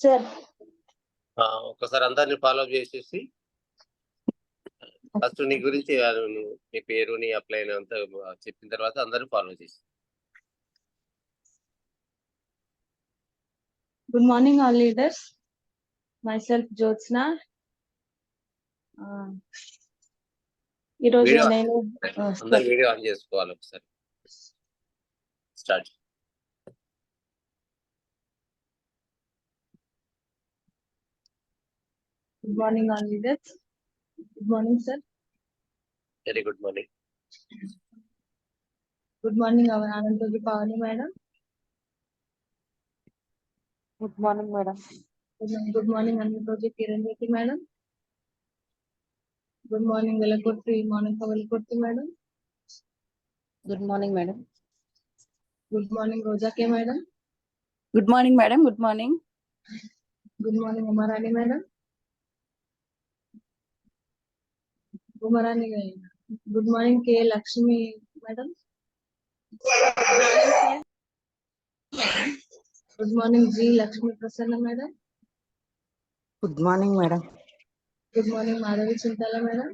Sir ఒకసారి అందరిని follow చేసేసి ఫస్ట్ నీ గురించి నీ పేరు నీ అప్లై అంతా చెప్పిన తర్వాత అందరూ ఫాలో చేసి. Good morning all leaders, myself Jyotsna. ఈరోజు నేను అందరు వీడియో ఆన్ చేసుకోవాలి ఒకసారి. Start. Good morning all leaders. Good morning sir. Very good morning. Good morning Anantoji Pavani madam. Good morning madam. Good morning Anantoji Kiran Reddy madam. Good morning Velakotti Monika Velakotti madam. Good morning madam. Good morning Roja K madam. Good morning madam. Good morning. Good morning Umarani madam. Umarani. Good morning K Lakshmi madam. Good morning G Lakshmi Prasanna madam. Good morning madam. Good morning Madhavi Chintala madam.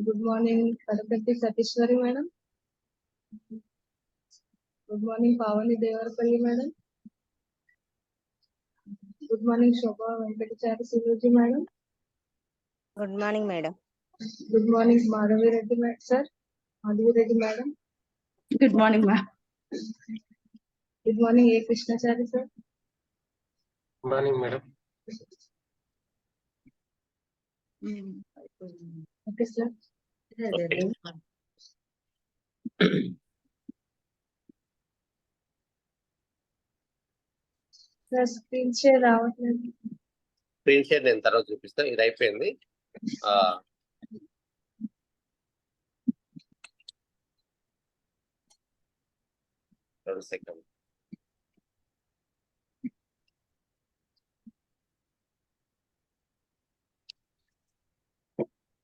Good morning Kadapati Satishwari madam. Good morning Pavani Devarapalli madam. Good morning Shobha Venkatachari Siloji madam. Good morning madam. Good morning Madhavi Reddy sir. Madhavi Reddy madam. Good morning ma'am. Good morning A Krishnachari sir. Good morning madam. Okay sir. Sir screen share రావట్లేదు. Screen share నేను తర్వాత చూపిస్తా. ఇది అయిపోయింది. Second.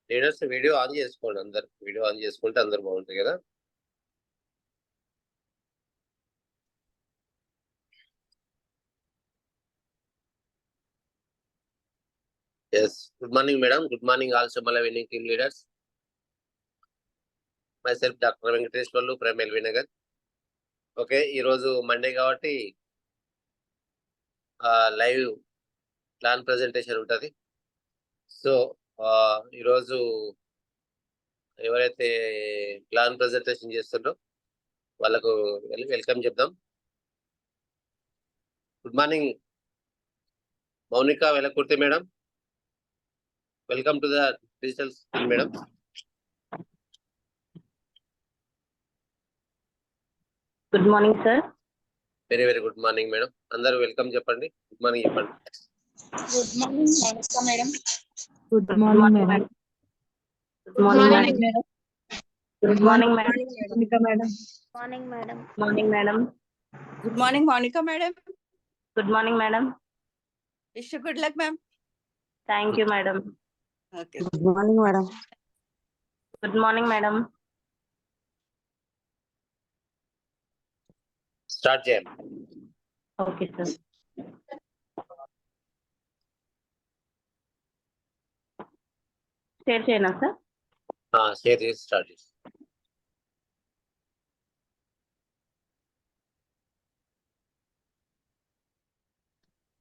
Leaders video on చేసుకోండి. అందరు video on చేసుకుంటే అందరు బాగుంటుంది కదా. Yes. Good morning madam. Good morning all Shamala winning team leaders. myself doctor Venkateswarlu from LB Nagar. Okay, ఈరోజు మండే కాబట్టి లైవ్ ప్లాన్ ప్రజెంటేషన్ ఉంటుంది. సో ఈరోజు ఎవరైతే ప్లాన్ ప్రజెంటేషన్ చేస్తుండ్రో వాళ్ళకు వెల్కమ్ చెప్దాం. Good morning Monika Velakurti madam. Welcome to the digital school madam. Good morning sir. Very very good morning madam. అందరూ welcome చెప్పండి. గుడ్ మార్నింగ్ చెప్పండి. Good morning Monika madam. Good morning madam. Good morning madam. Good morning madam. Monika madam. Morning madam. Morning madam. Good morning Monika madam. Good morning madam. Wish good luck ma'am. Thank you madam. Okay. Good morning madam. Good morning madam. Start చేయండి. Okay sir. Share చేయనా sir? Share చేసి start చేసి.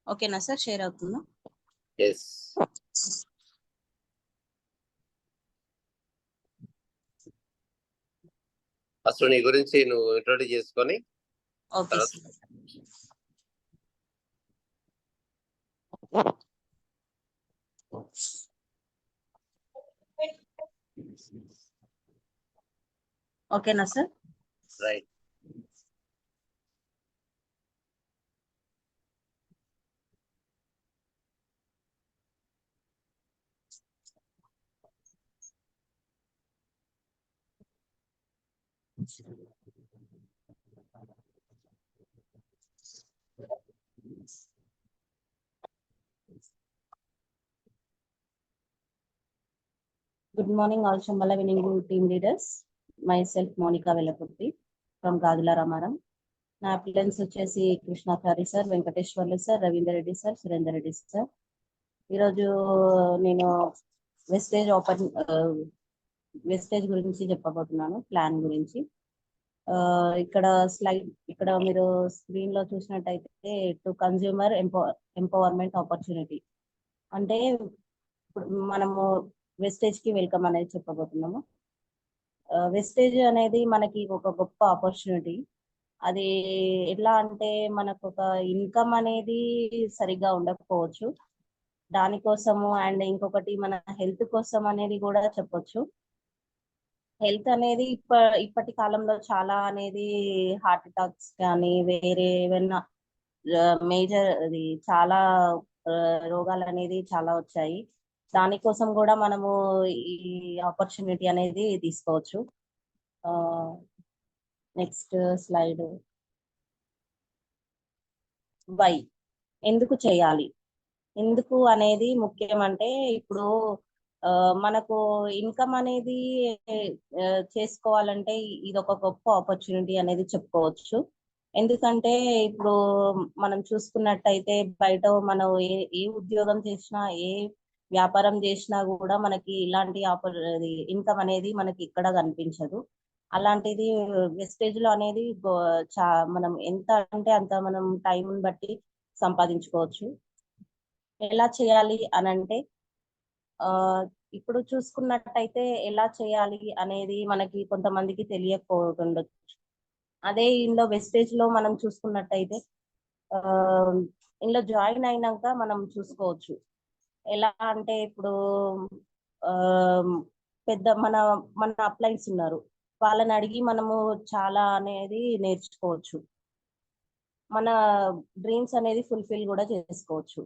ఓకేనా sir? Share అవుతుందా? Yes. First నీ గురించి నువ్వు introduce చేసుకొని ఓకే సార్. ఓకేనా sir? Right. Good morning all Shamala winning team leaders. Myself Monica Velakurti. From Gajula Ramaram. నా అప్లయన్స్ వచ్చేసి Krishnachari sir, Venkateswarlu sir, Ravinder Reddy sir, Surender Reddy sir. ఈరోజు నేను వెస్టేజ్ గురించి చెప్పబోతున్నాను, ప్లాన్ గురించి. ఇక్కడ మీరు స్క్రీన్ లో చూసినట్టయితే టు కన్స్యూమర్ ఎంపవర్మెంట్ ఆపర్చునిటీ అంటే ఇప్పుడు మనము వెస్టేజ్ కి వెల్కమ్ అనేది చెప్పబోతున్నాము. వెస్టేజ్ అనేది మనకి ఒక గొప్ప ఆపర్చునిటీ. అది ఎట్లా అంటే మనకు ఒక ఇన్కమ్ అనేది సరిగ్గా ఉండకపోవచ్చు, దానికోసము అండ్ ఇంకొకటి మన హెల్త్ కోసం అనేది కూడా చెప్పొచ్చు. హెల్త్ అనేది ఇప్పటి కాలంలో చాలా అనేది హార్ట్ అటాక్స్ కానీ వేరే ఏమైనా మేజర్ అది చాలా రోగాలు అనేది చాలా వచ్చాయి. దానికోసం కూడా మనము ఈ ఆపర్చునిటీ అనేది తీసుకోవచ్చు. Next slide. వై, ఎందుకు చేయాలి, ఎందుకు అనేది ముఖ్యం. అంటే ఇప్పుడు మనకు ఇన్కమ్ అనేది చేసుకోవాలంటే ఇది ఒక గొప్ప ఆపర్చునిటీ అనేది చెప్పుకోవచ్చు. ఎందుకంటే ఇప్పుడు మనం చూసుకున్నట్టయితే బయట మనం ఏ ఉద్యోగం చేసినా, ఏ వ్యాపారం చేసినా కూడా మనకి ఇలాంటి ఇన్కమ్ అనేది మనకి ఇక్కడ కనిపించదు. అలాంటిది వెస్టేజ్ లో అనేది మనం ఎంత అంటే అంత మనం టైం బట్టి సంపాదించుకోవచ్చు. ఎలా చేయాలి అని అంటే ఇప్పుడు చూసుకున్నట్టయితే ఎలా చేయాలి అనేది మనకి కొంతమందికి తెలియకపోతుండొచ్చు. అదే ఇందులో వెస్టేజ్ లో మనం చూసుకున్నట్టయితే ఇందులో జాయిన్ అయినాక మనం చూసుకోవచ్చు. ఎలా అంటే ఇప్పుడు పెద్ద మన అప్లైన్స్ ఉన్నారు, వాళ్ళని అడిగి మనము చాలా అనేది నేర్చుకోవచ్చు. మన డ్రీమ్స్ అనేది ఫుల్ఫిల్ కూడా చేసుకోవచ్చు.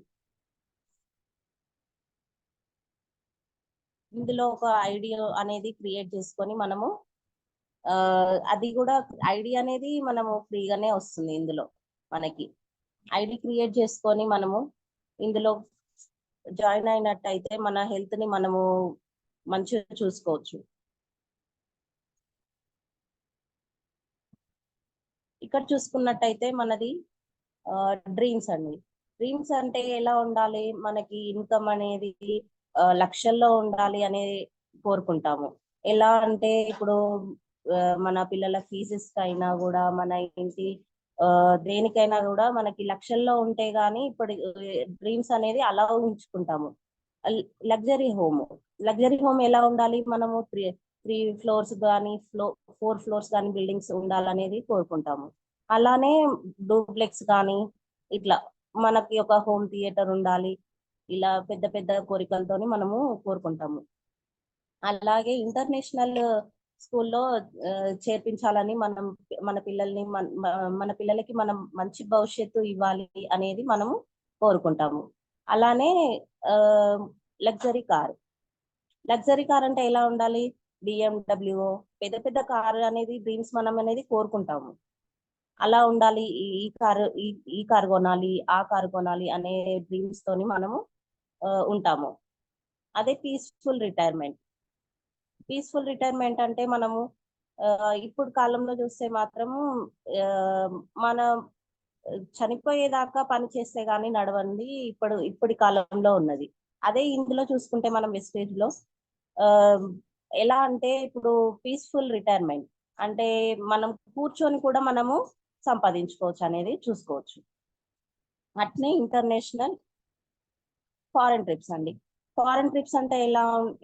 ఇందులో ఒక ఐడియా అనేది క్రియేట్ చేసుకొని మనము అది కూడా ఐడియా అనేది మనము ఫ్రీగానే వస్తుంది. ఇందులో మనకి ఐడి క్రియేట్ చేసుకొని మనము ఇందులో జాయిన్ అయినట్టయితే మన హెల్త్ ని మనము మంచిగా చూసుకోవచ్చు. ఇక్కడ చూసుకున్నట్టయితే మనది డ్రీమ్స్ అండి. డ్రీమ్స్ అంటే ఎలా ఉండాలి, మనకి ఇన్కమ్ అనేది లక్షల్లో ఉండాలి అనేది కోరుకుంటాము. ఎలా అంటే ఇప్పుడు మన పిల్లల ఫీజెస్ అయినా కూడా, మన ఇంటి దేనికైనా కూడా మనకి లక్షల్లో ఉంటే గానీ ఇప్పుడు డ్రీమ్స్ అనేది అలా ఉంచుకుంటాము. లగ్జరీ హోమ్ ఎలా ఉండాలి, మనము త్రీ ఫ్లోర్స్ కానీ 4 ఫ్లోర్స్ కానీ బిల్డింగ్స్ ఉండాలనేది కోరుకుంటాము. అలానే డూప్లెక్స్ కానీ ఇట్లా మనకి ఒక హోమ్ థియేటర్ ఉండాలి, ఇలా పెద్ద పెద్ద కోరికలతోని మనము కోరుకుంటాము. అలాగే ఇంటర్నేషనల్ స్కూల్లో చేర్పించాలని మన పిల్లలకి మనం మంచి భవిష్యత్తు ఇవ్వాలి అనేది మనము కోరుకుంటాము. అలానే లగ్జరీ కార్ అంటే ఎలా ఉండాలి, BMW పెద్ద పెద్ద కారు అనేది డ్రీమ్స్ మనం అనేది కోరుకుంటాము. అలా ఉండాలి, ఈ కారు కొనాలి, ఆ కారు కొనాలి అనే డ్రీమ్స్ తోని మనము ఉంటాము. అదే పీస్ఫుల్ రిటైర్మెంట్ అంటే మనము ఇప్పుడు కాలంలో చూస్తే మాత్రము మన చనిపోయేదాకా పని చేస్తే గానీ నడవండి ఇప్పటి కాలంలో ఉన్నది. అదే ఇందులో చూసుకుంటే మనం వెస్టేజ్ లో ఎలా అంటే ఇప్పుడు పీస్ఫుల్ రిటైర్మెంట్ అంటే మనం కూర్చొని కూడా మనము సంపాదించుకోవచ్చు అనేది చూసుకోవచ్చు. అట్నే ఇంటర్నేషనల్ ఫారెన్ ట్రిప్స్ అండి. ఫారెన్ ట్రిప్స్ అంటే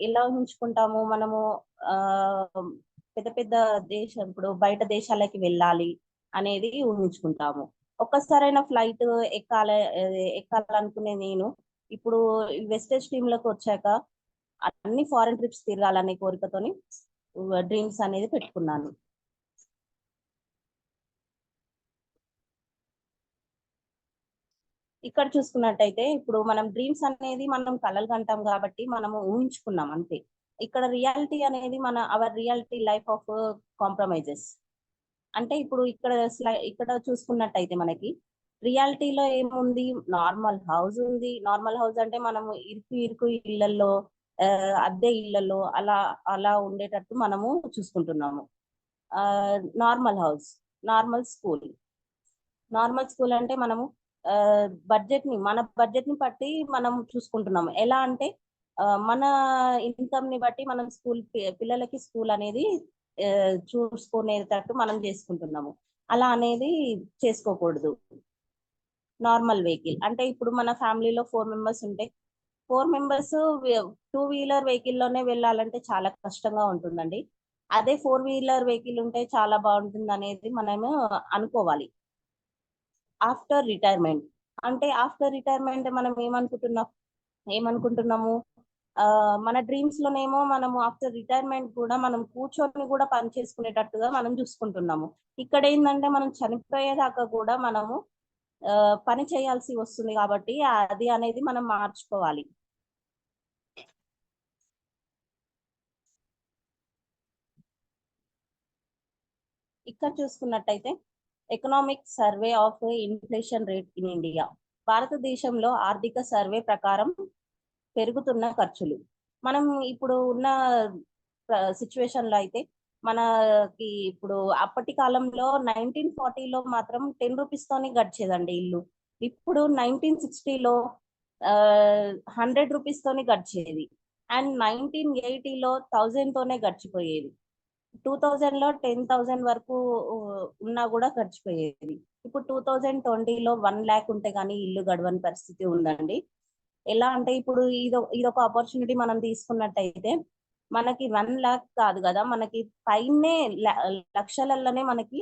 ఎలా ఊహించుకుంటాము మనము, పెద్ద పెద్ద దేశం ఇప్పుడు బయట దేశాలకి వెళ్ళాలి అనేది ఊహించుకుంటాము. ఒక్కసారైనా ఫ్లైట్ ఎక్కాలనుకునే నేను ఇప్పుడు వెస్టేజ్ టీమ్ లోకి వచ్చాక అన్ని ఫారెన్ ట్రిప్స్ తిరగాలనే కోరికతోని డ్రీమ్స్ అనేది పెట్టుకున్నాను. ఇక్కడ చూసుకున్నట్టయితే ఇప్పుడు మనం డ్రీమ్స్ అనేది మనం కలలు కంటాం కాబట్టి మనము ఊహించుకున్నాం అంతే. ఇక్కడ రియాలిటీ అనేది our reality life of compromises. అంటే ఇప్పుడు ఇక్కడ చూసుకున్నట్టయితే మనకి రియాలిటీలో ఏముంది, నార్మల్ హౌస్ ఉంది. నార్మల్ హౌస్ అంటే మనము ఇరుకు ఇళ్లలో, అద్దె ఇళ్లలో అలా ఉండేటట్టు మనము చూసుకుంటున్నాము. Normal house, normal school. Normal school అంటే మనము మన బడ్జెట్ ని బట్టి మనం చూసుకుంటున్నాము. ఎలా అంటే మన ఇన్కమ్ ని బట్టి మనం పిల్లలకి స్కూల్ అనేది చూసుకునేటట్టు మనం చేసుకుంటున్నాము. అలా అనేది చేసుకోకూడదు. నార్మల్ వెహికల్ అంటే ఇప్పుడు మన ఫ్యామిలీలో 4 మెంబర్స్ ఉంటే 4 మెంబర్స్ 2 వీలర్ వెహికల్ లోనే వెళ్ళాలంటే చాలా కష్టంగా ఉంటుందండి. అదే 4 వీలర్ వెహికల్ ఉంటే చాలా బాగుంటుంది అనేది మనము అనుకోవాలి. ఆఫ్టర్ రిటైర్మెంట్ అంటే ఆఫ్టర్ రిటైర్మెంట్ మనం ఏమనుకుంటున్నాము మన డ్రీమ్స్ లోనేమో మనము ఆఫ్టర్ రిటైర్మెంట్ కూడా మనం కూర్చొని కూడా పని చేసుకునేటట్టుగా మనం చూసుకుంటున్నాము. ఇక్కడ ఏంటంటే మనం చనిపోయేదాకా కూడా మనము పని చేయాల్సి వస్తుంది కాబట్టి అది అనేది మనం మార్చుకోవాలి. ఇక్కడ చూసుకున్నట్టయితే economic survey of inflation rate in India, భారతదేశంలో ఆర్థిక సర్వే ప్రకారం పెరుగుతున్న ఖర్చులు. మనం ఇప్పుడు ఉన్న సిచ్యువేషన్ లో అయితే మనకి ఇప్పుడు అప్పటి కాలంలో 1940లో మాత్రం 10 రూపీస్ తోని గడిచేదండి ఇల్లు. ఇప్పుడు 1960లో 100 రూపీస్ తోని గడిచేది. అండ్ 1980లో 1000 తోనే గడిచిపోయేది. 2000లో 10,000 వరకు ఉన్నా కూడా గడిచిపోయేది. ఇప్పుడు 2020లో 1 lakh ఉంటే గానీ ఇల్లు గడవని పరిస్థితి ఉందండి. ఎలా అంటే ఇప్పుడు ఇదొక ఆపర్చునిటీ మనం తీసుకున్నట్టయితే మనకి 1 lakh కాదు కదా, మనకి పైనే లక్షలలోనే మనకి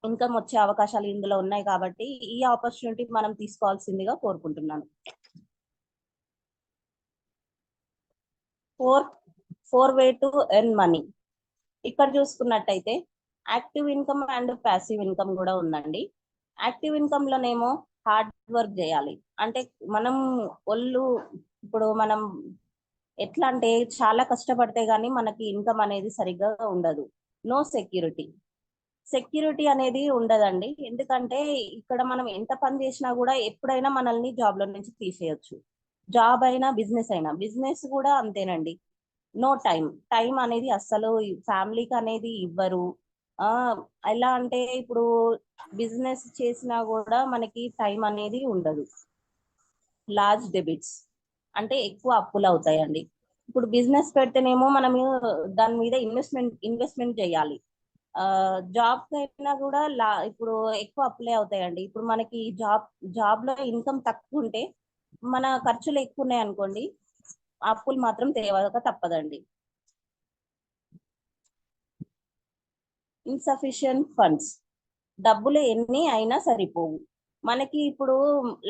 ఇన్కమ్ వచ్చే అవకాశాలు ఇందులో ఉన్నాయి కాబట్టి ఈ ఆపర్చునిటీ మనం తీసుకోవాల్సిందిగా కోరుకుంటున్నాను. Four way to earn money. ఇక్కడ చూసుకున్నట్టయితే active income and passive income కూడా ఉందండి. యాక్టివ్ ఇన్కమ్ లోనేమో హార్డ్ వర్క్ చేయాలి. అంటే మనం ఇప్పుడు మనం ఎట్లా అంటే చాలా కష్టపడితే గానీ మనకి ఇన్కమ్ అనేది సరిగ్గా ఉండదు. నో సెక్యూరిటీ అనేది ఉండదండి. ఎందుకంటే ఇక్కడ మనం ఎంత పని చేసినా కూడా ఎప్పుడైనా మనల్ని జాబ్ లో నుంచి తీసేయొచ్చు. జాబ్ అయినా బిజినెస్ కూడా అంతేనండి. నో టైం అనేది అస్సలు ఫ్యామిలీకి అనేది ఇవ్వరు. ఎలా అంటే ఇప్పుడు బిజినెస్ చేసినా కూడా మనకి టైం అనేది ఉండదు. లార్జ్ డెబిట్స్ అంటే ఎక్కువ అప్పులు అవుతాయండి. ఇప్పుడు బిజినెస్ పెడితేనేమో మనము దాని మీద ఇన్వెస్ట్మెంట్ చేయాలి. జాబ్ అయినా కూడా ఇప్పుడు ఎక్కువ అప్పులే అవుతాయండి. ఇప్పుడు మనకి జాబ్ లో ఇన్కమ్ తక్కువ ఉంటే మన ఖర్చులు ఎక్కువ ఉన్నాయి అనుకోండి, అప్పులు మాత్రం తేవక తప్పదండి. ఇన్సఫిషియంట్ ఫండ్స్, డబ్బులు ఎన్ని అయినా సరిపోవు. మనకి ఇప్పుడు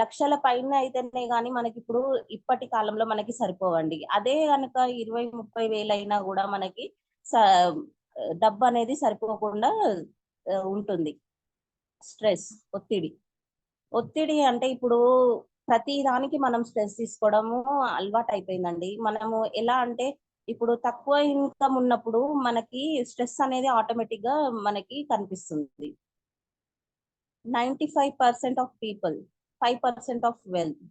లక్షల పైన అయితేనే గానీ మనకి ఇప్పుడు ఇప్పటి కాలంలో మనకి సరిపోవండి. అదే కనుక 20-30 వేలు అయినా కూడా మనకి డబ్బు అనేది సరిపోకుండా ఉంటుంది. స్ట్రెస్, ఒత్తిడి అంటే ఇప్పుడు ప్రతి దానికి మనం స్ట్రెస్ తీసుకోవడము అలవాటు అయిపోయిందండి. మనము ఎలా అంటే ఇప్పుడు తక్కువ ఇన్కమ్ ఉన్నప్పుడు మనకి స్ట్రెస్ అనేది ఆటోమేటిక్ గా మనకి కనిపిస్తుంది. 95% ఆఫ్ పీపుల్, 5% ఆఫ్ వెల్త్.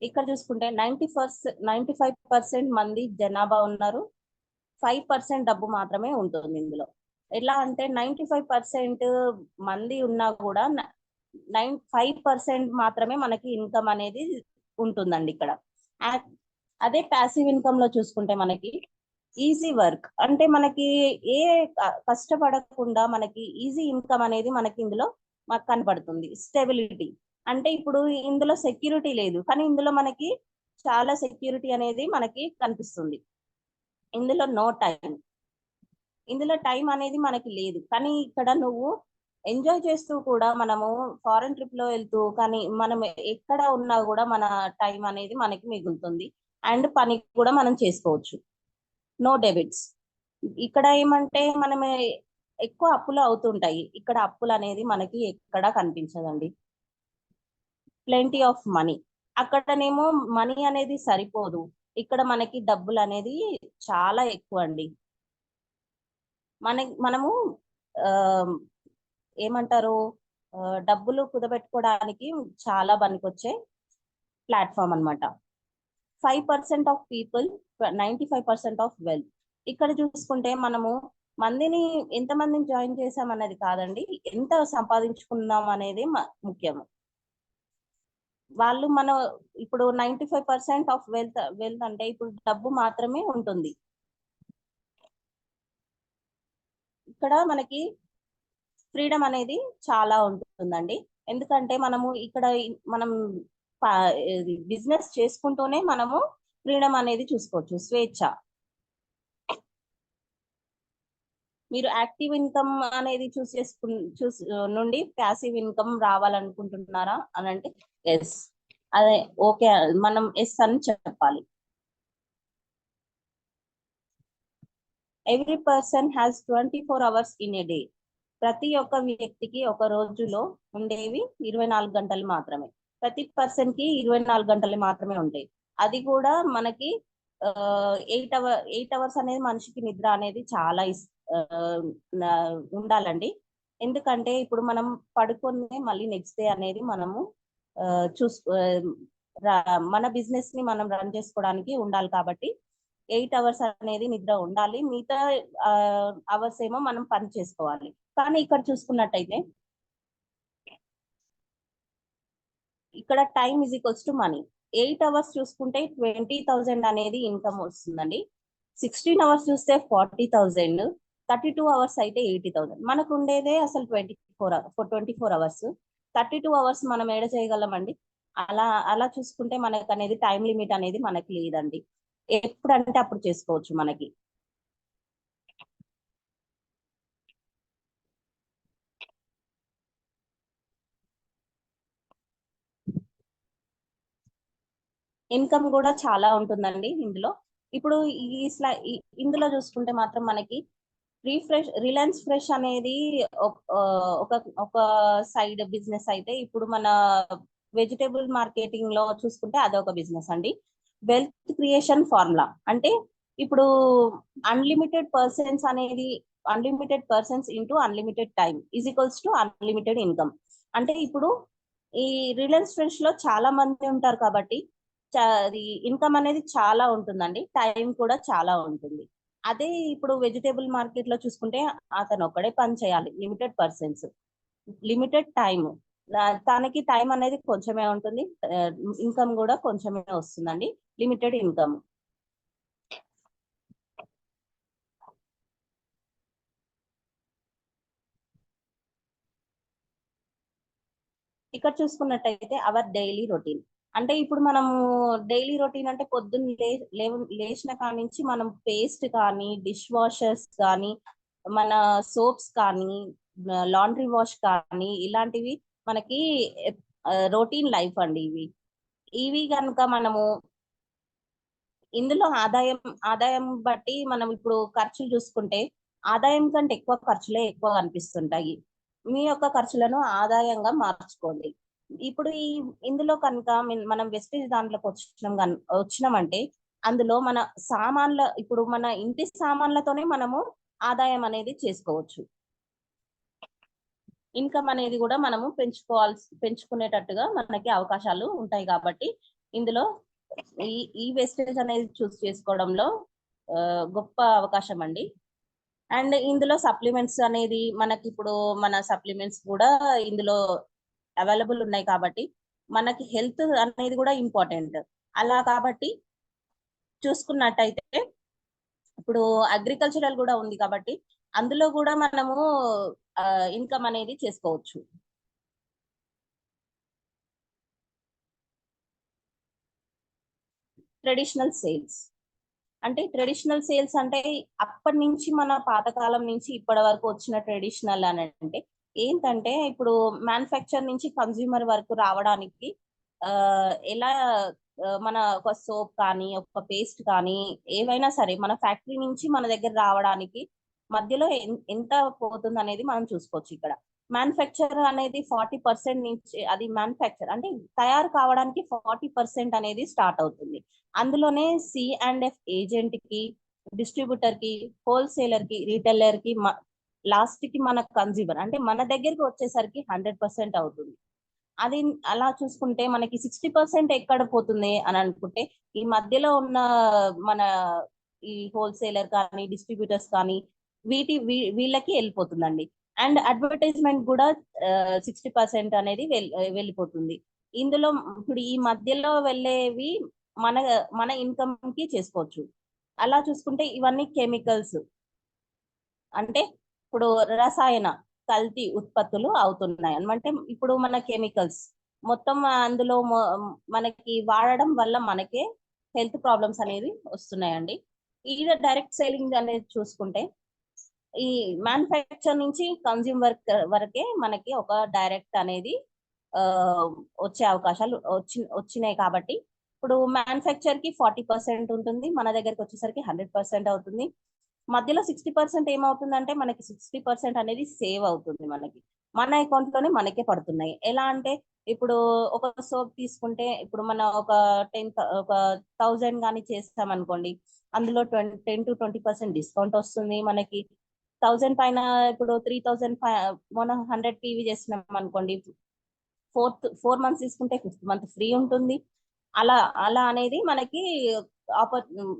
ఇక్కడ చూసుకుంటే 95% మంది జనాభా ఉన్నారు, 5% డబ్బు మాత్రమే ఉంటుంది ఇందులో. ఎలా అంటే 95% మంది ఉన్నా కూడా 5% మాత్రమే మనకి ఇన్కమ్ అనేది ఉంటుందండి ఇక్కడ. అదే ప్యాసివ్ ఇన్కమ్ లో చూసుకుంటే మనకి ఈజీ వర్క్ అంటే మనకి కష్టపడకుండా మనకి ఈజీ ఇన్కమ్ అనేది మనకి ఇందులో మాకు కనపడుతుంది. స్టెబిలిటీ అంటే ఇప్పుడు ఇందులో సెక్యూరిటీ లేదు, కానీ ఇందులో మనకి చాలా సెక్యూరిటీ అనేది మనకి కనిపిస్తుంది. ఇందులో నో టైం, ఇందులో టైం అనేది మనకి లేదు, కానీ ఇక్కడ నువ్వు ఎంజాయ్ చేస్తూ కూడా మనము ఫారెన్ ట్రిప్ లో వెళ్తూ కానీ మనం ఎక్కడ ఉన్నా కూడా మన టైం అనేది మనకి మిగులుతుంది అండ్ పని కూడా మనం చేసుకోవచ్చు. నో డెబిట్స్, ఇక్కడ ఏమంటే మనం ఎక్కువ అప్పులు అవుతుంటాయి, ఇక్కడ అప్పులు అనేది మనకి ఎక్కడా కనిపించదండి. ప్లెంటీ ఆఫ్ మనీ, అక్కడనేమో మనీ అనేది సరిపోదు, ఇక్కడ మనకి డబ్బులు అనేది చాలా ఎక్కువ అండి. మనము ఏమంటారు డబ్బులు కుదబెట్టుకోవడానికి చాలా పనికొచ్చే ప్లాట్ఫామ్ అన్నమాట. 5% ఆఫ్ పీపుల్, 95% ఆఫ్ వెల్త్. ఇక్కడ చూసుకుంటే మనము ఎంతమందిని జాయిన్ చేసాం అన్నది కాదండి, ఎంత సంపాదించుకున్నాం అనేది ముఖ్యము. వాళ్ళు ఇప్పుడు 95% ఆఫ్ వెల్త్ అంటే ఇప్పుడు డబ్బు మాత్రమే ఉంటుంది. ఇక్కడ మనకి ఫ్రీడమ్ అనేది చాలా ఉంటుందండి. ఎందుకంటే మనం బిజినెస్ చేసుకుంటూనే మనము ఫ్రీడమ్ అనేది చూసుకోవచ్చు, స్వేచ్ఛ. మీరు యాక్టివ్ ఇన్కమ్ అనేది నుండి ప్యాసివ్ ఇన్కమ్ రావాలనుకుంటున్నారా అని అంటే ఎస్, అదే ఓకే, మనం ఎస్ అని చెప్పాలి. Every person has 24 hours in a day. ప్రతి ఒక్క వ్యక్తికి ఒక రోజులో ఉండేవి 24 గంటలు మాత్రమే. ప్రతి పర్సన్ కి 24 గంటలు మాత్రమే ఉంటాయి. అది కూడా మనకి 8 hours అనేది మనిషికి నిద్ర అనేది చాలా ఉండాలండి. ఎందుకంటే ఇప్పుడు మనం పడుకొని మళ్ళీ నెక్స్ట్ డే అనేది మనము మన బిజినెస్ ని మనం రన్ చేసుకోవడానికి ఉండాలి. కాబట్టి 8 hours అనేది నిద్ర ఉండాలి, మిగతా అవర్స్ ఏమో మనం పని చేసుకోవాలి. కానీ ఇక్కడ చూసుకున్నట్టయితే ఇక్కడ time is equals to money. 8 hours చూసుకుంటే 20,000 అనేది ఇన్కమ్ వస్తుందండి. 16 hours చూస్తే 40,000, 32 hours అయితే 80,000. మనకు ఉండేదే అసలు 24 hours. 32 hours మనం ఏడ చేయగలమండి? అలా చూసుకుంటే మనకు అనేది టైం లిమిట్ అనేది మనకి లేదండి, ఎప్పుడంటే అప్పుడు చేసుకోవచ్చు. మనకి ఇన్కమ్ కూడా చాలా ఉంటుందండి ఇందులో. ఇప్పుడు ఇందులో చూసుకుంటే మాత్రం మనకి రిలయన్స్ ఫ్రెష్ అనేది ఒక సైడ్ బిజినెస్ అయితే, ఇప్పుడు మన వెజిటేబుల్ మార్కెటింగ్ లో చూసుకుంటే అదొక బిజినెస్ అండి. వెల్త్ క్రియేషన్ ఫార్ములా అంటే ఇప్పుడు unlimited persons into unlimited time is equals to unlimited income. అంటే ఇప్పుడు ఈ రిలయన్స్ ఫ్రెష్ లో చాలా మంది ఉంటారు కాబట్టి ఇన్కమ్ అనేది చాలా ఉంటుందండి, టైం కూడా చాలా ఉంటుంది. అదే ఇప్పుడు వెజిటేబుల్ మార్కెట్ లో చూసుకుంటే అతను ఒక్కడే పని చేయాలి, లిమిటెడ్ పర్సన్స్, లిమిటెడ్ టైం. తనకి టైం అనేది కొంచెమే ఉంటుంది, ఇన్కమ్ కూడా కొంచెమే వస్తుందండి, లిమిటెడ్ ఇన్కమ్. ఇక్కడ చూసుకున్నట్టయితే అవర్ డైలీ రొటీన్ అంటే ఇప్పుడు మనము డైలీ రొటీన్ అంటే పొద్దున్న లేచిన కాడి నుంచి మనం పేస్ట్ కానీ, డిష్ వాషర్స్ కానీ, మన సోప్స్ కానీ, లాండ్రీ వాష్ కానీ, ఇలాంటివి మనకి రొటీన్ లైఫ్ అండి. ఇవి కనుక మనము ఇందులో ఆదాయం బట్టి మనం ఇప్పుడు ఖర్చులు చూసుకుంటే ఆదాయం కంటే ఎక్కువ ఖర్చులే ఎక్కువ కనిపిస్తుంటాయి. మీ యొక్క ఖర్చులను ఆదాయంగా మార్చుకోండి. ఇప్పుడు ఇందులో కనుక మనం వెస్టేజ్ దాంట్లోకి వచ్చినామంటే అందులో ఇప్పుడు మన ఇంటి సామాన్లతోనే మనము ఆదాయం అనేది చేసుకోవచ్చు. ఇన్కమ్ అనేది కూడా మనము పెంచుకునేటట్టుగా మనకి అవకాశాలు ఉంటాయి. కాబట్టి ఇందులో ఈ వెస్టేజ్ అనేది చూస్ చేసుకోవడంలో గొప్ప అవకాశం అండి. అండ్ ఇందులో సప్లిమెంట్స్ అనేది మనకి ఇప్పుడు మన సప్లిమెంట్స్ కూడా ఇందులో అవైలబుల్ ఉన్నాయి. కాబట్టి మనకి హెల్త్ అనేది కూడా ఇంపార్టెంట్. అలా కాబట్టి చూసుకున్నట్టయితే ఇప్పుడు అగ్రికల్చరల్ కూడా ఉంది కాబట్టి అందులో కూడా మనము ఇన్కమ్ అనేది చేసుకోవచ్చు. ట్రెడిషనల్ సేల్స్ అంటే అప్పటి నుంచి మన పాతకాలం నుంచి ఇప్పటి వరకు వచ్చిన ట్రెడిషనల్ అని అంటే ఏంటంటే ఇప్పుడు మ్యానుఫ్యాక్చర్ నుంచి కన్స్యూమర్ వరకు రావడానికి ఎలా మన ఒక సోప్ కానీ, ఒక పేస్ట్ కానీ, ఏవైనా సరే మన ఫ్యాక్టరీ నుంచి మన దగ్గర రావడానికి మధ్యలో ఎంత పోతుంది అనేది మనం చూసుకోవచ్చు. ఇక్కడ మ్యానుఫ్యాక్చర్ అనేది 40% నుంచి, అది మ్యానుఫ్యాక్చర్ అంటే తయారు కావడానికి 40% అనేది స్టార్ట్ అవుతుంది. అందులోనే C&F ఏజెంట్ కి, డిస్ట్రిబ్యూటర్ కి, హోల్సేలర్ కి, రీటైలర్ కి, లాస్ట్ కి మన కన్స్యూమర్ అంటే మన దగ్గరికి వచ్చేసరికి 100% అవుతుంది. అది అలా చూసుకుంటే మనకి 60% ఎక్కడ పోతుంది అని అనుకుంటే ఈ మధ్యలో ఉన్న మన ఈ హోల్సేలర్ కానీ, డిస్ట్రిబ్యూటర్స్ కానీ, వీళ్ళకి వెళ్ళిపోతుందండి. అండ్ అడ్వర్టైజ్మెంట్ కూడా 60% అనేది వెళ్ళిపోతుంది. ఇందులో ఇప్పుడు ఈ మధ్యలో వెళ్ళేవి మన మన ఇన్కమ్ కి చేసుకోవచ్చు. అలా చూసుకుంటే ఇవన్నీ కెమికల్స్, అంటే ఇప్పుడు రసాయన కల్తీ ఉత్పత్తులు అవుతున్నాయి అనమాట. ఇప్పుడు మన కెమికల్స్ మొత్తం అందులో మనకి వాడడం వల్ల మనకే హెల్త్ ప్రాబ్లమ్స్ అనేది వస్తున్నాయండి. ఈ డైరెక్ట్ సేలింగ్ అనేది చూసుకుంటే ఈ మ్యానుఫ్యాక్చర్ నుంచి కన్జ్యూమర్ వరకే మనకి ఒక డైరెక్ట్ అనేది వచ్చే అవకాశాలు వచ్చినాయి. కాబట్టి ఇప్పుడు మ్యానుఫ్యాక్చర్ కి 40% ఉంటుంది, మన దగ్గరికి వచ్చేసరికి 100% అవుతుంది. మధ్యలో 60% ఏమవుతుందంటే మనకి 60% అనేది సేవ్ అవుతుంది. మనకి మన అకౌంట్ లోనే మనకే పడుతున్నాయి. ఎలా అంటే ఇప్పుడు ఒక సోప్ తీసుకుంటే ఇప్పుడు మన ఒక 10,000 కానీ చేస్తాం అనుకోండి, అందులో 10 to 20% డిస్కౌంట్ వస్తుంది మనకి. 1000 పైన ఇప్పుడు 3000 మనం 100 PV చేస్తున్నాం అనుకోండి, 4 months తీసుకుంటే 5th month ఫ్రీ ఉంటుంది. అలా అలా అనేది మనకి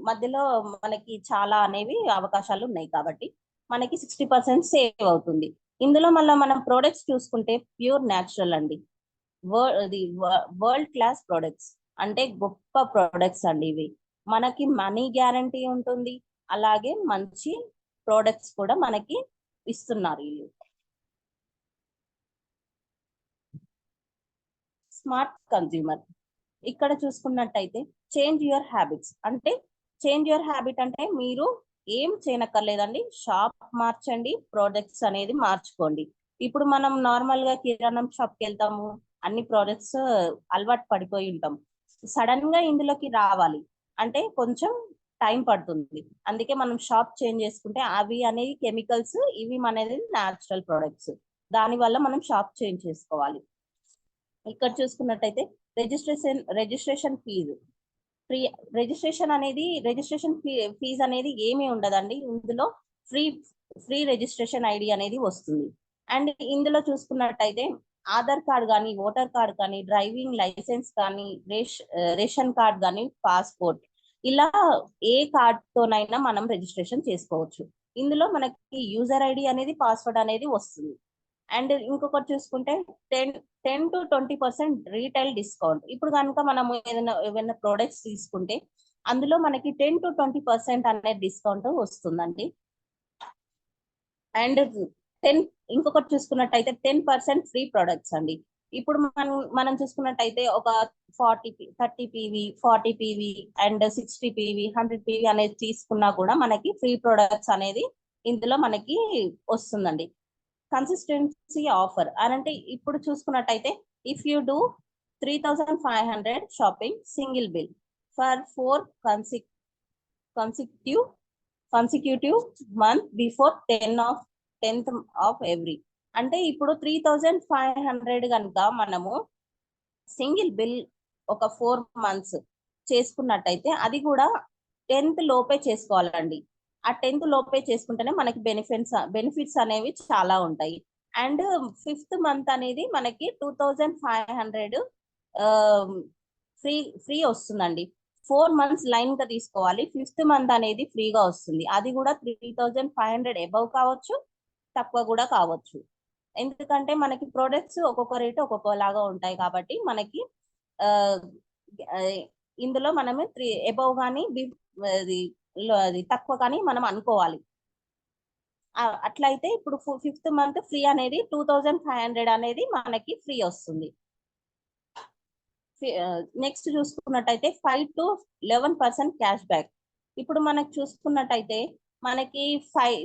మధ్యలో మనకి చాలా అనేవి అవకాశాలు ఉన్నాయి. కాబట్టి మనకి 60% సేవ్ అవుతుంది. ఇందులో మళ్ళీ మనం ప్రొడక్ట్స్ చూసుకుంటే ప్యూర్ న్యాచురల్ అండి, వరల్డ్ క్లాస్ ప్రొడక్ట్స్, అంటే గొప్ప ప్రొడక్ట్స్ అండి ఇవి. మనకి మనీ గ్యారంటీ ఉంటుంది, అలాగే మంచి ప్రొడక్ట్స్ కూడా మనకి ఇస్తున్నారు వీళ్ళు. స్మార్ట్ కన్జ్యూమర్ ఇక్కడ చూసుకున్నట్టయితే చేంజ్ యువర్ హ్యాబిట్స్, అంటే చేంజ్ యువర్ హ్యాబిట్ అంటే మీరు ఏం చేయనక్కర్లేదండి, షాప్ మార్చండి, ప్రోడక్ట్స్ అనేది మార్చుకోండి. ఇప్పుడు మనం నార్మల్ గా కిరాణం షాప్ కి వెళ్తాము, అన్ని ప్రోడక్ట్స్ అలవాటు పడిపోయి ఉంటాం. సడన్ గా ఇందులోకి రావాలి అంటే కొంచెం టైం పడుతుంది. అందుకే మనం షాప్ చేంజ్ చేసుకుంటే అవి అనేది కెమికల్స్, ఇవి మనది న్యాచురల్ ప్రొడక్ట్స్, దాని వల్ల మనం షాప్ చేంజ్ చేసుకోవాలి. ఇక్కడ చూసుకున్నట్టయితే registration fee free. Registration fee అనేది ఏమీ ఉండదండి. ఇందులో ఫ్రీ రిజిస్ట్రేషన్ ఐడి అనేది వస్తుంది. అండ్ ఇందులో చూసుకున్నట్టయితే ఆధార్ కార్డ్ కానీ, ఓటర్ కార్డ్ కానీ, డ్రైవింగ్ లైసెన్స్ కానీ, రేషన్ కార్డ్ కానీ, పాస్పోర్ట్, ఇలా ఏ కార్డ్తోనైనా మనం రిజిస్ట్రేషన్ చేసుకోవచ్చు. ఇందులో మనకి యూజర్ ఐడి అనేది, పాస్వర్డ్ అనేది వస్తుంది. అండ్ ఇంకొకటి చూసుకుంటే 10 to 20% రీటైల్ డిస్కౌంట్. ఇప్పుడు కనుక మనం ఏదైనా ప్రొడక్ట్స్ తీసుకుంటే అందులో మనకి 10 to 20% అనే డిస్కౌంట్ వస్తుందండి. అండ్ ఇంకొకటి చూసుకున్నట్టయితే 10% ఫ్రీ ప్రొడక్ట్స్ అండి. ఇప్పుడు మనం చూసుకున్నట్టయితే ఒక 30 PV, 40 PV and 60 PV, 100 PV అనేది తీసుకున్నా కూడా మనకి ఫ్రీ ప్రొడక్ట్స్ అనేది ఇందులో మనకి వస్తుందండి. కన్సిస్టెన్సీ ఆఫర్ అని అంటే ఇప్పుడు చూసుకున్నట్టయితే if you do 3500 shopping single bill for 4 consecutive month before 10th of every, అంటే ఇప్పుడు 3500 కనుక మనము సింగిల్ బిల్ ఒక 4 months చేసుకున్నట్టయితే అది కూడా 10th లోపే చేసుకోవాలండి. ఆ 10th లోపే చేసుకుంటేనే మనకి బెనిఫిట్స్ అనేవి చాలా ఉంటాయి. అండ్ 5th month అనేది మనకి 2500 ఫ్రీ వస్తుందండి. 4 months లైన్ గా తీసుకోవాలి. 5th month అనేది ఫ్రీగా వస్తుంది. అది కూడా 3500 అబౌవ్ కావచ్చు, తక్కువ కూడా కావచ్చు. ఎందుకంటే మనకి ప్రొడక్ట్స్ ఒక్కొక్క రేటు ఒక్కొక్కలాగా ఉంటాయి. కాబట్టి మనకి ఇందులో మనము 3 అబౌవ్ కానీ అది తక్కువ కానీ మనం అనుకోవాలి. అట్లయితే ఇప్పుడు 5th month ఫ్రీ అనేది 2500 అనేది మనకి ఫ్రీ వస్తుంది. నెక్స్ట్ చూసుకున్నట్టయితే 5 to 11% క్యాష్ బ్యాక్. ఇప్పుడు మనకు చూసుకున్నట్టయితే మనకి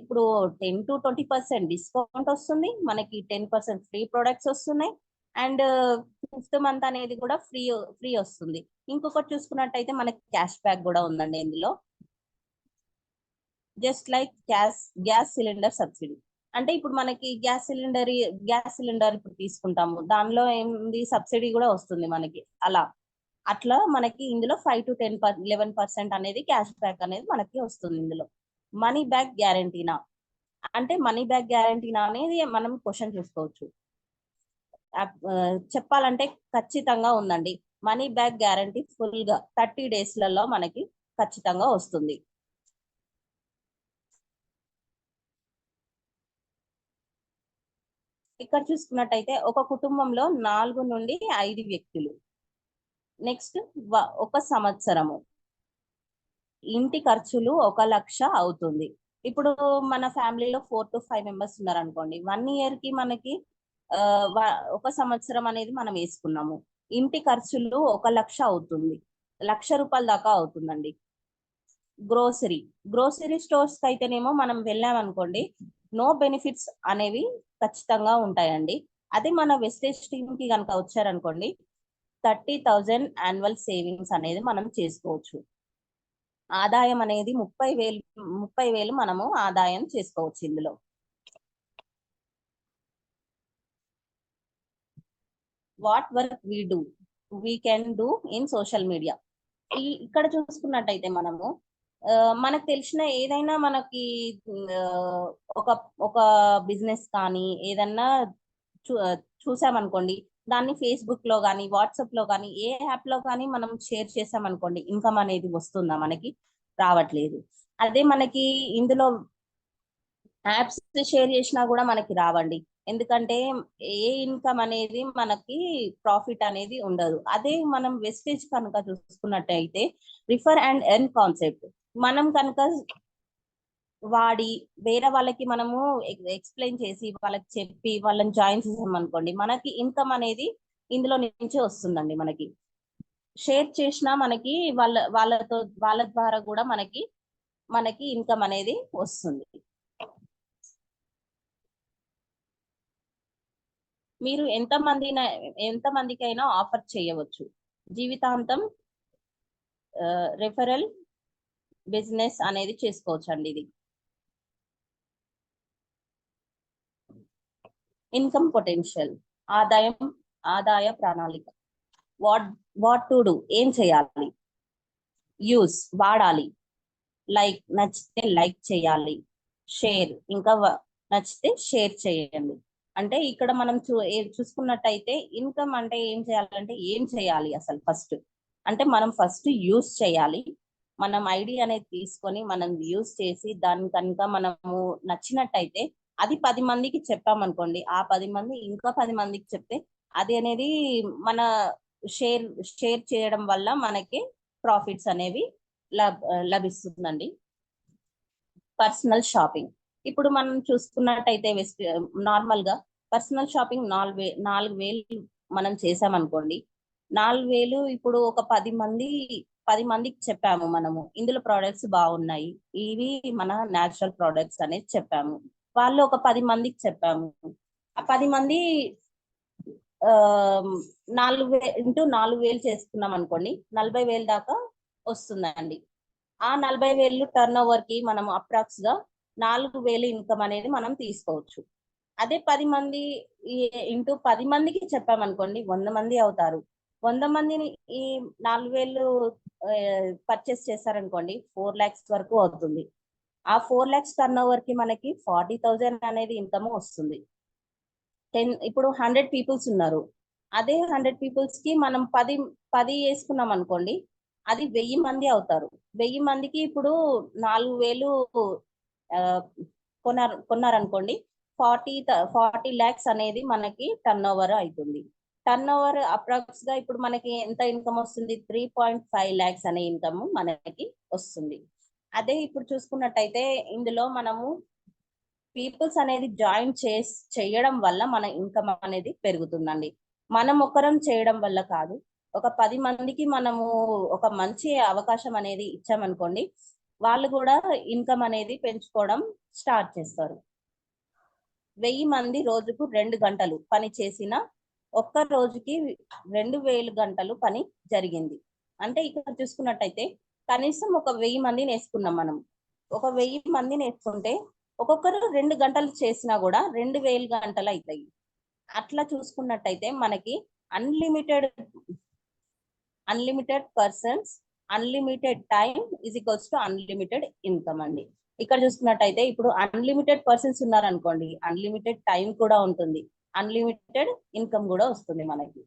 ఇప్పుడు 10 to 20% డిస్కౌంట్ వస్తుంది, మనకి 10% ఫ్రీ ప్రొడక్ట్స్ వస్తున్నాయి. అండ్ 5th month అనేది కూడా ఫ్రీ వస్తుంది. ఇంకొకటి చూసుకున్నట్టయితే మనకి క్యాష్ బ్యాక్ కూడా ఉందండి ఇందులో. Just like gas cylinder subsidy, అంటే ఇప్పుడు మనకి గ్యాస్ సిలిండర్ ఇప్పుడు తీసుకుంటాము, దానిలో ఏంది సబ్సిడీ కూడా వస్తుంది మనకి. అట్లా మనకి ఇందులో 5 to 11% అనేది క్యాష్ బ్యాక్ అనేది మనకి వస్తుంది. ఇందులో మనీ బ్యాక్ గ్యారంటీనా, అంటే మనీ బ్యాక్ గ్యారంటీనా అనేది మనం క్వశ్చన్ చూసుకోవచ్చు. చెప్పాలంటే ఖచ్చితంగా ఉందండి. మనీ బ్యాక్ గ్యారంటీ ఫుల్ గా 30 daysలలో మనకి ఖచ్చితంగా వస్తుంది. ఇక్కడ చూసుకున్నట్టయితే ఒక కుటుంబంలో 4 నుండి 5 వ్యక్తులు. నెక్స్ట్ 1 సంవత్సరము ఇంటి ఖర్చులు 1,00,000 అవుతుంది. ఇప్పుడు మన ఫ్యామిలీలో 4 to 5 మెంబర్స్ ఉన్నారు అనుకోండి. 1 ఇయర్ కి మనకి 1 సంవత్సరం అనేది మనం వేసుకున్నాము. ఇంటి ఖర్చులు 1,00,000 అవుతుంది. ₹1,00,000 దాకా అవుతుందండి. గ్రోసరీ స్టోర్స్ కి అయితేనేమో మనం వెళ్ళామనుకోండి, నో బెనిఫిట్స్ అనేవి ఖచ్చితంగా ఉంటాయండి. అదే మన వెస్టేజ్ స్కీమ్ కి కనుక వచ్చారనుకోండి, 30,000 యాన్యువల్ సేవింగ్స్ అనేది మనం చేసుకోవచ్చు. ఆదాయం అనేది 30,000 మనము ఆదాయం చేసుకోవచ్చు ఇందులో. What work we can do in social media. ఇక్కడ చూసుకున్నట్టయితే మనము మనకు తెలిసిన ఏదైనా మనకి ఒక ఒక బిజినెస్ కానీ ఏదన్నా చూసామనుకోండి, దాన్ని ఫేస్బుక్ లో కానీ వాట్సాప్ లో కానీ ఏ యాప్ లో కానీ మనం షేర్ చేసామనుకోండి, ఇన్కమ్ అనేది వస్తుందా? మనకి రావట్లేదు. అదే మనకి ఇందులో యాప్స్ షేర్ చేసినా కూడా మనకి రావండి. ఎందుకంటే ఏ ఇన్కమ్ అనేది మనకి ప్రాఫిట్ అనేది ఉండదు. అదే మనం వెస్టేజ్ కనుక చూసుకున్నట్టయితే రిఫర్ అండ్ ఎర్న్ కాన్సెప్ట్ మనం కనుక వాడి వేరే వాళ్ళకి మనము ఎక్స్ప్లెయిన్ చేసి వాళ్ళకి చెప్పి వాళ్ళని జాయిన్ చేసాం అనుకోండి, మనకి ఇన్కమ్ అనేది ఇందులో నుంచి వస్తుందండి. మనకి షేర్ చేసినా మనకి వాళ్ళ ద్వారా కూడా మనకి ఇన్కమ్ అనేది వస్తుంది. మీరు ఎంతమందికైనా ఆఫర్ చేయవచ్చు. జీవితాంతం రెఫరల్ బిజినెస్ అనేది చేసుకోవచ్చు అండి. ఇది ఇన్కమ్ పొటెన్షియల్, ఆదాయ ప్రణాళిక. వాట్ టు డూ, ఏం చేయాలి? యూస్, వాడాలి. లైక్, నచ్చితే లైక్ చేయాలి. షేర్, ఇంకా నచ్చితే షేర్ చేయండి. అంటే ఇక్కడ మనం చూసుకున్నట్టయితే ఇన్కమ్ అంటే ఏం చేయాలంటే ఏం చేయాలి అసలు ఫస్ట్ అంటే మనం ఫస్ట్ యూస్ చేయాలి. మనం ఐడి అనేది తీసుకొని మనం యూస్ చేసి దాన్ని కనుక మనము నచ్చినట్టయితే అది 10 మందికి చెప్పామనుకోండి, ఆ 10 మంది ఇంకా 10 మందికి చెప్తే అది అనేది మన షేర్ చేయడం వల్ల మనకి ప్రాఫిట్స్ అనేవి లభిస్తుందండి. పర్సనల్ షాపింగ్, ఇప్పుడు మనం చూసుకున్నట్టయితే నార్మల్ గా పర్సనల్ షాపింగ్ 4,000 మనం చేసామనుకోండి, 4,000 ఇప్పుడు ఒక 10 మందికి చెప్పాము మనము, ఇందులో ప్రోడక్ట్స్ బాగున్నాయి, ఇవి మన న్యాచురల్ ప్రోడక్ట్స్ అనేది చెప్పాము. వాళ్ళు ఒక 10 మందికి చెప్పాము. ఆ 10 మంది 4,000 ఇంటూ 4,000 చేసుకున్నాం అనుకోండి, 40,000 దాకా వస్తుందండి. ఆ 40,000 టర్న్ ఓవర్ కి మనం అప్రాక్స్ గా 4,000 ఇన్కమ్ అనేది మనం తీసుకోవచ్చు. అదే 10 మంది ఇంటూ 10 మందికి చెప్పామనుకోండి, 100 మంది అవుతారు. 100 మందిని ఈ 4,000 పర్చేస్ చేశారనుకోండి, 4 lakhs వరకు అవుతుంది. ఆ 4 lakhs టర్న్ ఓవర్ కి మనకి 40,000 అనేది ఇన్కమ్ వస్తుంది. ఇప్పుడు 100 పీపుల్స్ ఉన్నారు. అదే 100 పీపుల్స్ కి మనం 10 వేసుకున్నాం అనుకోండి, అది 1000 మంది అవుతారు. 1000 మందికి ఇప్పుడు 4,000 కొన్నారనుకోండి, 40 lakhs అనేది మనకి టర్న్ ఓవర్ అవుతుంది. టర్న్ ఓవర్ అప్రాక్స్ గా ఇప్పుడు మనకి ఎంత ఇన్కమ్ వస్తుంది? 3.5 lakhs అనే ఇన్కమ్ మనకి వస్తుంది. అదే ఇప్పుడు చూసుకున్నట్టయితే ఇందులో మనము పీపుల్స్ అనేది జాయిన్ చేయడం వల్ల మన ఇన్కమ్ అనేది పెరుగుతుందండి. మనం ఒకరం చేయడం వల్ల కాదు, ఒక 10 మందికి మనము ఒక మంచి అవకాశం అనేది ఇచ్చామనుకోండి, వాళ్ళు కూడా ఇన్కమ్ అనేది పెంచుకోవడం స్టార్ట్ చేస్తారు. 1000 మంది రోజుకు 2 గంటలు పని చేసిన ఒక్క రోజుకి 2,000 గంటలు పని జరిగింది. అంటే ఇక్కడ చూసుకున్నట్టయితే కనీసం ఒక 1000 మందిని వేసుకున్నాం మనం. ఒక 1000 మందిని వేసుకుంటే ఒక్కొక్కరు 2 గంటలు చేసినా కూడా 2,000 గంటలు అవుతాయి. అట్లా చూసుకున్నట్టయితే మనకి unlimited persons, unlimited time is equals to unlimited income అండి. ఇక్కడ చూసుకున్నట్టయితే ఇప్పుడు అన్లిమిటెడ్ పర్సన్స్ ఉన్నారనుకోండి, అన్లిమిటెడ్ టైం కూడా ఉంటుంది, అన్లిమిటెడ్ ఇన్కమ్ కూడా వస్తుంది మనకి.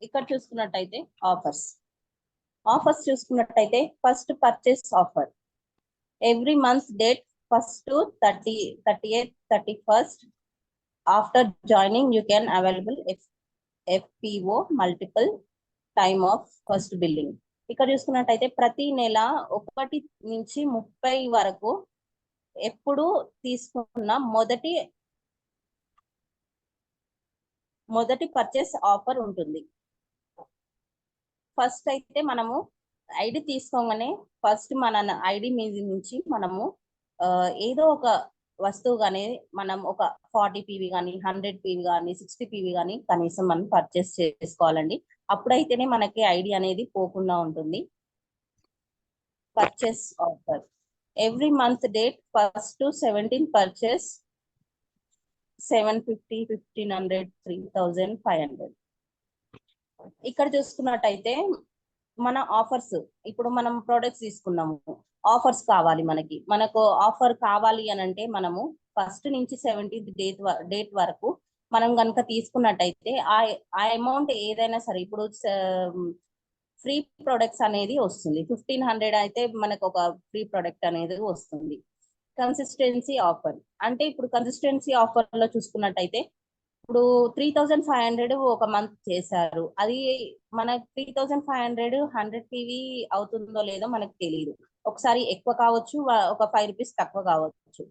ఇక్కడ చూసుకున్నట్టయితే ఆఫర్స్ చూసుకున్నట్టయితే first purchase offer. every month date 1st to 30th 31st after joining you can available FPO multiple time of first billing. ఇక్కడ చూసుకున్నట్టయితే ప్రతి నెల 1 నుంచి 30 వరకు ఎప్పుడు తీసుకున్న మొదటి పర్చేస్ ఆఫర్ ఉంటుంది. ఫస్ట్ అయితే మనము ఐడి తీసుకోగానే ఫస్ట్ మన ఐడి మీద నుంచి మనము ఏదో ఒక వస్తువు కానీ మనం ఒక 40 PV కానీ 100 PV కానీ 60 PV కానీ కనీసం మనం పర్చేస్ చేసుకోవాలండి. అప్పుడైతేనే మనకి ఐడి అనేది పోకుండా ఉంటుంది. Purchase offer every month date 1st to 17 purchase 750, 1500, 3500. ఇక్కడ చూసుకున్నట్టయితే మన ఆఫర్స్ ఇప్పుడు మనం ప్రొడక్ట్స్ తీసుకున్నాము, ఆఫర్స్ కావాలి మనకు ఆఫర్ కావాలి అని అంటే మనము 1st నుంచి 17th డేట్ వరకు మనం కనుక తీసుకున్నట్టయితే ఆ అమౌంట్ ఏదైనా సరే ఇప్పుడు ఫ్రీ ప్రొడక్ట్స్ అనేది వస్తుంది. 1500 అయితే మనకు ఒక ఫ్రీ ప్రొడక్ట్ అనేది వస్తుంది. కన్సిస్టెన్సీ ఆఫర్ అంటే ఇప్పుడు కన్సిస్టెన్సీ ఆఫర్ లో చూసుకున్నట్టయితే ఇప్పుడు 3500 ఒక మంత్ చేశారు, అది మన 3500 100 PV అవుతుందో లేదో మనకు తెలియదు. ఒకసారి ఎక్కువ కావచ్చు, ఒక 5 రూపీస్ తక్కువ కావచ్చు,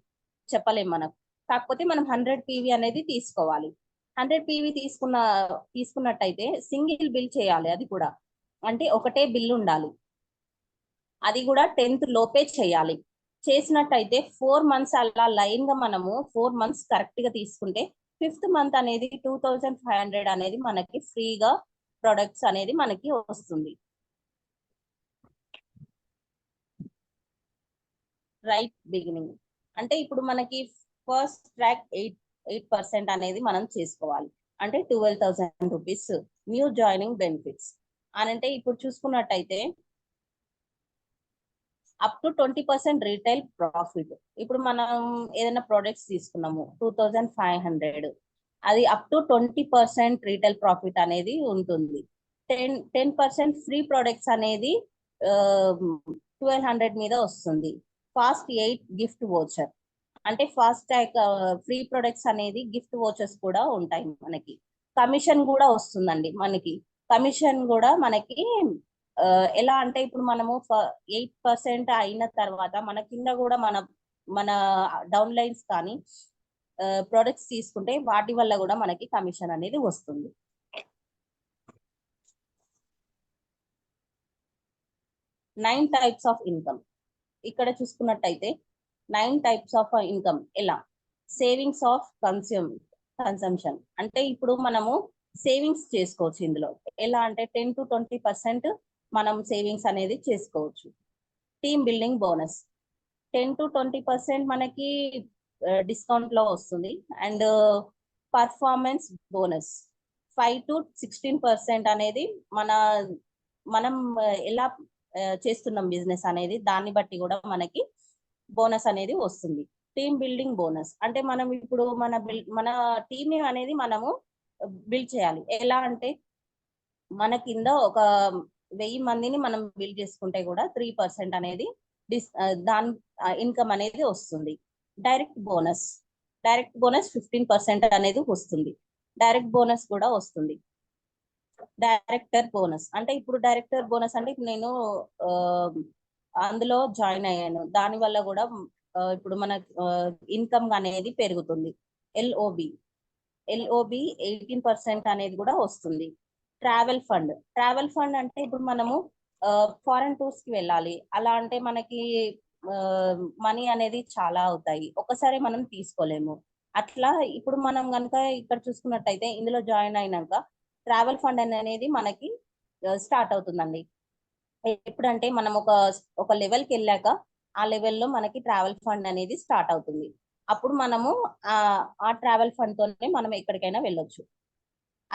చెప్పలేం మనకు. కాకపోతే మనం 100 PV అనేది తీసుకోవాలి. 100 PV తీసుకున్నట్టయితే సింగిల్ బిల్ చేయాలి. అది కూడా అంటే ఒకటే బిల్ ఉండాలి, అది కూడా 10th లోపే చేయాలి. చేసినట్టయితే 4 months అలా లైన్ గా మనము 4 months కరెక్ట్ గా తీసుకుంటే 5th మంత్ అనేది 2500 అనేది మనకి ఫ్రీగా ప్రొడక్ట్స్ అనేది మనకి వస్తుంది. రైట్ బిగినింగ్ అంటే ఇప్పుడు మనకి ఫస్ట్ ట్రాక్ 8% అనేది మనం చేసుకోవాలి. అంటే 12,000 రూపీస్ న్యూ జాయినింగ్ బెనిఫిట్స్ అని అంటే ఇప్పుడు చూసుకున్నట్టయితే అప్ టు 20% రీటైల్ ప్రాఫిట్. ఇప్పుడు మనం ఏదైనా ప్రొడక్ట్స్ తీసుకున్నాము 2500, అది అప్ టు 20% రీటైల్ ప్రాఫిట్ అనేది ఉంటుంది. 10% ఫ్రీ ప్రొడక్ట్స్ అనేది 1200 మీద వస్తుంది. ఫాస్ట్ 8 గిఫ్ట్ వోచర్ అంటే ఫాస్ట్ ట్యాగ్ ఫ్రీ ప్రొడక్ట్స్ అనేది గిఫ్ట్ వోచర్స్ కూడా ఉంటాయి. మనకి కమిషన్ కూడా వస్తుందండి. మనకి కమిషన్ కూడా మనకి ఎలా అంటే ఇప్పుడు మనము 8% అయిన తర్వాత మన కింద కూడా మన డౌన్ లైన్స్ కానీ ప్రొడక్ట్స్ తీసుకుంటే వాటి వల్ల కూడా మనకి కమిషన్ అనేది వస్తుంది. నైన్ టైప్స్ ఆఫ్ ఇన్కమ్ ఇక్కడ చూసుకున్నట్టయితే 9 types ఆఫ్ ఇన్కమ్. ఎలా సేవింగ్స్ ఆఫ్ కన్సంప్షన్ అంటే ఇప్పుడు మనము సేవింగ్స్ చేసుకోవచ్చు. ఇందులో ఎలా అంటే 10 to 20% మనం సేవింగ్స్ అనేది చేసుకోవచ్చు. టీమ్ బిల్డింగ్ బోనస్ 10 to 20% మనకి డిస్కౌంట్ లో వస్తుంది. అండ్ పర్ఫార్మెన్స్ బోనస్ 5 to 16% అనేది మనం ఎలా చేస్తున్నాం బిజినెస్ అనేది దాన్ని బట్టి కూడా మనకి బోనస్ అనేది వస్తుంది. టీమ్ బిల్డింగ్ బోనస్ అంటే మనం ఇప్పుడు మన టీమ్ అనేది మనము బిల్డ్ చేయాలి. ఎలా అంటే మన కింద ఒక 1000 మందిని మనం బిల్డ్ చేసుకుంటే కూడా 3% అనేది దాని ఇన్కమ్ అనేది వస్తుంది. డైరెక్ట్ బోనస్ 15% అనేది వస్తుంది. డైరెక్ట్ బోనస్ కూడా వస్తుంది. డైరెక్టర్ బోనస్ అంటే ఇప్పుడు డైరెక్టర్ బోనస్ అంటే నేను అందులో జాయిన్ అయ్యాను, దాని వల్ల కూడా ఇప్పుడు మన ఇన్కమ్ అనేది పెరుగుతుంది. ఎల్ఓబి 18% అనేది కూడా వస్తుంది. ట్రావెల్ ఫండ్ అంటే ఇప్పుడు మనము ఫారెన్ టూర్స్ కి వెళ్ళాలి, అలా అంటే మనకి మనీ అనేది చాలా అవుతాయి, ఒకసారి మనం తీసుకోలేము. అట్లా ఇప్పుడు మనం కనుక ఇక్కడ చూసుకున్నట్టయితే ఇందులో జాయిన్ అయినాక ట్రావెల్ ఫండ్ అనేది మనకి స్టార్ట్ అవుతుందండి. ఎప్పుడంటే మనం ఒక లెవెల్కి వెళ్ళాక ఆ లెవెల్లో మనకి ట్రావెల్ ఫండ్ అనేది స్టార్ట్ అవుతుంది. అప్పుడు మనము ఆ ట్రావెల్ ఫండ్ తోనే మనం ఎక్కడికైనా వెళ్ళొచ్చు.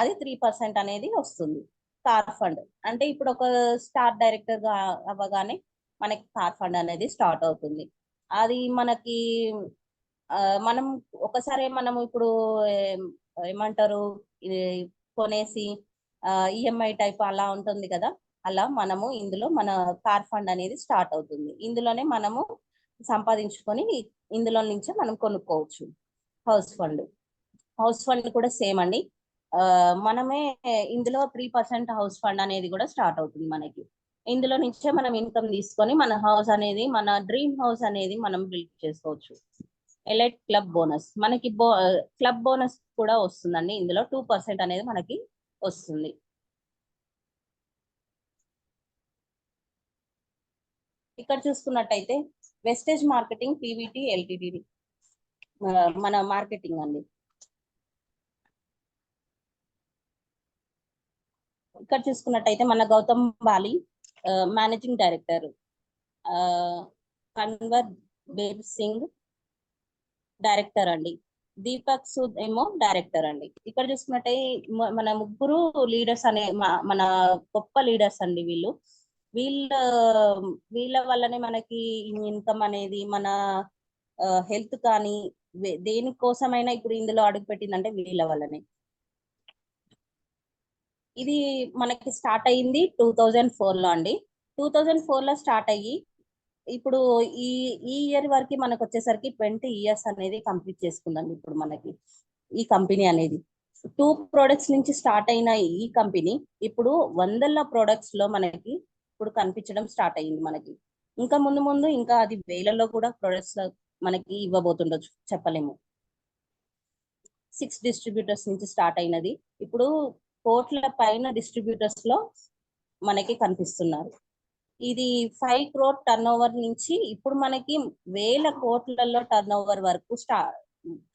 అది 3% అనేది వస్తుంది. కార్ ఫండ్ అంటే ఇప్పుడు ఒక స్టార్ డైరెక్టర్ గా అవ్వగానే మనకి కార్ ఫండ్ అనేది స్టార్ట్ అవుతుంది. అది మనకి మనం ఒకసారి మనము ఇప్పుడు ఏమంటారు కొనేసి ఈఎంఐ టైప్ అలా ఉంటుంది కదా, అలా మనము ఇందులో మన కార్ ఫండ్ అనేది స్టార్ట్ అవుతుంది. ఇందులోనే మనము సంపాదించుకొని ఇందులో నుంచే మనం కొనుక్కోవచ్చు. హౌస్ ఫండ్ కూడా సేమ్ అండి. మనమే ఇందులో 3% హౌస్ ఫండ్ అనేది కూడా స్టార్ట్ అవుతుంది మనకి. ఇందులో నుంచే మనం ఇన్కమ్ తీసుకొని మన హౌస్ అనేది, మన డ్రీమ్ హౌస్ అనేది మనం బిల్డ్ చేసుకోవచ్చు. ఎలైట్ క్లబ్ బోనస్, మనకి క్లబ్ బోనస్ కూడా వస్తుందండి. ఇందులో 2% అనేది మనకి వస్తుంది. ఇక్కడ చూసుకున్నట్టయితే వెస్టేజ్ మార్కెటింగ్ పీవీటీ ఎల్టీడీ మన మార్కెటింగ్ అండి. ఇక్కడ చూసుకున్నట్టయితే మన గౌతమ్ బాలి మేనేజింగ్ డైరెక్టర్, కన్వర్ బేబ్ సింగ్ డైరెక్టర్ అండి, దీపక్ సూద్ ఏమో డైరెక్టర్ అండి. ఇక్కడ చూసుకున్నట్టే మన ముగ్గురు లీడర్స్ అనే మన గొప్ప లీడర్స్ అండి వీళ్ళు. వీళ్ళ వల్లనే మనకి ఇన్కమ్ అనేది, మన హెల్త్ కానీ దేనికోసమైనా ఇప్పుడు ఇందులో అడుగు పెట్టిందంటే వీళ్ళ వల్లనే. ఇది మనకి స్టార్ట్ అయ్యింది 2004 లో అండి. 2004 లో స్టార్ట్ అయ్యి ఇప్పుడు ఈ ఇయర్ వరకు మనకు వచ్చేసరికి 20 years అనేది కంప్లీట్ చేసుకుందండి ఇప్పుడు మనకి ఈ కంపెనీ అనేది. 2 products నుంచి స్టార్ట్ అయిన ఈ కంపెనీ ఇప్పుడు వందల products లో మనకి ఇప్పుడు కనిపించడం స్టార్ట్ అయ్యింది మనకి. ఇంకా ముందు ఇంకా అది వేలలో కూడా ప్రొడక్ట్స్ మనకి ఇవ్వబోతుండొచ్చు, చెప్పలేము. 6 distributors నుంచి స్టార్ట్ అయినది ఇప్పుడు కోట్ల పైన డిస్ట్రిబ్యూటర్స్ లో మనకి కనిపిస్తున్నారు. ఇది 5 crore turnover నుంచి ఇప్పుడు మనకి వేల కోట్లలో టర్నోవర్ వరకు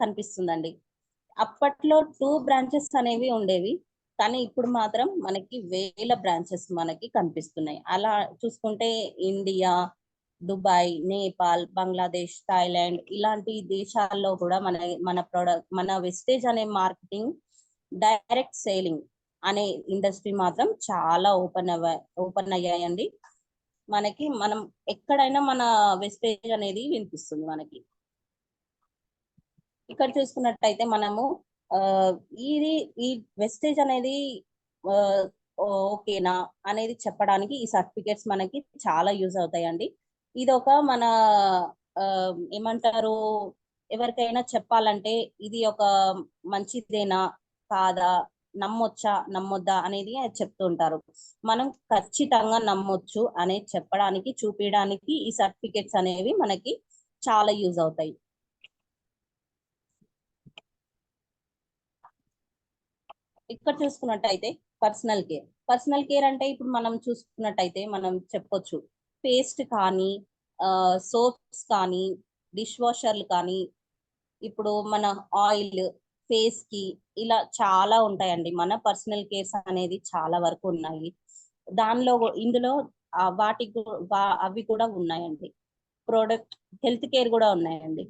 కనిపిస్తుందండి. అప్పట్లో 2 branches అనేవి ఉండేవి, కానీ ఇప్పుడు మాత్రం మనకి వేల బ్రాంచెస్ మనకి కనిపిస్తున్నాయి. అలా చూసుకుంటే India, Dubai, Nepal, Bangladesh, Thailand ఇలాంటి దేశాల్లో కూడా మన వెస్టేజ్ అనే మార్కెటింగ్, డైరెక్ట్ సేలింగ్ అనే ఇండస్ట్రీ మాత్రం చాలా ఓపెన్ అయ్యాయండి. మనం ఎక్కడైనా మన వెస్టేజ్ అనేది వినిపిస్తుంది మనకి. ఇక్కడ చూసుకున్నట్టయితే మనము ఈ వెస్టేజ్ అనేది ఓకేనా అనేది చెప్పడానికి ఈ సర్టిఫికేట్స్ మనకి చాలా యూజ్ అవుతాయండి. ఇది ఒక మన ఏమంటారు, ఎవరికైనా చెప్పాలంటే ఇది ఒక మంచిదేనా కాదా, నమ్మొచ్చా నమ్మొద్దా అనేది చెప్తూ ఉంటారు. మనం ఖచ్చితంగా నమ్మొచ్చు అనేది చెప్పడానికి, చూపించడానికి ఈ సర్టిఫికేట్స్ అనేవి మనకి చాలా యూజ్ అవుతాయి. ఇక్కడ చూసుకున్నట్టయితే పర్సనల్ కేర్ అంటే ఇప్పుడు మనం చూసుకున్నట్టయితే మనం చెప్పొచ్చు పేస్ట్ కానీ, సోప్స్ కానీ, డిష్ వాషర్లు కానీ, ఇప్పుడు మన ఆయిల్ ఫేస్ కి ఇలా చాలా ఉంటాయండి. మన పర్సనల్ కేర్స్ అనేది చాలా వరకు ఉన్నాయి. ఇందులో అవి కూడా ఉన్నాయండి. హెల్త్ కేర్ కూడా ఉన్నాయండి.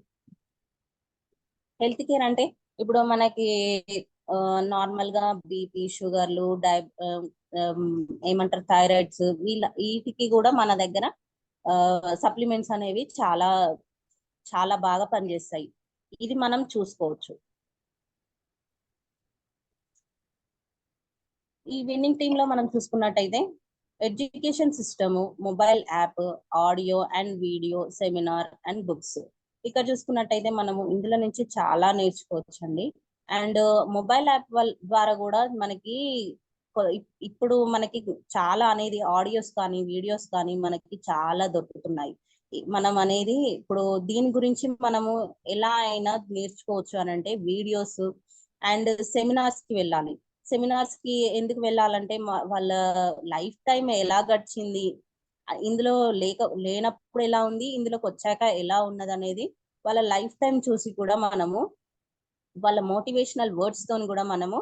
హెల్త్ కేర్ అంటే ఇప్పుడు మనకి నార్మల్ గా బీపీ, షుగర్లు, ఏమంటారు థైరాయిడ్స్, వీటికి కూడా మన దగ్గర సప్లిమెంట్స్ అనేవి చాలా చాలా బాగా పనిచేస్తాయి. ఇది మనం చూసుకోవచ్చు. ఈ విన్నింగ్ టీమ్ లో మనం చూసుకున్నట్టయితే education system, mobile app, audio and video, seminar and books. ఇక్కడ చూసుకున్నట్టయితే మనము ఇందులో నుంచి చాలా నేర్చుకోవచ్చు అండి. అండ్ మొబైల్ యాప్ ద్వారా కూడా మనకి ఇప్పుడు మనకి చాలా అనేది ఆడియోస్ కానీ, వీడియోస్ కానీ మనకి చాలా దొరుకుతున్నాయి. మనం అనేది ఇప్పుడు దీని గురించి మనము ఎలా అయినా నేర్చుకోవచ్చు అని అంటే వీడియోస్ అండ్ సెమినార్స్ కి వెళ్ళాలి. సెమినార్స్ కి ఎందుకు వెళ్ళాలంటే వాళ్ళ లైఫ్ టైం ఎలా గడిచింది, ఇందులో లేనప్పుడు ఎలా ఉంది, ఇందులోకి వచ్చాక ఎలా ఉన్నది అనేది వాళ్ళ లైఫ్ టైం చూసి కూడా మనము వాళ్ళ మోటివేషనల్ వర్డ్స్ తోని కూడా మనము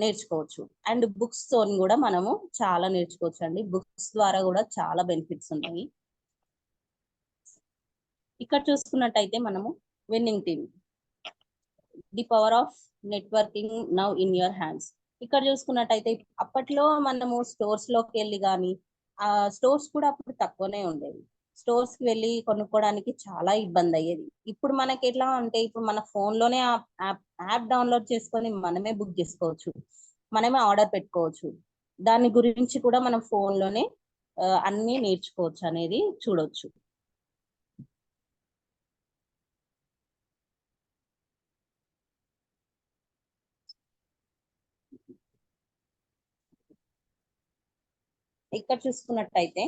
నేర్చుకోవచ్చు. అండ్ బుక్స్ తోని కూడా మనము చాలా నేర్చుకోవచ్చు అండి. బుక్స్ ద్వారా కూడా చాలా బెనిఫిట్స్ ఉన్నాయి. ఇక్కడ చూసుకున్నట్టయితే మనము winning team, the power of networking now in your hands. ఇక్కడ చూసుకున్నట్టయితే అప్పట్లో మనము స్టోర్స్ లోకి వెళ్ళి కానీ, స్టోర్స్ కూడా అప్పుడు తక్కువనే ఉండేవి. స్టోర్స్ కి వెళ్ళి కొనుక్కోవడానికి చాలా ఇబ్బంది అయ్యేది. ఇప్పుడు మనకి ఎట్లా అంటే ఇప్పుడు మన ఫోన్ లోనే యాప్ డౌన్లోడ్ చేసుకొని మనమే బుక్ చేసుకోవచ్చు, మనమే ఆర్డర్ పెట్టుకోవచ్చు. దాని గురించి కూడా మనం ఫోన్ లోనే అన్ని నేర్చుకోవచ్చు అనేది చూడొచ్చు. ఇక్కడ చూసుకున్నట్టయితే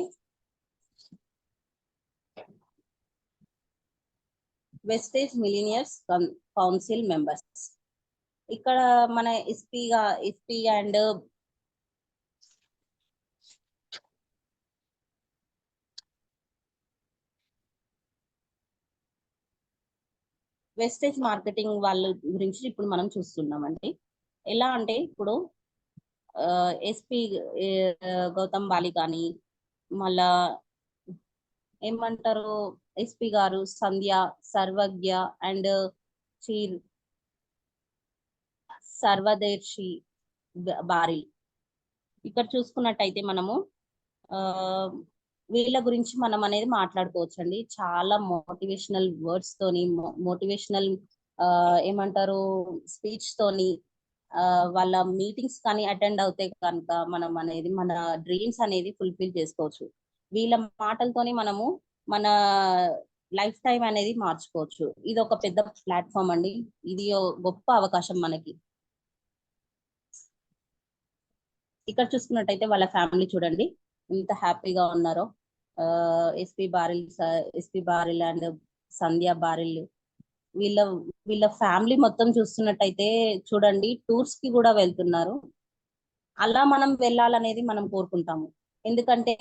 వెస్టేజ్ మిలీనియర్స్ కౌన్సిల్ మెంబర్స్. ఇక్కడ మన ఎస్పీ అండ్ వెస్టేజ్ మార్కెటింగ్ వాళ్ళ గురించి ఇప్పుడు మనం చూస్తున్నామండి. ఎలా అంటే ఇప్పుడు ఎస్పీ గౌతమ్ బాలి కానీ మళ్ళా ఏమంటారు ఎస్పీ గారు సంధ్య, సర్వజ్ఞ అండ్ చీర్ సర్వదేశి బారి. ఇక్కడ చూసుకున్నట్టయితే మనము వీళ్ళ గురించి మనం అనేది మాట్లాడుకోవచ్చు అండి. చాలా మోటివేషనల్ వర్డ్స్ తోని, మోటివేషనల్ ఏమంటారు స్పీచ్ తోని వాళ్ళ మీటింగ్స్ కానీ అటెండ్ అవుతే కనుక మనం అనేది మన డ్రీమ్స్ అనేది ఫుల్ఫిల్ చేసుకోవచ్చు. వీళ్ళ మాటలతోని మనము మన లైఫ్ టైం అనేది మార్చుకోవచ్చు. ఇది ఒక పెద్ద ప్లాట్ఫామ్ అండి. ఇది గొప్ప అవకాశం మనకి. ఇక్కడ చూసుకున్నట్టయితే వాళ్ళ ఫ్యామిలీ చూడండి ఎంత హ్యాపీగా ఉన్నారో. ఎస్పీ బారిల్ అండ్ సంధ్య బారిల్ వీళ్ళ ఫ్యామిలీ మొత్తం చూస్తున్నట్టయితే చూడండి టూర్స్ కి కూడా వెళ్తున్నారు. అలా మనం వెళ్ళాలనేది మనం కోరుకుంటాము. ఎందుకంటే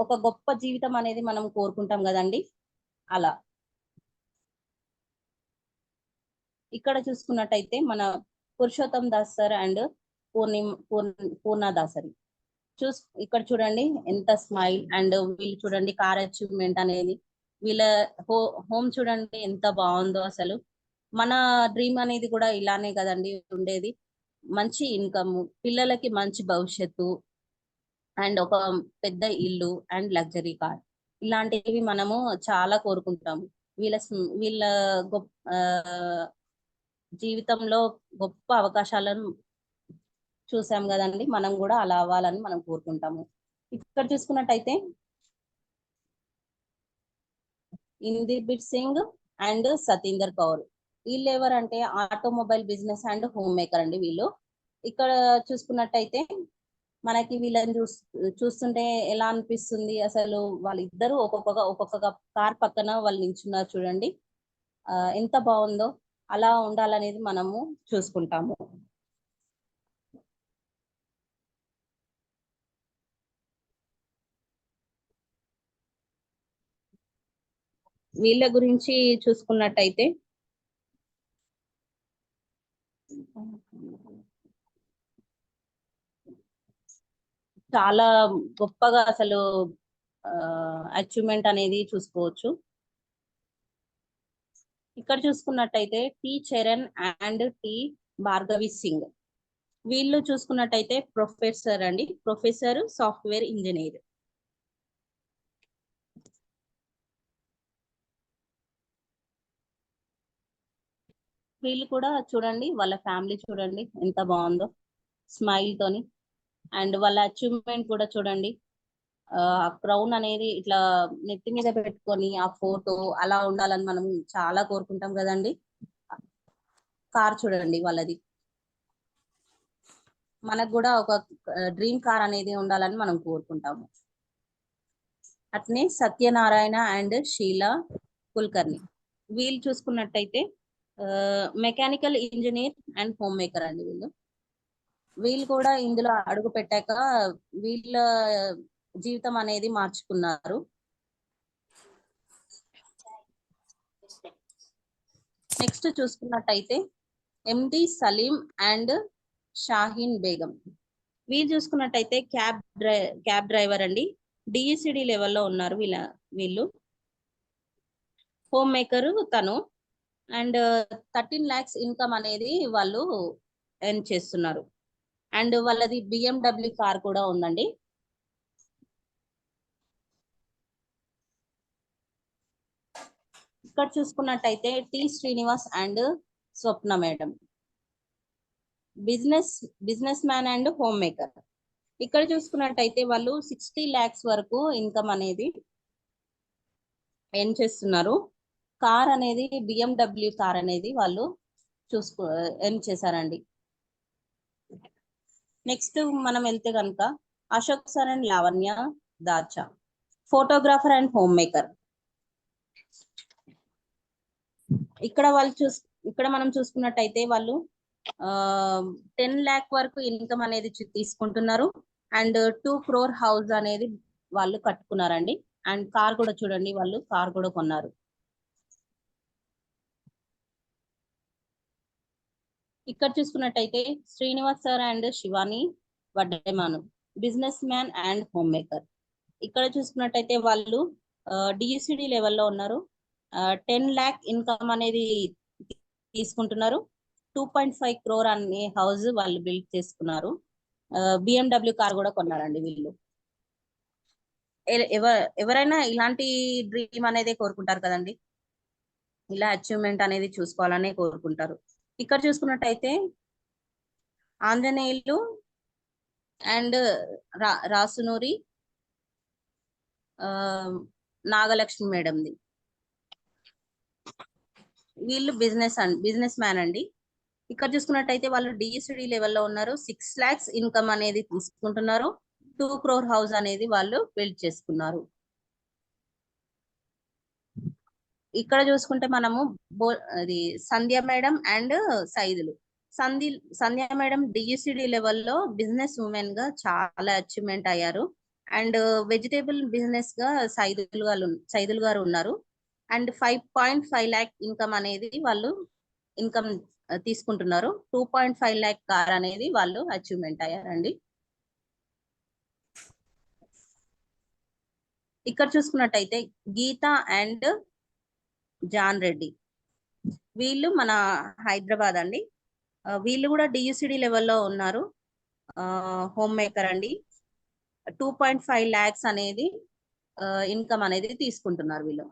ఒక గొప్ప జీవితం అనేది మనం కోరుకుంటాం కదండి. అలా ఇక్కడ చూసుకున్నట్టయితే మన పురుషోత్తం దాస్ సార్ అండ్ పూర్ణ దాసరి ఇక్కడ చూడండి ఎంత స్మైల్. అండ్ వీళ్ళు చూడండి కార్ అచీవ్మెంట్ అనేది వీళ్ళ హోమ్ చూడండి ఎంత బాగుందో. అసలు మన డ్రీమ్ అనేది కూడా ఇలానే కదండి ఉండేది. మంచి ఇన్కమ్, పిల్లలకి మంచి భవిష్యత్తు అండ్ ఒక పెద్ద ఇల్లు అండ్ లగ్జరీ కార్, ఇలాంటివి మనము చాలా కోరుకుంటాము. వీళ్ళ జీవితంలో గొప్ప అవకాశాలను చూసాం కదండి. మనం కూడా అలా అవ్వాలని మనం కోరుకుంటాము. ఇక్కడ చూసుకున్నట్టయితే ఇందిర్బీర్ సింగ్ అండ్ సతీందర్ కౌర్ వీళ్ళు ఎవరంటే automobile business and home maker అండి వీళ్ళు. ఇక్కడ చూసుకున్నట్టయితే మనకి వీళ్ళని చూస్తుంటే ఎలా అనిపిస్తుంది, అసలు వాళ్ళిద్దరూ ఒక్కొక్క కార్ పక్కన వాళ్ళు నించున్నారు చూడండి. ఎంత బాగుందో. అలా ఉండాలనేది మనము చూసుకుంటాము. వీళ్ళ గురించి చూసుకున్నట్టయితే చాలా గొప్పగా అసలు అచీవ్మెంట్ అనేది చూసుకోవచ్చు. ఇక్కడ చూసుకున్నట్టయితే T Charan and T Bhargavi Singh వీళ్ళు చూసుకున్నట్టయితే ప్రొఫెసర్ అండి, ప్రొఫెసర్ సాఫ్ట్వేర్ ఇంజనీర్. వీళ్ళు కూడా చూడండి వాళ్ళ ఫ్యామిలీ చూడండి ఎంత బాగుందో స్మైల్ తోని. అండ్ వాళ్ళ అచీవ్మెంట్ కూడా చూడండి. క్రౌన్ అనేది ఇట్లా నెత్తి మీద పెట్టుకొని ఆ ఫోటో అలా ఉండాలని మనం చాలా కోరుకుంటాం కదండి. కార్ చూడండి వాళ్ళది. మనకు కూడా ఒక డ్రీమ్ కార్ అనేది ఉండాలని మనం కోరుకుంటాము. అట్నే సత్యనారాయణ అండ్ షీలా కుల్కర్ని వీళ్ళు చూసుకున్నట్టయితే mechanical engineer and home maker అండి వీళ్ళు కూడా ఇందులో అడుగు పెట్టాక వీళ్ళ జీవితం అనేది మార్చుకున్నారు. నెక్స్ట్ చూసుకున్నట్టయితే ఎండి సలీం అండ్ షాహీన్ బేగం వీళ్ళు చూసుకున్నట్టయితే క్యాబ్ డ్రైవర్ అండి. డిఈసిడి లెవెల్లో ఉన్నారు వీళ్ళు. హోమ్ మేకర్ తను. అండ్ 13 lakhs ఇన్కమ్ అనేది వాళ్ళు ఎర్న్ చేస్తున్నారు. అండ్ వాళ్ళది BMW కార్ కూడా ఉందండి. ఇక్కడ చూసుకున్నట్టయితే T Srinivas and Swapna madam business man and home maker. ఇక్కడ చూసుకున్నట్టయితే వాళ్ళు 60 lakhs వరకు ఇన్కమ్ అనేది ఎర్న్ చేస్తున్నారు. కార్ అనేది BMW కార్ అనేది వాళ్ళు ఎర్న్ చేశారండి. నెక్స్ట్ మనం వెళ్తే కనుక Ashok sir and Lavanya Dacha. Photographer and home maker. ఇక్కడ మనం చూసుకున్నట్టయితే వాళ్ళు 10 lakh వరకు ఇన్కమ్ అనేది తీసుకుంటున్నారు. అండ్ 2 crore హౌస్ అనేది వాళ్ళు కట్టుకున్నారండి. అండ్ కార్ కూడా చూడండి, వాళ్ళు కార్ కూడా కొన్నారు. ఇక్కడ చూసుకున్నట్టయితే Srinivas sir and Shivani Vaddemanu, business man and home maker. ఇక్కడ చూసుకున్నట్టయితే వాళ్ళు డియుసిడి లెవెల్లో ఉన్నారు. 10 lakh ఇన్కమ్ అనేది తీసుకుంటున్నారు. 2.5 crore అనే హౌస్ వాళ్ళు బిల్డ్ చేసుకున్నారు. BMW కార్ కూడా కొన్నారండి వీళ్ళు. ఎవరైనా ఇలాంటి డ్రీమ్ అనేది కోరుకుంటారు కదండి, ఇలా అచీవ్మెంట్ అనేది చూసుకోవాలని కోరుకుంటారు. ఇక్కడ చూసుకున్నట్టయితే ఆంజనేయులు అండ్ రాసునూరి నాగలక్ష్మి మేడంది. వీళ్ళు బిజినెస్ మ్యాన్ అండి. ఇక్కడ చూసుకున్నట్టయితే వాళ్ళు డిఎస్డి లెవెల్లో ఉన్నారు. 6 lakhs ఇన్కమ్ అనేది తీసుకుంటున్నారు. 2 crore హౌస్ అనేది వాళ్ళు బిల్డ్ చేసుకున్నారు. ఇక్కడ చూసుకుంటే మనము అది Sandhya madam and Saidulu. Sandhya madam DSD లెవెల్లో బిజినెస్ ఉమెన్ గా చాలా అచీవ్మెంట్ అయ్యారు. అండ్ వెజిటేబుల్ బిజినెస్ గా సైదులు గారు ఉన్నారు. అండ్ 5.5 lakh ఇన్కమ్ అనేది వాళ్ళు ఇన్కమ్ తీసుకుంటున్నారు. 2.5 lakh కార్ అనేది వాళ్ళు అచీవ్మెంట్ అయ్యారండి. ఇక్కడ చూసుకున్నట్టయితే గీత అండ్ జాన్ రెడ్డి, వీళ్ళు మన హైదరాబాద్ అండి. వీళ్ళు కూడా డియుసిడి లెవెల్లో ఉన్నారు. హోమ్ మేకర్ అండి. 2.5 lakhs అనేది ఇన్కమ్ అనేది తీసుకుంటున్నారు వీళ్ళు.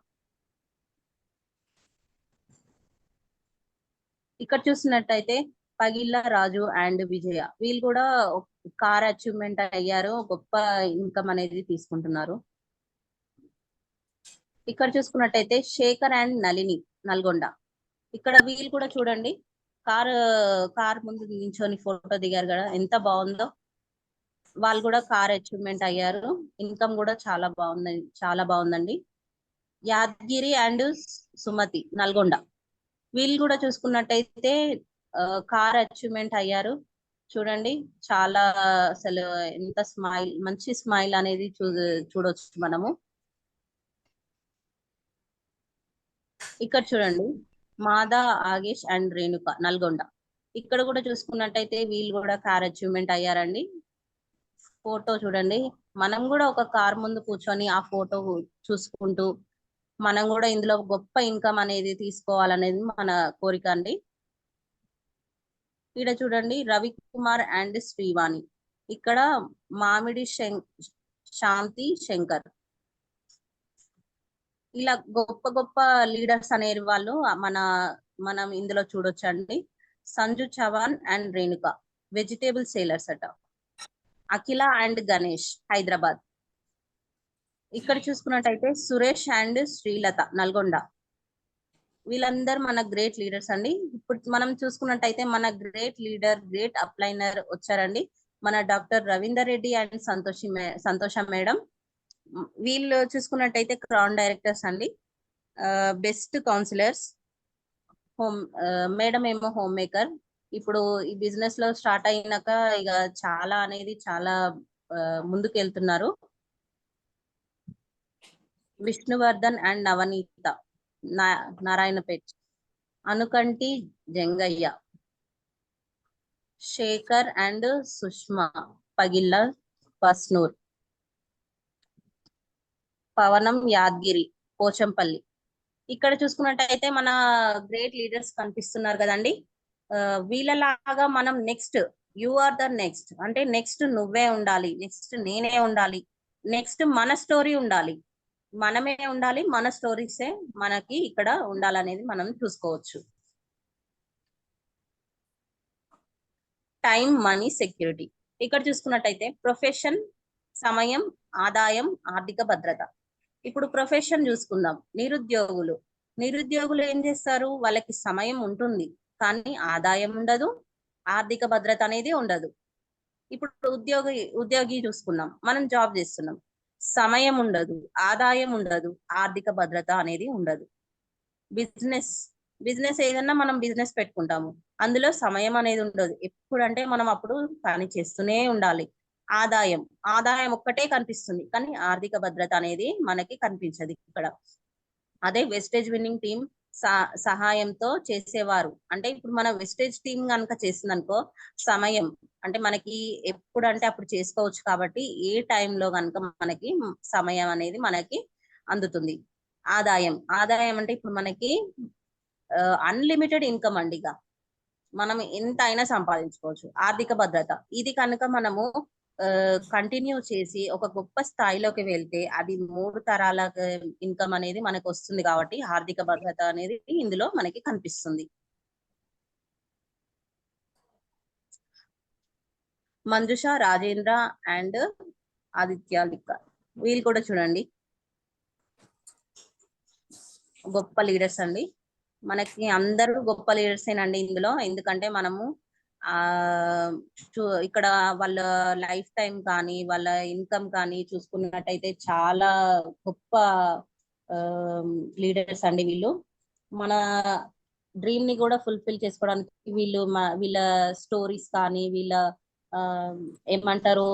ఇక్కడ చూసినట్టయితే పగిళ్ళ రాజు అండ్ విజయ, వీళ్ళు కూడా కార్ అచీవ్మెంట్ అయ్యారు. గొప్ప ఇన్కమ్ అనేది తీసుకుంటున్నారు. ఇక్కడ చూసుకున్నట్టయితే శేఖర్ అండ్ నళిని నల్గొండ. ఇక్కడ వీళ్ళు కూడా చూడండి, కార్ ముందు నించొని ఫోటో దిగారు కదా, ఎంత బాగుందో. వాళ్ళు కూడా కార్ అచీవ్మెంట్ అయ్యారు. ఇన్కమ్ కూడా చాలా బాగుందండి. యాదగిరి అండ్ సుమతి నల్గొండ, వీళ్ళు కూడా చూసుకున్నట్టయితే కార్ అచీవ్మెంట్ అయ్యారు. చూడండి, చాలా అసలు ఎంత మంచి స్మైల్ అనేది చూడొచ్చు మనము. ఇక్కడ చూడండి, మాదా ఆగేష్ అండ్ రేణుక నల్గొండ. ఇక్కడ కూడా చూసుకున్నట్టయితే వీళ్ళు కూడా కార్ అచీవ్మెంట్ అయ్యారండి. ఫోటో చూడండి, మనం కూడా ఒక కార్ ముందు కూర్చొని ఆ ఫోటో చూసుకుంటూ మనం కూడా ఇందులో గొప్ప ఇన్కమ్ అనేది తీసుకోవాలనేది మన కోరిక అండి. ఇక్కడ చూడండి, రవికుమార్ అండ్ శ్రీవాణి. ఇక్కడ మామిడి శాంతి శంకర్. ఇలా గొప్ప లీడర్స్ అనే వాళ్ళు మనం ఇందులో చూడొచ్చండి. Sanju Chavan and Renuka vegetable sellers అట. అఖిల అండ్ గణేష్ హైదరాబాద్. ఇక్కడ చూసుకున్నట్టయితే సురేష్ అండ్ శ్రీలత నల్గొండ. వీళ్ళందరూ మన గ్రేట్ లీడర్స్ అండి. ఇప్పుడు మనం చూసుకున్నట్టయితే మన గ్రేట్ అప్లైనర్ వచ్చారండి, మన doctor Ravinder Reddy and Santosha madam. వీళ్ళు చూసుకున్నట్టయితే క్రౌన్ డైరెక్టర్స్ అండి. Best counsellors. మేడం ఏమో హోమ్ మేకర్. ఇప్పుడు ఈ బిజినెస్ లో స్టార్ట్ అయినాక ఇక చాలా ముందుకు వెళ్తున్నారు. విష్ణువర్ధన్ అండ్ నవనీత నారాయణపేట్. అనుకంటి జంగయ్య. శేఖర్ అండ్ సుష్మా పగిళ్ళ పస్నూర్. పవనం యాద్గిరి పోచంపల్లి. ఇక్కడ చూసుకున్నట్టయితే మన గ్రేట్ లీడర్స్ కనిపిస్తున్నారు కదండి. వీళ్ళలాగా మనం next you are the next అంటే నెక్స్ట్ నువ్వే ఉండాలి, నెక్స్ట్ నేనే ఉండాలి, నెక్స్ట్ మన స్టోరీ ఉండాలి, మనమే ఉండాలి, మన స్టోరీసే మనకి ఇక్కడ ఉండాలనేది మనం చూసుకోవచ్చు. Time, money, security. ఇక్కడ చూసుకున్నట్టయితే ప్రొఫెషన్, సమయం, ఆదాయం, ఆర్థిక భద్రత. ఇప్పుడు ప్రొఫెషన్ చూసుకుందాం. నిరుద్యోగులు ఏం చేస్తారు, వాళ్ళకి సమయం ఉంటుంది కానీ ఆదాయం ఉండదు, ఆర్థిక భద్రత అనేది ఉండదు. ఇప్పుడు ఉద్యోగి చూసుకున్నాం, మనం జాబ్ చేస్తున్నాం, సమయం ఉండదు, ఆదాయం ఉండదు, ఆర్థిక భద్రత అనేది ఉండదు. బిజినెస్ బిజినెస్ ఏదన్నా మనం బిజినెస్ పెట్టుకుంటాము, అందులో సమయం అనేది ఉండదు. ఎప్పుడంటే మనం అప్పుడు పని చేస్తూనే ఉండాలి. ఆదాయం ఒక్కటే కనిపిస్తుంది, కానీ ఆర్థిక భద్రత అనేది మనకి కనిపించదు ఇక్కడ. అదే వెస్టేజ్ విన్నింగ్ టీం సహాయంతో చేసేవారు. అంటే ఇప్పుడు మన వెస్టేజ్ టీం కనుక చేసిందనుకో, సమయం అంటే మనకి ఎప్పుడు అంటే అప్పుడు చేసుకోవచ్చు. కాబట్టి ఏ టైంలో కనుక మనకి సమయం అనేది మనకి అందుతుంది. ఆదాయం అంటే ఇప్పుడు మనకి అన్లిమిటెడ్ ఇన్కమ్ అండి. ఇక మనం ఎంత అయినా సంపాదించుకోవచ్చు. ఆర్థిక భద్రత ఇది కనుక మనము కంటిన్యూ చేసి ఒక గొప్ప స్థాయిలోకి వెళ్తే అది 3 తరాల ఇన్కమ్ అనేది మనకు వస్తుంది. కాబట్టి ఆర్థిక భద్రత అనేది ఇందులో మనకి కనిపిస్తుంది. మంజుష, రాజేంద్ర అండ్ ఆదిత్య లిక్క, వీళ్ళు కూడా చూడండి గొప్ప లీడర్స్ అండి. మనకి అందరూ గొప్ప లీడర్సేనండి ఇందులో. ఎందుకంటే మనము ఇక్కడ వాళ్ళ లైఫ్ టైం కానీ వాళ్ళ ఇన్కమ్ కానీ చూసుకున్నట్టయితే చాలా గొప్ప లీడర్స్ అండి వీళ్ళు. మన డ్రీమ్ ని కూడా ఫుల్ఫిల్ చేసుకోవడానికి వీళ్ళ స్టోరీస్ కానీ వీళ్ళ ఏమంటారు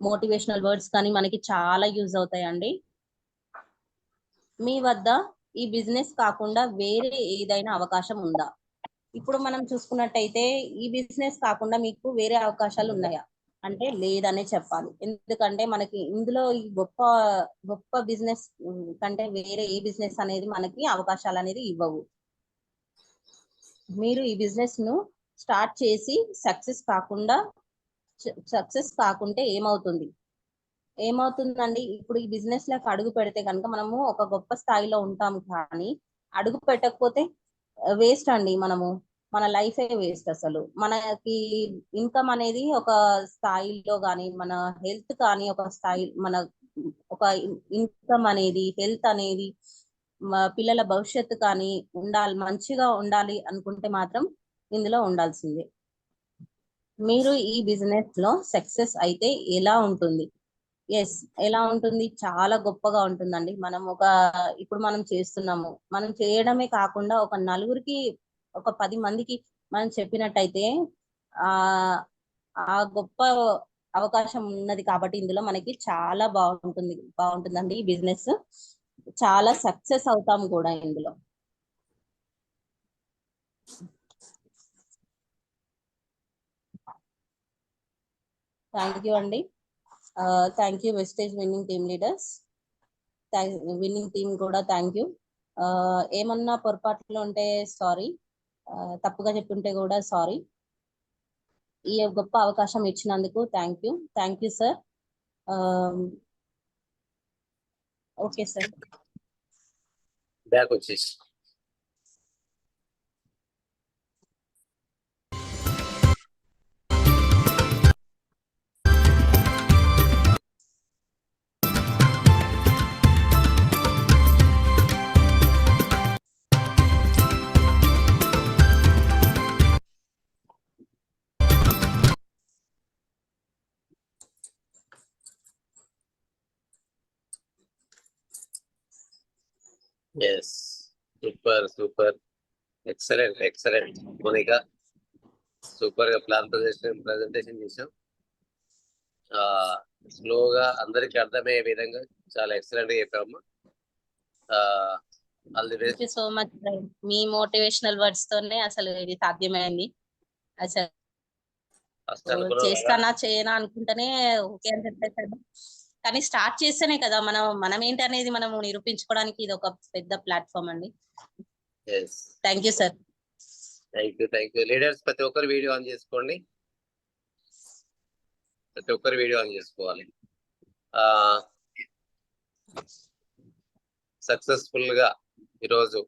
మోటివేషనల్ వర్డ్స్ కానీ మనకి చాలా యూజ్ అవుతాయండి. మీ వద్ద ఈ బిజినెస్ కాకుండా వేరే ఏదైనా అవకాశం ఉందా? ఇప్పుడు మనం చూసుకున్నట్టయితే ఈ బిజినెస్ కాకుండా మీకు వేరే అవకాశాలు ఉన్నాయా అంటే లేదనే చెప్పాలి. ఎందుకంటే మనకి ఇందులో ఈ గొప్ప బిజినెస్ కంటే వేరే ఏ బిజినెస్ అనేది మనకి అవకాశాలు అనేది ఇవ్వవు. మీరు ఈ బిజినెస్ ను స్టార్ట్ చేసి సక్సెస్ కాకుంటే ఏమవుతుందండి? ఇప్పుడు ఈ బిజినెస్ లోకి అడుగు పెడితే కనుక మనము ఒక గొప్ప స్థాయిలో ఉంటాము, కానీ అడుగు పెట్టకపోతే వేస్ట్ అండి. మన లైఫే వేస్ట్. అసలు మనకి ఇన్కమ్ అనేది ఒక స్థాయిలో కానీ, మన హెల్త్ కానీ ఒక స్థాయి, ఒక ఇన్కమ్ అనేది, హెల్త్ అనేది, పిల్లల భవిష్యత్తు కానీ మంచిగా ఉండాలి అనుకుంటే మాత్రం ఇందులో ఉండాల్సిందే. మీరు ఈ బిజినెస్ లో సక్సెస్ అయితే ఎలా ఉంటుంది? ఎలా ఉంటుంది? చాలా గొప్పగా ఉంటుందండి. ఇప్పుడు మనం చేస్తున్నాము, మనం చేయడమే కాకుండా ఒక నలుగురికి, ఒక 10 మందికి మనం చెప్పినట్టయితే ఆ గొప్ప అవకాశం ఉన్నది. కాబట్టి ఇందులో మనకి చాలా బాగుంటుందండి. ఈ బిజినెస్ చాలా సక్సెస్ అవుతాం కూడా ఇందులో. థ్యాంక్ యూ అండి. Thank you Vestige winning team leaders, winning team కూడా థ్యాంక్ యూ. ఏమన్నా పొరపాట్లు ఉంటే సారీ, తప్పుగా చెప్పుంటే కూడా సారీ. ఈ గొప్ప అవకాశం ఇచ్చినందుకు thank you sir. Okay sir. Back వచ్చేసి yes, super, excellent Monika, super గా ప్రెజెంటేషన్ చేసాం. స్లోగా అందరికి అర్థమయ్యే విధంగా చాలా ఎక్సలెంట్ గా చెప్పామమ్మా. All the best. Thank you so much. మీ మోటివేషనల్ వర్డ్స్ తోనే అసలు ఇది సాధ్యమైంది. అసలు చేస్తానా చేయనా అనుకుంటేనే ఓకే అని చెప్పేసాను. కానీ స్టార్ట్ చేస్తేనే కదా మనం ఏంటి అనేది మనం నిరూపించుకోవడానికి ఇది ఒక పెద్ద ప్లాట్ఫామ్ అండి. Thank you sir. Thank you leaders. ప్రతి ఒక్కరు వీడియో ఆన్ చేసుకోండి. సక్సెస్ఫుల్ గా ఈరోజు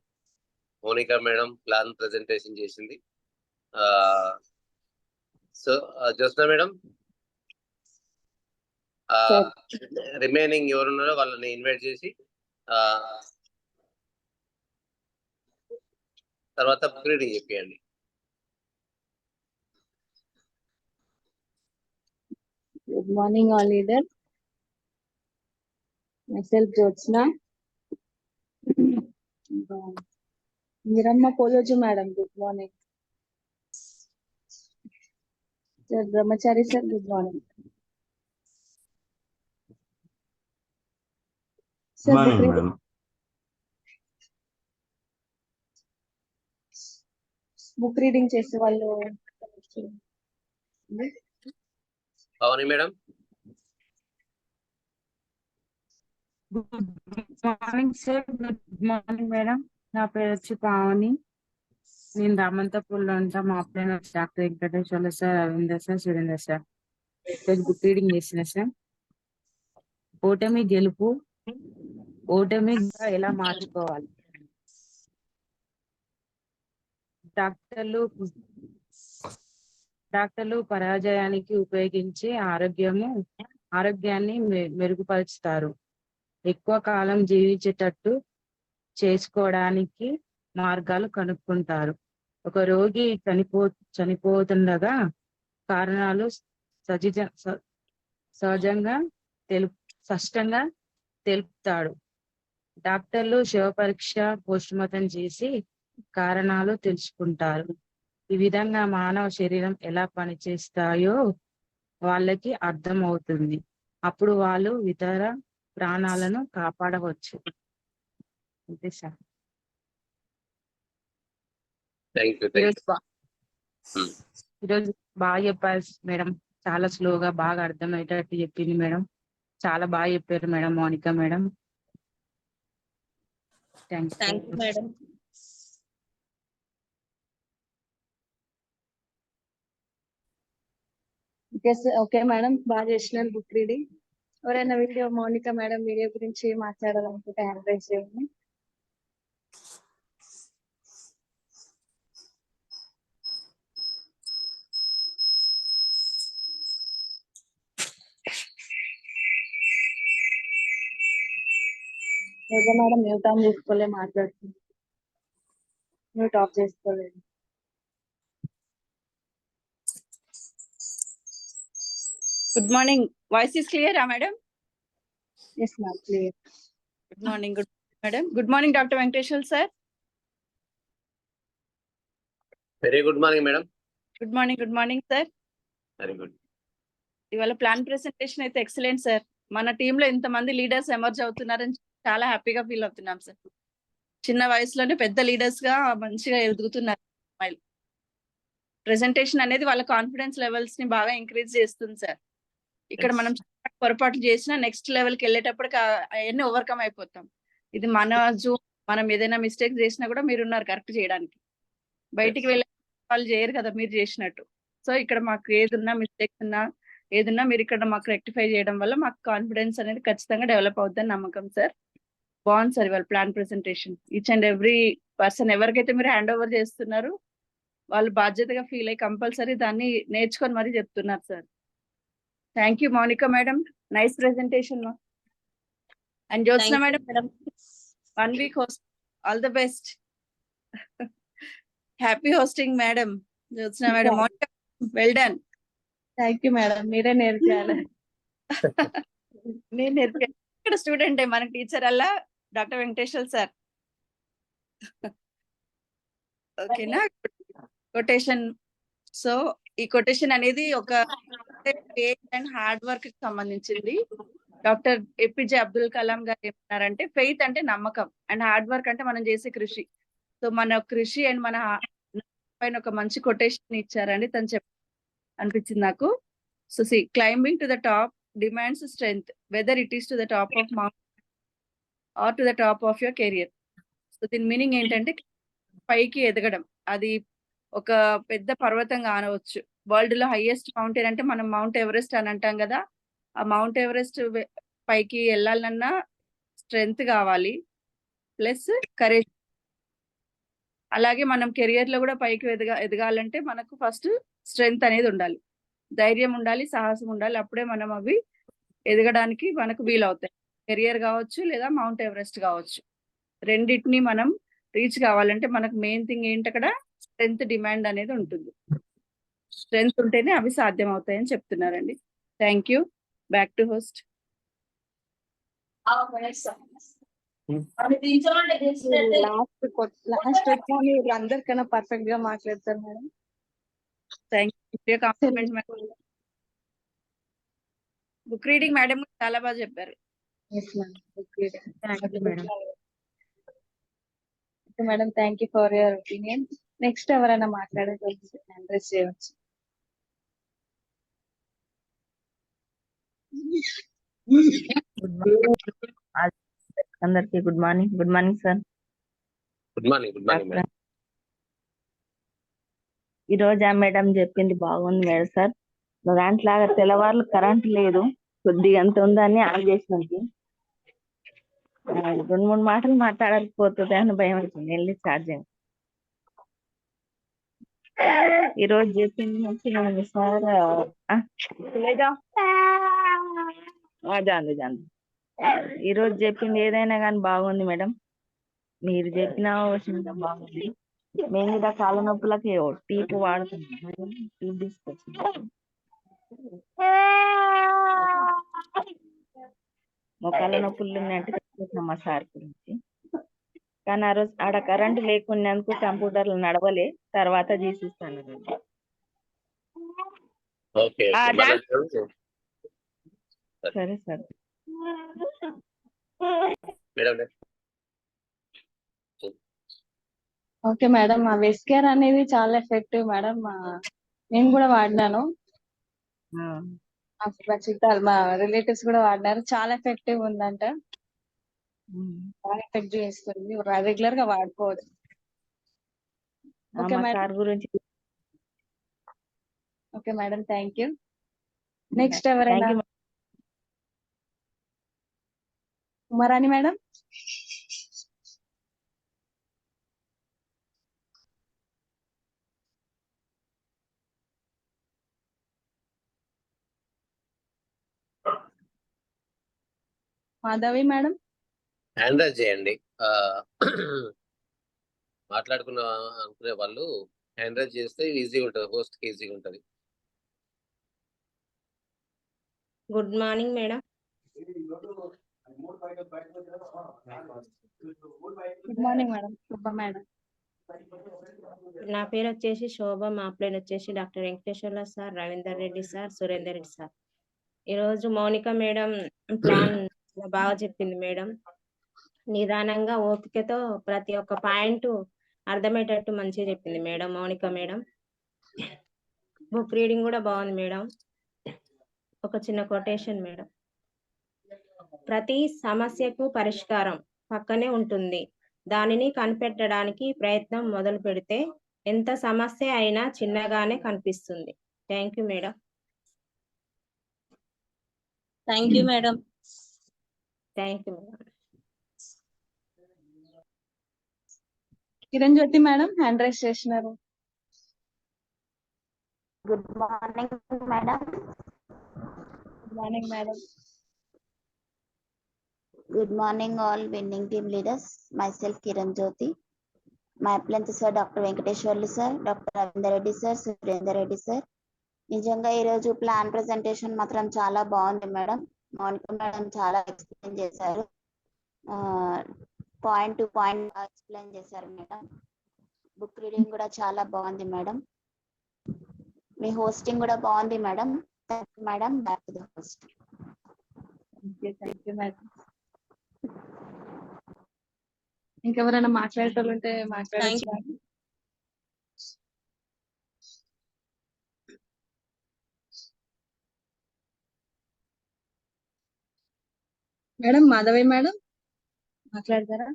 మోనికా మేడం ప్లాన్ ప్రెజెంటేషన్ చేసింది. సో జ్యోత్స్న మేడం, రిమైనింగ్ ఎవరున్నారో వాళ్ళని ఇన్వైట్ చేసి తర్వాత రీడింగ్ చెప్పేయండి. Good morning, all leaders. Myself, Jyotsna. Miramma Poloju, madam. Good morning. Sir Brahmachari, sir. Good morning. Sir, Morning, book madam. book reading చేసే వాళ్ళు Bhavani madam. Good morning sir. Good morning madam. నా పేరు వచ్చి పావని. నేను రామంతపూర్లో ఉంటాం. మా అప్పుడైనా doctor Venkateswarla sir, Ravinder sir, Surender sir. ఈరోజు బుక్ రీడింగ్ చేసిన సార్. ఓటమి గెలుపు, ఓటమిగా ఎలా మార్చుకోవాలి. డాక్టర్లు పరాజయానికి ఉపయోగించే ఆరోగ్యాన్ని మెరుగుపరుస్తారు. ఎక్కువ కాలం జీవించేటట్టు చేసుకోవడానికి మార్గాలు కనుక్కుంటారు. ఒక రోగి చనిపోతుండగా కారణాలు స్పష్టంగా తెలుపుతాడు. డాక్టర్లు శవ పరీక్ష, పోస్టుమార్టం చేసి కారణాలు తెలుసుకుంటారు. ఈ విధంగా మానవ శరీరం ఎలా పనిచేస్తాయో వాళ్ళకి అర్థం అవుతుంది. అప్పుడు వాళ్ళు ఇతర ప్రాణాలను కాపాడవచ్చు. అంతే సార్. ఈరోజు బాగా చెప్పారు మేడం. చాలా స్లోగా బాగా అర్థమయ్యేటట్టు చెప్పింది మేడం. చాలా బాగా చెప్పారు madam Monika madam. Thank you madam. Okay madam, బాగా చేసినారు బుక్ రీడింగ్. ఎవరైనా వీడియో మౌనిక మేడం వీడియో గురించి మాట్లాడాలనుకుంటే హ్యాండ్ రైజ్ చేయండి. రోజా మేడం మ్యూట్ ఆన్ చేసుకోలే, మాట్లాడుతుంది. మ్యూట్ ఆఫ్ చేసుకోలేదు. Good morning. Voice is clear, madam? Yes, ma'am, clear. Good morning, madam. Good morning, Dr. Venkateshwar, sir. Very good morning, madam. Good morning, sir. Very good. ఇవాళ plan presentation అయితే excellent sir. మన team లో ఇంతమంది leaders emerge అవుతున్నారని చాలా హ్యాపీగా feel అవుతున్నాం sir. చిన్న వయసులోనే పెద్ద లీడర్స్ గా మంచిగా ఎదుగుతున్నారు. ప్రెసెంటేషన్ అనేది వాళ్ళ కాన్ఫిడెన్స్ లెవెల్స్ ని బాగా ఇంక్రీజ్ చేస్తుంది సార్. ఇక్కడ మనం పొరపాటు చేసినా నెక్స్ట్ లెవెల్ కి వెళ్ళేటప్పటికి అవన్నీ ఓవర్కమ్ అయిపోతాం. ఇది మనం ఏదైనా మిస్టేక్ చేసినా కూడా మీరు ఉన్నారు కరెక్ట్ చేయడానికి. బయటికి వెళ్ళే వాళ్ళు చేయరు కదా మీరు చేసినట్టు. సో ఇక్కడ మాకు ఏదున్నా మిస్టేక్స్ ఉన్నా ఏదున్నా మీరు ఇక్కడ మాకు రెక్టిఫై చేయడం వల్ల మాకు కాన్ఫిడెన్స్ అనేది ఖచ్చితంగా డెవలప్ అవుతుందని నమ్మకం సార్. బాగుంది సార్ ఇవాళ plan presentation. Each and every person ఎవరికైతే మీరు హ్యాండ్ ఓవర్ చేస్తున్నారో వాళ్ళు బాధ్యతగా ఫీల్ అయ్యి కంపల్సరీ దాన్ని నేర్చుకొని మరీ చెప్తున్నారు sir. Thank you Mounika madam, nice presentation. And Jyotsna madam 1 week host, all the best. Happy hosting madam. Jyotsna madam, Mounika well done. Thank you madam, మీరే నేర్పించాలి. నేను నేర్పాను. ఇక్కడ స్టూడెంట్ మన టీచర్ అలా డాక్టర్ వెంకటేశ్వర్ సార్. ఓకేనా కొటేషన్. సో ఈ కొటేషన్ అనేది ఒక ఫెయిత్ అండ్ హార్డ్ వర్క్ కి సంబంధించింది. డాక్టర్ ఏపీజే అబ్దుల్ కలాం గారు ఏమన్నారంటే ఫెయిత్ అంటే నమ్మకం అండ్ హార్డ్ వర్క్ అంటే మనం చేసే కృషి. సో మన కృషి అండ్ మన పైన ఒక మంచి కొటేషన్ ఇచ్చారండి తను అనిపించింది నాకు. So see climbing to the top demands strength whether it is to the top of mountain or to the top of your career. So దీని మీనింగ్ ఏంటంటే పైకి ఎదగడం. అది ఒక పెద్ద పర్వతం కానవచ్చు. వరల్డ్ లో హైయెస్ట్ మౌంటైన్ అంటే మనం మౌంట్ ఎవరెస్ట్ అని అంటాం కదా. ఆ మౌంట్ ఎవరెస్ట్ పైకి వెళ్ళాలన్నా స్ట్రెంగ్త్ కావాలి ప్లస్ కరేజ్. అలాగే మనం కెరియర్ లో కూడా పైకి ఎదగాలంటే మనకు ఫస్ట్ స్ట్రెంగ్త్ అనేది ఉండాలి, ధైర్యం ఉండాలి, సాహసం ఉండాలి. అప్పుడే మనం అవి ఎదగడానికి మనకు వీలవుతాయి. కెరియర్ కావచ్చు లేదా మౌంట్ ఎవరెస్ట్ కావచ్చు. రెండింటిని మనం రీచ్ కావాలంటే మనకు మెయిన్ థింగ్ ఏంటి, అక్కడ స్ట్రెంగ్త్ డిమాండ్ అనేది ఉంటుంది. స్ట్రెంగ్త్ ఉంటేనే అవి సాధ్యం అవుతాయని చెప్తున్నారండి. Thank you. Back to host. Last మీరు అందరికన్నా పర్ఫెక్ట్ గా మాట్లాడతారు madam. Thank you. Compliments madam. Book reading madam చాలా బాగా చెప్పారు. Thank you madam. Madam thank you for your opinion. Next ఎవరైనా మాట్లాడగలిగితే అడ్రస్ చేయవచ్చు. అందరికి good morning. Good morning sir. Good morning. Good morning madam. ఈ రోజు ఆ మేడం చెప్పింది బాగుంది మేడం సార్. దాంట్లాగా తెల్లవారులు కరెంట్ లేదు, కొద్దిగా ఎంత ఉందని ఆన్ చేసినది. 2-3 మాటలు మాట్లాడకపోతుంది అని భయం అవుతుంది వెళ్ళి ఛార్జింగ్. ఈ రోజు చెప్పింది మంచిగా ఉంది సార్. జాంది జాంది ఈ రోజు చెప్పింది ఏదైనా కానీ బాగుంది మేడం. మీరు చెప్పిన విషయం బాగుంది. మేము కూడా కాళ్ళ నొప్పులకి టీపు వాడుతున్నాం. టీప్ తీసుకొచ్చింది. మొక్కల నొప్పులు ఉన్నాయంటే చెప్తున్నాం మా సార్ గురించి. కానీ ఆ రోజు ఆడ కరెంట్ లేకున్నందుకు కంప్యూటర్లు నడవలే, తర్వాత చేసిస్తాను. ఓకే. సరే సార్. మేడం ఓకే మేడం, ఆ వెస్కేర్ అనేది చాలా ఎఫెక్టివ్ మేడం. నేను కూడా వాడినాను, మా చుట్టాలు మా రిలేటివ్స్ కూడా వాడినారు. చాలా ఎఫెక్టివ్ ఉందంట, బాగా ఎఫెక్ట్ చేస్తుంది. రెగ్యులర్ గా వాడుకోవచ్చు. ఓకే మా మేడం. సార్ గురించి okay madam, thank you. Next ఎవరైనా? Umarani madam. Madhavi madam. Hand raise చేయండి. మాట్లాడుకున్న అనుకునే వాళ్ళు హ్యాండ్ రైజ్ చేస్తే ఈజీగా ఉంటుంది, హోస్ట్ కి ఈజీగా ఉంటుంది. Good morning madam. Good morning madam. Shubha madam. నా పేరు వచ్చేసి శోభ. మా అప్లైన్ వచ్చేసి doctor Venkateswarla sir, Ravinder Reddy sir, Surender Reddy sir. ఈరోజు మౌనిక మేడం ప్లాన్ బాగా చెప్పింది మేడం. నిదానంగా ఓపికతో ప్రతి ఒక్క పాయింట్ అర్థమయ్యేటట్టు మంచిగా చెప్పింది madam Monika madam. Book reading కూడా బాగుంది మేడం. ఒక చిన్న కొటేషన్ మేడం. ప్రతి సమస్యకు పరిష్కారం పక్కనే ఉంటుంది, దానిని కనిపెట్టడానికి ప్రయత్నం మొదలు పెడితే ఎంత సమస్య అయినా చిన్నగానే కనిపిస్తుంది. Thank you madam. Thank you madam. Thank you madam. Kiran Jyothi madam hand raise చేసినారు. Good morning madam. Good morning madam. Good morning all winning team leaders. Myself Kiran Jyoti. My appliance sir Dr. Venkateshwarlu sir, Dr. Ravindra Reddy sir, Surendra Reddy sir. నిజంగా ఈరోజు plan presentation మాత్రం చాలా బాగుంది madam. Monika madam చాలా explain చేశారు, point to point explain చేశారు madam. Book reading కూడా చాలా బాగుంది మేడం. మీ హోస్టింగ్ కూడా బాగుంది madam. Thank you madam. Back to the host. Thank you madam. ఇంకెవరైనా మాట్లాడేటోళ్ళుంటే మాట్లాడచ్చు. మేడం మాధవి మేడం మాట్లాడతారా?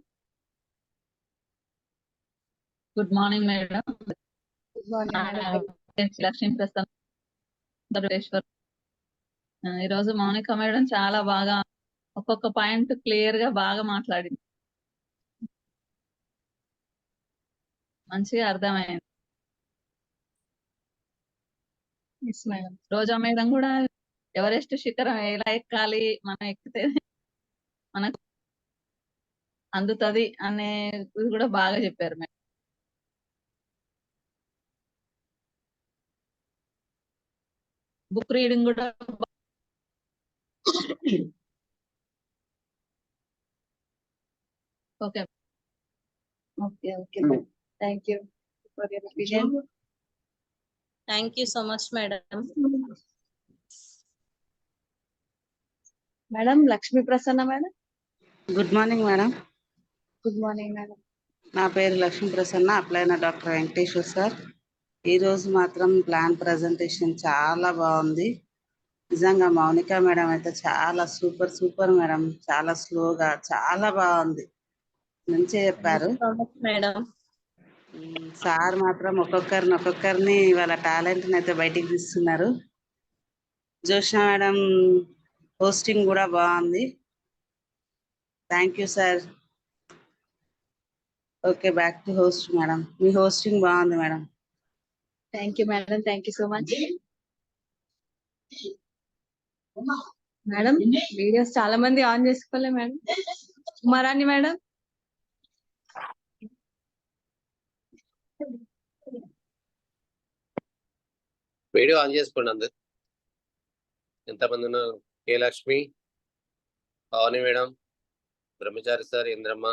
Good morning madam. Good morning. Lakshmi Prasad. ఈరోజు మౌనిక మేడం చాలా బాగా ఒక్కొక్క పాయింట్ క్లియర్ గా బాగా మాట్లాడింది, మంచిగా అర్థమైంది. రోజా మేడం కూడా ఎవరెస్ట్ శిఖరం ఎలా ఎక్కాలి, మనం ఎక్కితే మనకు అందుతుంది అనే కూడా బాగా చెప్పారు మేడం. బుక్ రీడింగ్ కూడా okay okay okay thank you for your opinion. Thank you so much madam. Madam Lakshmi Prasanna madam. Good morning madam. Good morning madam. నా పేరు లక్ష్మీ ప్రసన్న, అప్లైన డాక్టర్ వెంకటేశ్వర్ సార్. ఈరోజు మాత్రం ప్లాన్ ప్రజెంటేషన్ చాలా బాగుంది. నిజంగా మౌనిక మేడం అయితే చాలా సూపర్ మేడం. చాలా స్లోగా చాలా బాగుంది, మంచిగా చెప్పారు. మేడం సార్ మాత్రం ఒక్కొక్కరిని వాళ్ళ టాలెంట్ని అయితే బయటికి తీస్తున్నారు. జోష్న మేడం హోస్టింగ్ కూడా బాగుంది. Thank you sir. Okay, back to host madam. మీ హోస్టింగ్ బాగుంది madam. Thank you madam. Thank you so much madam. Videos చాలా మంది ఆన్ చేసుకోలే madam. Kumarani madam. Video on చేసుకోండి అందరు. ఎంతమంది ఉన్నారు? K Lakshmi, Pavani madam, Brahmachari sir, Indramma.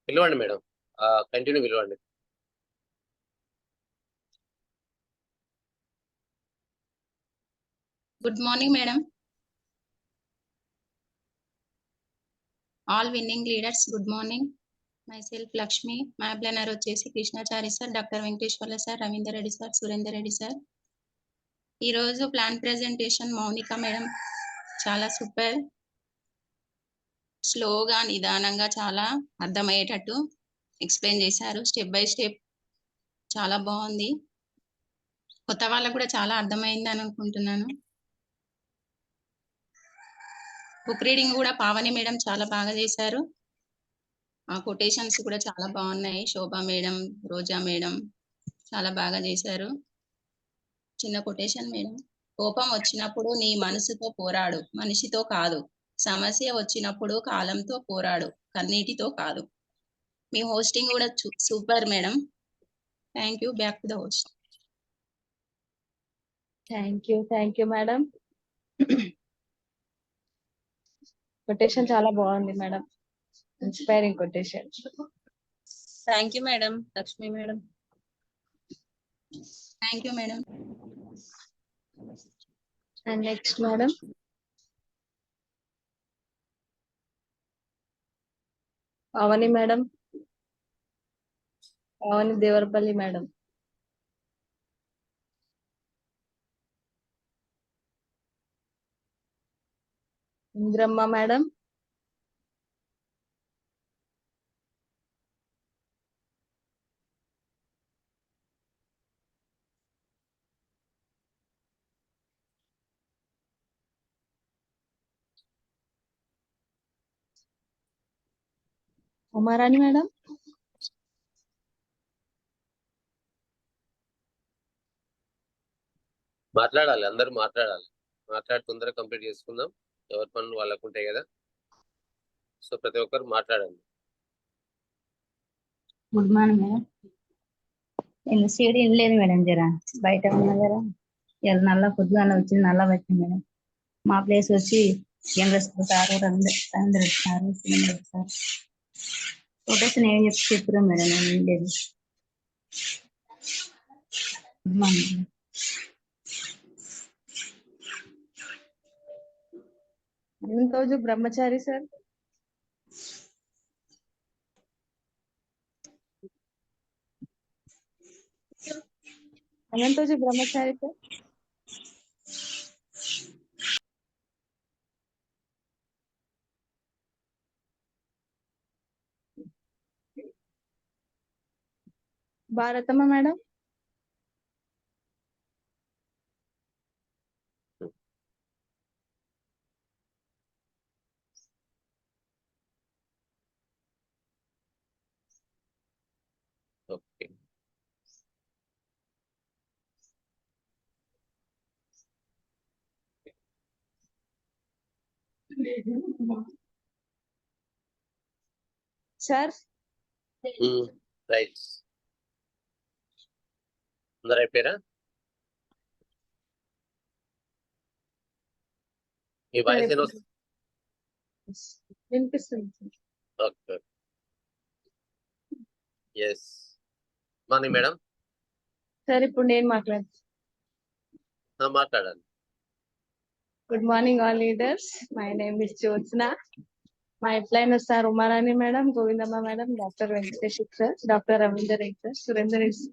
పిలవండి మేడం, కంటిన్యూ పిలవండి. Good morning madam. All winning leaders good morning. Myself Lakshmi. మా ప్లానర్ వచ్చేసి Krishnachari sir, doctor Venkateswarla sir, Ravinder Reddy sir, Surender Reddy sir. ఈరోజు ప్లాన్ ప్రెజెంటేషన్ మౌనిక మేడం చాలా సూపర్. స్లోగా నిదానంగా చాలా అర్థమయ్యేటట్టు ఎక్స్ప్లెయిన్ చేశారు. స్టెప్ బై స్టెప్ చాలా బాగుంది. కొత్త వాళ్ళకు కూడా చాలా అర్థమైంది అని అనుకుంటున్నాను. బుక్ రీడింగ్ కూడా పావని మేడం చాలా బాగా చేశారు. ఆ కొటేషన్స్ కూడా చాలా బాగున్నాయి. శోభా మేడం, రోజా మేడం చాలా బాగా చేశారు. చిన్న కొటేషన్ మేడం. కోపం వచ్చినప్పుడు నీ మనసుతో పోరాడు, మనిషితో కాదు. సమస్య వచ్చినప్పుడు కాలంతో పోరాడు, కన్నీటితో కాదు. మీ హోస్టింగ్ కూడా super madam. Thank you. Back to the host. Thank you madam. Quotation చాలా బాగుంది madam. Inspiring quotation. Thank you madam. Lakshmi madam. Thank you madam. And next madam. Pavani madam. Pavani Devarapalli madam. Indramma madam. Umarani madam. మాట్లాడాలి, అందరూ మాట్లాడాలి. మాట్లాడి తొందరగా కంప్లీట్ చేసుకుందాం. ఎవరి పనులు వాళ్ళకు ఉంటాయి కదా, సో ప్రతి ఒక్కరు మాట్లాడండి. Good morning madam. నేను సీడీ లేదు మేడం, జర బయట ఉన్నా జరా. ఇలా నల్ల పొద్దుగా వచ్చింది, నల్ల వచ్చింది మేడం. మా ప్లేస్ వచ్చి Chandrashekar sir, Ravindra Reddy sir, Surendra Reddy sir. Quotation ఏం చెప్పారు మేడం, నేను లేదు. Good morning. రోజు బ్రహ్మచారి సార్. రోజు Brahmachari sir. Bharatamma madam. Okay, sir. Right. అందరు అయిపోయారా? మీ వాయిస్ ఏదో వినిపిస్తుంది. Okay. Yes. Morning madam. Sir ఇప్పుడు నేను మాట్లాడుతాను. మాట్లాడండి. Good morning, all leaders. My name is Jyotsna. My appliers are Umarani Madam, Govindamma Madam, Dr. Venkatesh sir, Dr. Ravindra Reddy sir, Surendra Reddy sir.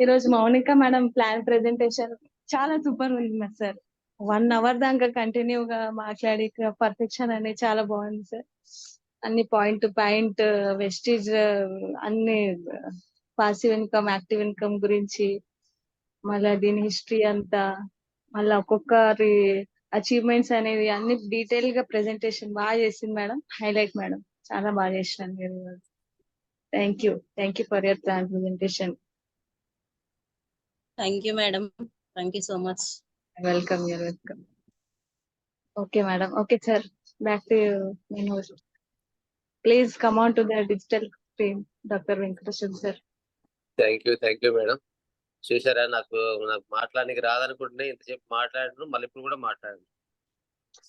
ఈరోజు Monika madam plan presentation చాలా super ఉంది sir. 1 hour దాకా కంటిన్యూగా మాట్లాడి perfection అనేది చాలా బాగుంది sir. అన్ని పాయింట్ వెస్టేజ్ అన్ని పాసివ్ ఇన్కమ్, యాక్టివ్ ఇన్కమ్ గురించి, మళ్ళీ దీని హిస్టరీ అంతా, మళ్ళీ ఒక్కొక్కరి అచీవ్మెంట్స్ అనేవి అన్ని డీటెయిల్ గా ప్రెజెంటేషన్ బాగా చేసింది మేడం. హైలైట్ మేడం, చాలా బాగా చేసినారు మీరు. Thank you for your plan presentation. Thank you madam, thank you so much. Welcome. Okay madam. Okay sir, back to main host. Please come on to the digital screen, doctor Venkateswara sir. Thank you madam. చూసారా, నాకు మాట్లాడడానికి రాదనుకుంటున్నా, ఇంతసేపు మాట్లాడను, మళ్ళీ ఇప్పుడు కూడా మాట్లాడను.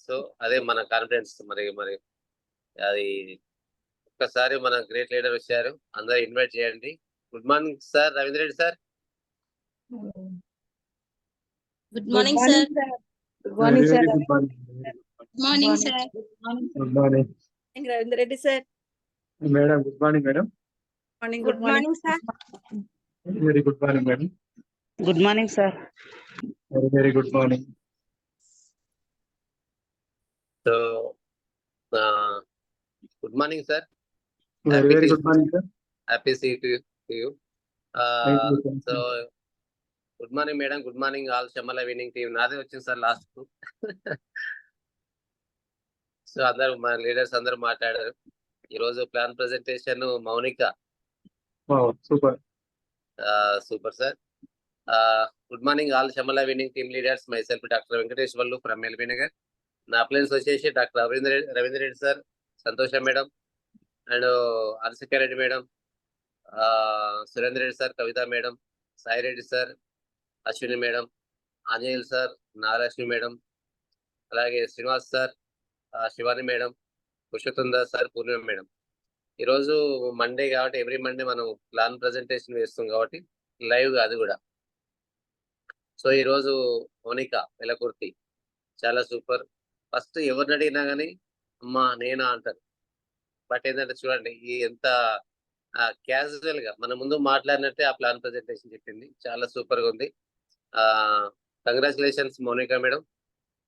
So అదే మన కాన్ఫిడెన్స్. మరి అది ఒక్కసారి మన గ్రేట్ లీడర్ వచ్చారు, అందరూ ఇన్వైట్ చేయండి. Good morning sir, Ravindra Reddy sir. Good morning sir. Good morning sir. Good morning sir. Good morning Ravindra Reddy sir. Madam. Good morning madam. Good morning sir. Very good morning madam. Good morning sir. Very good morning. So good morning sir. Very good morning sir. Happy see to you. So good morning madam, good morning all Shamala winning team. నాదే వచ్చింది sir last కు. So అందరు మా leaders అందరూ మాట్లాడారు. ఈరోజు plan presentation Monika. Super sir. Good morning all Shamala winning team leaders. Myself doctor Venkateswarlu from LB Nagar. నా uplines వచ్చేసి doctor Ravindra Reddy sir, Santosha madam, and Harshika Reddy madam, Surendra Reddy sir, Kavitha madam, Sai Reddy sir, Ashwini madam, Anjaneyulu sir, Nagalakshmi madam, అలాగే Srinivas sir, Shivani madam, Purushottam Das sir, Purnima madam. ఈరోజు Monday కాబట్టి every Monday మనం plan presentation వేస్తాం కాబట్టి live అది కూడా. సో ఈరోజు మౌనిక వెలకుర్తి చాలా సూపర్. ఫస్ట్ ఎవరిని అడిగినా కానీ అమ్మా నేనా అంటారు. బట్ ఏంటంటే చూడండి, ఈ ఎంత క్యాజువల్ గా మన ముందు మాట్లాడినట్టే ఆ ప్లాన్ ప్రజెంటేషన్ చెప్పింది. చాలా సూపర్ గా ఉంది. Congratulations Mounika madam.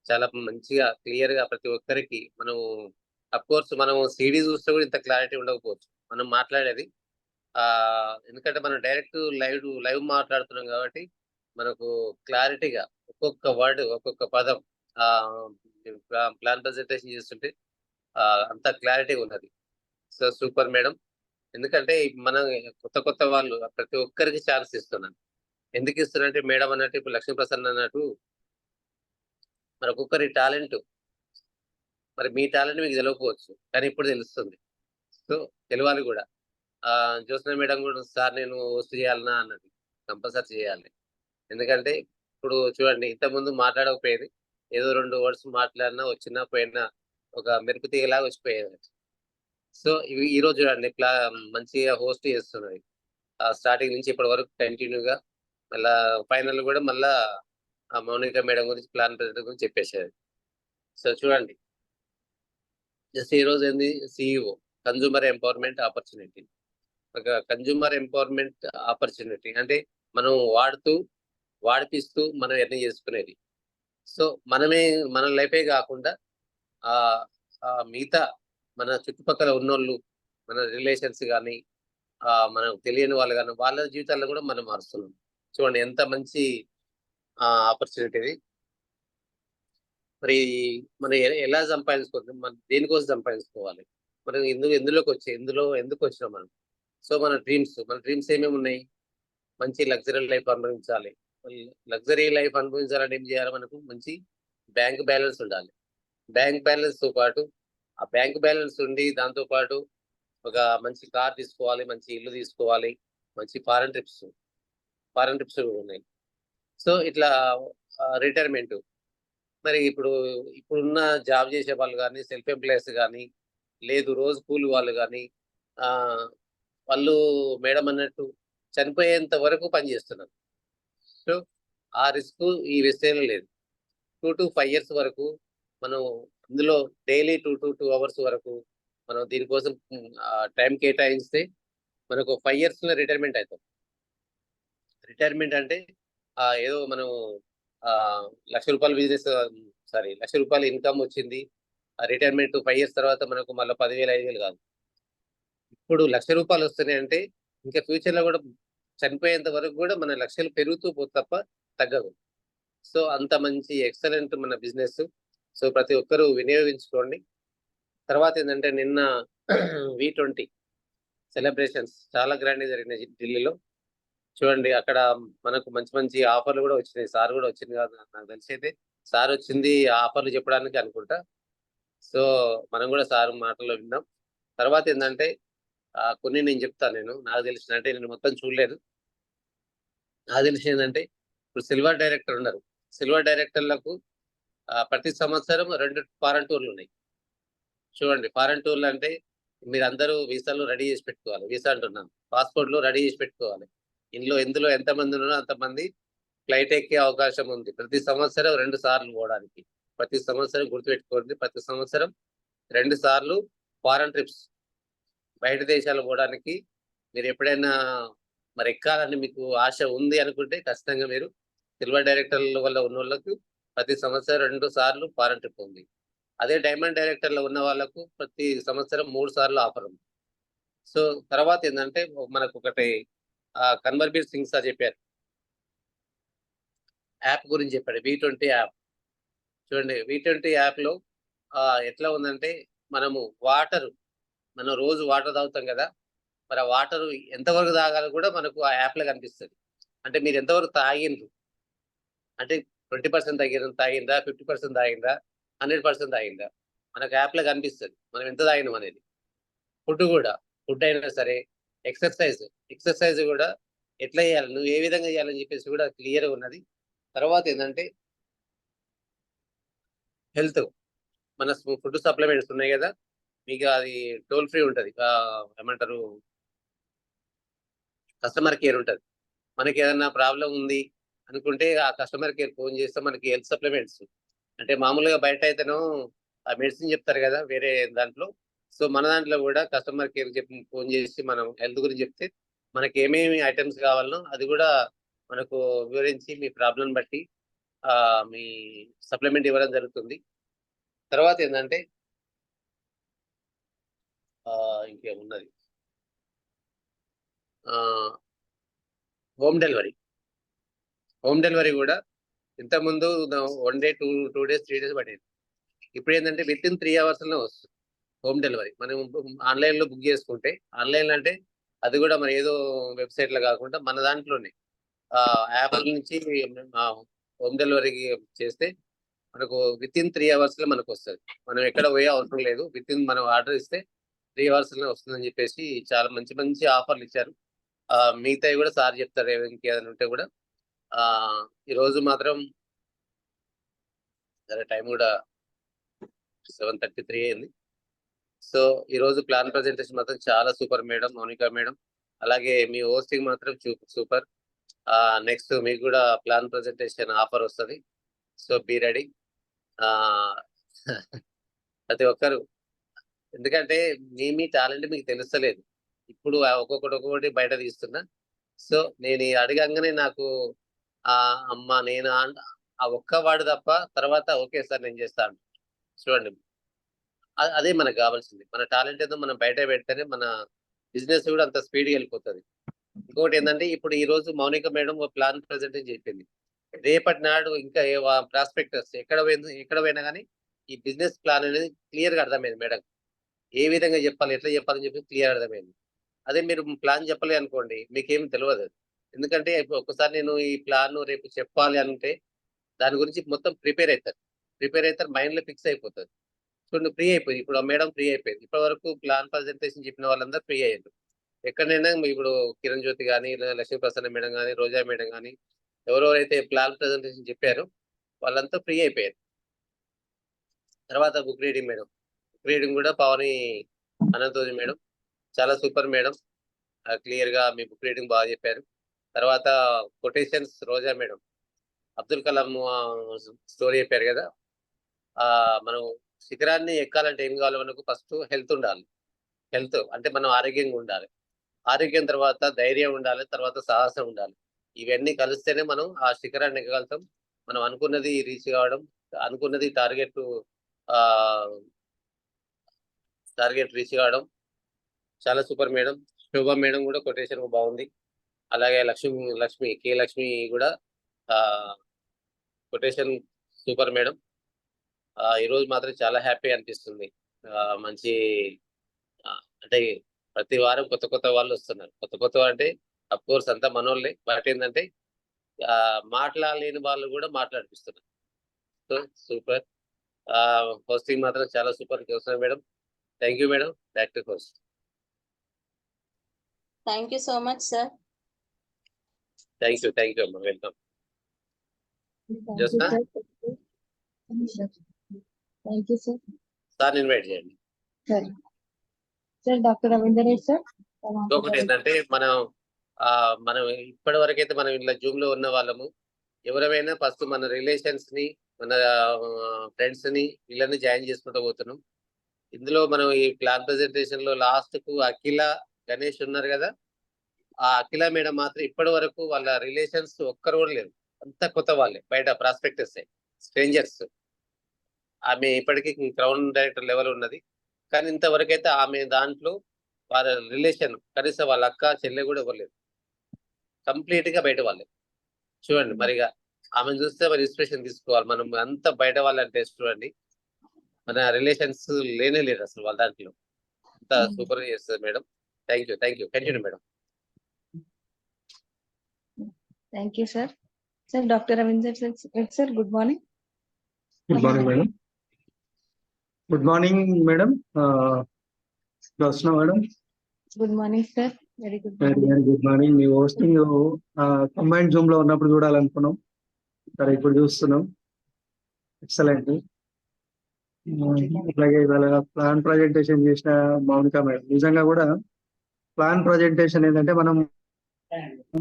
చాలా మంచిగా క్లియర్ గా ప్రతి ఒక్కరికి మనం కోర్స్ మనం సిడీ చూస్తే కూడా ఇంత క్లారిటీ ఉండకపోవచ్చు మనం మాట్లాడేది. ఎందుకంటే మనం డైరెక్ట్ లైవ్ మాట్లాడుతున్నాం కాబట్టి మనకు క్లారిటీగా ఒక్కొక్క వర్డ్, ఒక్కొక్క పదం ప్లాన్ ప్రజెంటేషన్ చేస్తుంటే అంత క్లారిటీగా ఉన్నది. So super madam. ఎందుకంటే మనం కొత్త వాళ్ళు ప్రతి ఒక్కరికి ఛాన్స్ ఇస్తున్నాను. ఎందుకు ఇస్తున్నారంటే మేడం అన్నట్టు ఇప్పుడు లక్ష్మీప్రసన్న అన్నట్టు మరి ఒక్కొక్కరి టాలెంట్, మరి మీ టాలెంట్ మీకు తెలియకపోవచ్చు కానీ ఇప్పుడు తెలుస్తుంది. సో తెలవాలి కూడా. జ్యోత్స్న మేడం కూడా సార్ నేను హోస్ట్ చేయాలన్నా అన్నది, కంపల్సరీ చేయాలి. ఎందుకంటే ఇప్పుడు చూడండి, ఇంతకుముందు మాట్లాడకపోయేది, ఏదో 2 వర్డ్స్ మాట్లాడినా వచ్చినా పోయినా ఒక మెరుపు తీగలాగా వచ్చిపోయేది. సో ఈ రోజు చూడండి మంచిగా హోస్ట్ చేస్తున్నది. స్టార్టింగ్ నుంచి ఇప్పటి వరకు కంటిన్యూగా. మళ్ళా ఫైనల్ కూడా మళ్ళా మౌనిక మేడం గురించి ప్లాన్ ప్రజెంట్ గురించి చెప్పేసేది. సో చూడండి, జస్ట్ ఈరోజు ఏంది సిఇఓ కన్జ్యూమర్ ఎంపవర్మెంట్ ఆపర్చునిటీ. ఒక కన్జ్యూమర్ ఎంపవర్మెంట్ ఆపర్చునిటీ అంటే మనం వాడిపిస్తూ మనం ఎర్న్ చేసుకునేది. సో మన లైఫే కాకుండా మిగతా మన చుట్టుపక్కల ఉన్నోళ్ళు, మన రిలేషన్స్ కానీ మనకు తెలియని వాళ్ళు కానీ వాళ్ళ జీవితాల్లో కూడా మనం మారుస్తున్నాం. చూడండి ఎంత మంచి ఆపర్చునిటీ ఇది. మరి మనం ఎలా సంపాదించుకోవాలి, మనం దేనికోసం సంపాదించుకోవాలి, మనం ఎందుకు వచ్చినాం మనం. సో మన డ్రీమ్స్ ఏమేమి ఉన్నాయి? మంచి లగ్జరీ లైఫ్ అనుభవించాలి. లగ్జరీ లైఫ్ అనుభవించాలంటే ఏం చేయాలి? మనకు మంచి బ్యాంక్ బ్యాలెన్స్ ఉండాలి. బ్యాంక్ బ్యాలెన్స్ తో పాటు ఆ బ్యాంక్ బ్యాలెన్స్ ఉండి దాంతో పాటు ఒక మంచి కార్ తీసుకోవాలి, మంచి ఇల్లు తీసుకోవాలి, మంచి ఫారెన్ ట్రిప్స్. ఫారెన్ ట్రిప్స్ ఉన్నాయి. సో ఇట్లా రిటైర్మెంట్, మరి ఇప్పుడున్న జాబ్ చేసే వాళ్ళు కానీ, సెల్ఫ్ ఎంప్లాయర్స్ కానీ, లేదు రోజు కూలి వాళ్ళు కానీ, వాళ్ళు మేడం అన్నట్టు చనిపోయేంత వరకు పనిచేస్తున్నారు. సో ఆ రిస్క్ ఈ విషయంలో లేదు. 2 to 5 years వరకు మనం ఇందులో డైలీ 2 to 2 hours వరకు మనం దీనికోసం టైం కేటాయిస్తే మనకు 5 years లో రిటైర్మెంట్ అవుతాం. రిటైర్మెంట్ అంటే ఏదో మనం ₹1,00,000 బిజినెస్, ₹1,00,000 ఇన్కమ్ వచ్చింది, రిటైర్మెంట్ 5 years తర్వాత మనకు మళ్ళీ 10,000 5,000 కాదు. ఇప్పుడు ₹1,00,000 వస్తున్నాయి అంటే ఇంకా ఫ్యూచర్ లో కూడా చనిపోయేంత వరకు కూడా మన లక్ష్యాలు పెరుగుతూ పోతే తప్ప తగ్గదు. సో అంత మంచి ఎక్సలెంట్ మన బిజినెస్. సో ప్రతి ఒక్కరూ వినియోగించుకోండి. తర్వాత ఏంటంటే నిన్న V20 సెలబ్రేషన్స్ చాలా గ్రాండ్ గా జరిగినాయి ఢిల్లీలో. చూడండి అక్కడ మనకు మంచి మంచి ఆఫర్లు కూడా వచ్చినాయి. సార్ కూడా వచ్చింది కాదు నాకు తెలిసి, అయితే సార్ వచ్చింది ఆఫర్లు చెప్పడానికి అనుకుంటా. సో మనం కూడా సార్ మాటల్లో విన్నాం. తర్వాత ఏంటంటే కొన్ని నేను చెప్తాను. నాకు తెలిసిన, అంటే నేను మొత్తం చూడలేదు, నాకు తెలిసి ఏంటంటే ఇప్పుడు సిల్వర్ డైరెక్టర్ ఉన్నారు. సిల్వర్ డైరెక్టర్లకు ప్రతి సంవత్సరం 2 ఫారెన్ టూర్లు ఉన్నాయి. చూడండి, ఫారెన్ టూర్లు అంటే మీరు అందరూ వీసాలు రెడీ చేసి పెట్టుకోవాలి. వీసా అంటున్నాను, పాస్పోర్ట్లు రెడీ చేసి పెట్టుకోవాలి. ఇందులో ఎంతమంది ఉన్నారో అంతమంది ఫ్లైట్ ఎక్కే అవకాశం ఉంది. ప్రతి సంవత్సరం 2 సార్లు పోవడానికి. ప్రతి సంవత్సరం గుర్తుపెట్టుకోండి, ప్రతి సంవత్సరం 2 సార్లు ఫారెన్ ట్రిప్స్, బయట దేశాలు పోవడానికి. మీరు ఎప్పుడైనా మరి ఎక్కాలని మీకు ఆశ ఉంది అనుకుంటే ఖచ్చితంగా మీరు సిల్వర్ డైరెక్టర్ల వల్ల ఉన్న వాళ్ళకు ప్రతి సంవత్సరం 2 సార్లు ఫారెన్ ట్రిప్ ఉంది. అదే డైమండ్ డైరెక్టర్లో ఉన్న వాళ్ళకు ప్రతి సంవత్సరం 3 సార్లు ఆఫర్ ఉంది. సో తర్వాత ఏంటంటే మనకు ఒకటి కన్వర్బీర్ సింగ్ సార్ చెప్పారు, యాప్ గురించి చెప్పాడు, V20 యాప్. చూడండి, V20 యాప్లో ఎట్లా ఉందంటే మనం రోజు వాటర్ తాగుతాం కదా, మరి ఆ వాటర్ ఎంతవరకు తాగాలో కూడా మనకు ఆ యాప్లో కనిపిస్తుంది. అంటే మీరు ఎంతవరకు తాగిండ్రు, అంటే 20% తాగిందా, 50% తాగిందా, 100% తాగిందా, మనకు యాప్లో కనిపిస్తుంది మనం ఎంత తాగినాం అనేది. ఫుడ్ అయినా సరే, ఎక్సర్సైజ్ కూడా ఎట్లా చేయాలి, నువ్వు ఏ విధంగా చేయాలని చెప్పేసి కూడా క్లియర్గా ఉన్నది. తర్వాత ఏంటంటే హెల్త్, మన ఫుడ్ సప్లిమెంట్స్ ఉన్నాయి కదా, మీకు అది టోల్ ఫ్రీ ఉంటుంది. ఏమంటారు, కస్టమర్ కేర్ ఉంటుంది. మనకి ఏదైనా ప్రాబ్లం ఉంది అనుకుంటే ఆ కస్టమర్ కేర్ ఫోన్ చేస్తే మనకి హెల్త్ సప్లిమెంట్స్, అంటే మామూలుగా బయట అయితేనో ఆ మెడిసిన్ చెప్తారు కదా వేరే దాంట్లో. సో మన దాంట్లో కూడా కస్టమర్ కేర్ ఫోన్ చేసి మనం హెల్త్ గురించి చెప్తే మనకి ఏమేమి ఐటమ్స్ కావాలనో అది కూడా మనకు వివరించి మీ ప్రాబ్లం బట్టి మీ సప్లిమెంట్ ఇవ్వడం జరుగుతుంది. తర్వాత ఏంటంటే ఇంకేమున్నది, హోమ్ డెలివరీ కూడా ఇంతకుముందు 1 day 2 days 3 days పడేది. ఇప్పుడు ఏంటంటే విత్ ఇన్ 3 hours వస్తుంది హోమ్ డెలివరీ. మనం ఆన్లైన్లో బుక్ చేసుకుంటే, ఆన్లైన్ అంటే అది కూడా మన ఏదో వెబ్సైట్లో కాకుండా మన దాంట్లోనే యాప్ నుంచి హోమ్ డెలివరీకి చేస్తే మనకు విత్ ఇన్ 3 hours మనకు వస్తుంది. మనం ఎక్కడ పోయే అవసరం లేదు, విత్ ఇన్ మనం ఆర్డర్ ఇస్తే 3 hours వస్తుందని చెప్పేసి చాలా మంచి మంచి ఆఫర్లు ఇచ్చారు. మిగతావి కూడా సార్ చెప్తారు ఇంకేదైనా ఉంటే కూడా. ఈరోజు మాత్రం సరే, టైం కూడా 7:33 అయింది. సో ఈరోజు ప్లాన్ ప్రజెంటేషన్ మాత్రం చాలా సూపర్ మేడం, మౌనిక మేడం. అలాగే మీ హోస్టింగ్ మాత్రం సూపర్. నెక్స్ట్ మీకు కూడా ప్లాన్ ప్రజెంటేషన్ ఆఫర్ వస్తుంది. సో బీ రెడీ ప్రతి ఒక్కరు, ఎందుకంటే మీ టాలెంట్ మీకు తెలుస్తలేదు. ఇప్పుడు ఒక్కొక్కటి బయట తీస్తున్నా. సో నేను అడగంగానే నాకు అమ్మ నేను ఆ ఒక్క వాడు తప్ప తర్వాత ఓకే సార్ నేను చేస్తాను. చూడండి, అదే మనకు కావాల్సింది. మన టాలెంట్ ఏదో మనం బయట పెడితేనే మన బిజినెస్ కూడా అంత స్పీడ్గా వెళ్ళిపోతుంది. ఇంకొకటి ఏంటంటే ఇప్పుడు ఈ రోజు మౌనిక మేడం ప్లాన్ ప్రజెంటేషన్ చెప్పింది. రేపటి నాడు ఇంకా ప్రాస్పెక్టర్స్ ఎక్కడ పోయినా కానీ ఈ బిజినెస్ ప్లాన్ అనేది క్లియర్గా అర్థమైంది మేడం. ఏ విధంగా చెప్పాలి, ఎట్లా చెప్పాలని చెప్పి క్లియర్ అర్థమైంది. అదే మీరు ప్లాన్ చెప్పలే అనుకోండి, మీకేం తెలియదు. ఎందుకంటే ఒక్కసారి నేను ఈ ప్లాన్ రేపు చెప్పాలి అంటే దాని గురించి మొత్తం ప్రిపేర్ అవుతారు, మైండ్లో ఫిక్స్ అయిపోతుంది. చూడండి, ఫ్రీ అయిపోయింది. ఇప్పుడు ఆ మేడం ఫ్రీ అయిపోయింది. ఇప్పటి వరకు ప్లాన్ ప్రజెంటేషన్ చెప్పిన వాళ్ళందరూ ఫ్రీ అయ్యారు. ఎక్కడైనా ఇప్పుడు కిరణ్ జ్యోతి కానీ లక్ష్మీ ప్రసన్న మేడం కానీ రోజా మేడం కానీ ఎవరెవరైతే ప్లాన్ ప్రజెంటేషన్ చెప్పారో వాళ్ళంతా ఫ్రీ అయిపోయారు. తర్వాత book reading madam, book reading కూడా పావని అనంతోజి మేడం చాలా సూపర్ మేడం, క్లియర్ గా మీ బుక్ రీడింగ్ బాగా చెప్పారు. తర్వాత కొటేషన్స్ రోజా మేడం అబ్దుల్ కలాం స్టోరీ చెప్పారు కదా. మనం శిఖరాన్ని ఎక్కాలంటే ఏం కావాలి, మనకు ఫస్ట్ హెల్త్ ఉండాలి. హెల్త్ అంటే మనం ఆరోగ్యంగా ఉండాలి, ఆరోగ్యం తర్వాత ధైర్యం ఉండాలి, తర్వాత సాహసం ఉండాలి. ఇవన్నీ కలిస్తేనే మనం ఆ శిఖరాన్ని ఎక్కగలుగుతాం. మనం అనుకున్నది రీచ్ కావడం, అనుకున్నది టార్గెట్ రీచ్ కావడం చాలా సూపర్ మేడం. శోభా మేడం కూడా కొటేషన్ బాగుంది. అలాగే లక్ష్మి కే లక్ష్మి కూడా కొటేషన్ సూపర్ మేడం. ఈరోజు మాత్రం చాలా హ్యాపీ అనిపిస్తుంది. మంచి అంటే ప్రతి వారం కొత్త కొత్త వాళ్ళు వస్తున్నారు. కొత్త అంటే అఫ్ కోర్స్ అంతా మనోళ్ళే, బట్ ఏంటంటే మాట్లాడలేని వాళ్ళు కూడా మాట్లాడిపిస్తున్నారు. So super. హోస్టింగ్ మాత్రం చాలా సూపర్ చేస్తున్నారు madam. Thank you madam. Back to host. Thank you so much sir. Thank you అమ్మా. Welcome. Just thank you sir. Sir invite చేయండి. Sir doctor Ravinder Reddy sir. ఇంకొకటి ఏంటంటే మనం ఇప్పటి వరకు అయితే మనం ఇలా జూమ్ లో ఉన్న వాళ్ళము ఎవరైనా ఫస్ట్ మన రిలేషన్స్ ని, మన ఫ్రెండ్స్ ని, వీళ్ళని జాయిన్ చేసుకుంటూ పోతున్నాం. ఇందులో మనం ఈ ప్లాన్ ప్రెజెంటేషన్ లో లాస్ట్ కు అఖిల గణేష్ ఉన్నారు కదా. ఆ అఖిల మేడం మాత్రం ఇప్పటి వరకు వాళ్ళ రిలేషన్స్ ఒక్కరు కూడా లేరు, అంత కొత్త వాళ్ళే, బయట ప్రాస్పెక్టర్స్, స్ట్రేంజర్స్. ఆమె ఇప్పటికీ క్రౌన్ డైరెక్టర్ లెవెల్ ఉన్నది, కానీ ఇంతవరకు అయితే ఆమె దాంట్లో వాళ్ళ రిలేషన్ కనీసం వాళ్ళ అక్క చెల్లె కూడా ఇవ్వలేదు, కంప్లీట్ గా బయట వాళ్ళే. చూడండి మరిగా ఆమెను చూస్తే మరి ఇన్స్పిరేషన్ తీసుకోవాలి మనం. అంత బయట వాళ్ళంటే చూడండి, మన రిలేషన్స్ లేనే లేదు అసలు వాళ్ళ దాంట్లో. అంత సూపర్ చేస్తుంది madam. Thank you continue madam. Thank you sir. Sir doctor Ravinder Reddy sir, good morning. Good morning madam. Good morning madam. Madam good morning sir. Very good very good morning. Me hosting combined Zoom లో ఉన్నప్పుడు చూడాలనుకున్నాం, సరే ఇప్పుడు చూస్తున్నాం. Excellent. అలాగే ఇవాళ plan presentation చేసిన Mounika madam, నిజంగా కూడా ప్లాన్ ప్రజెంటేషన్ ఏంటంటే మనం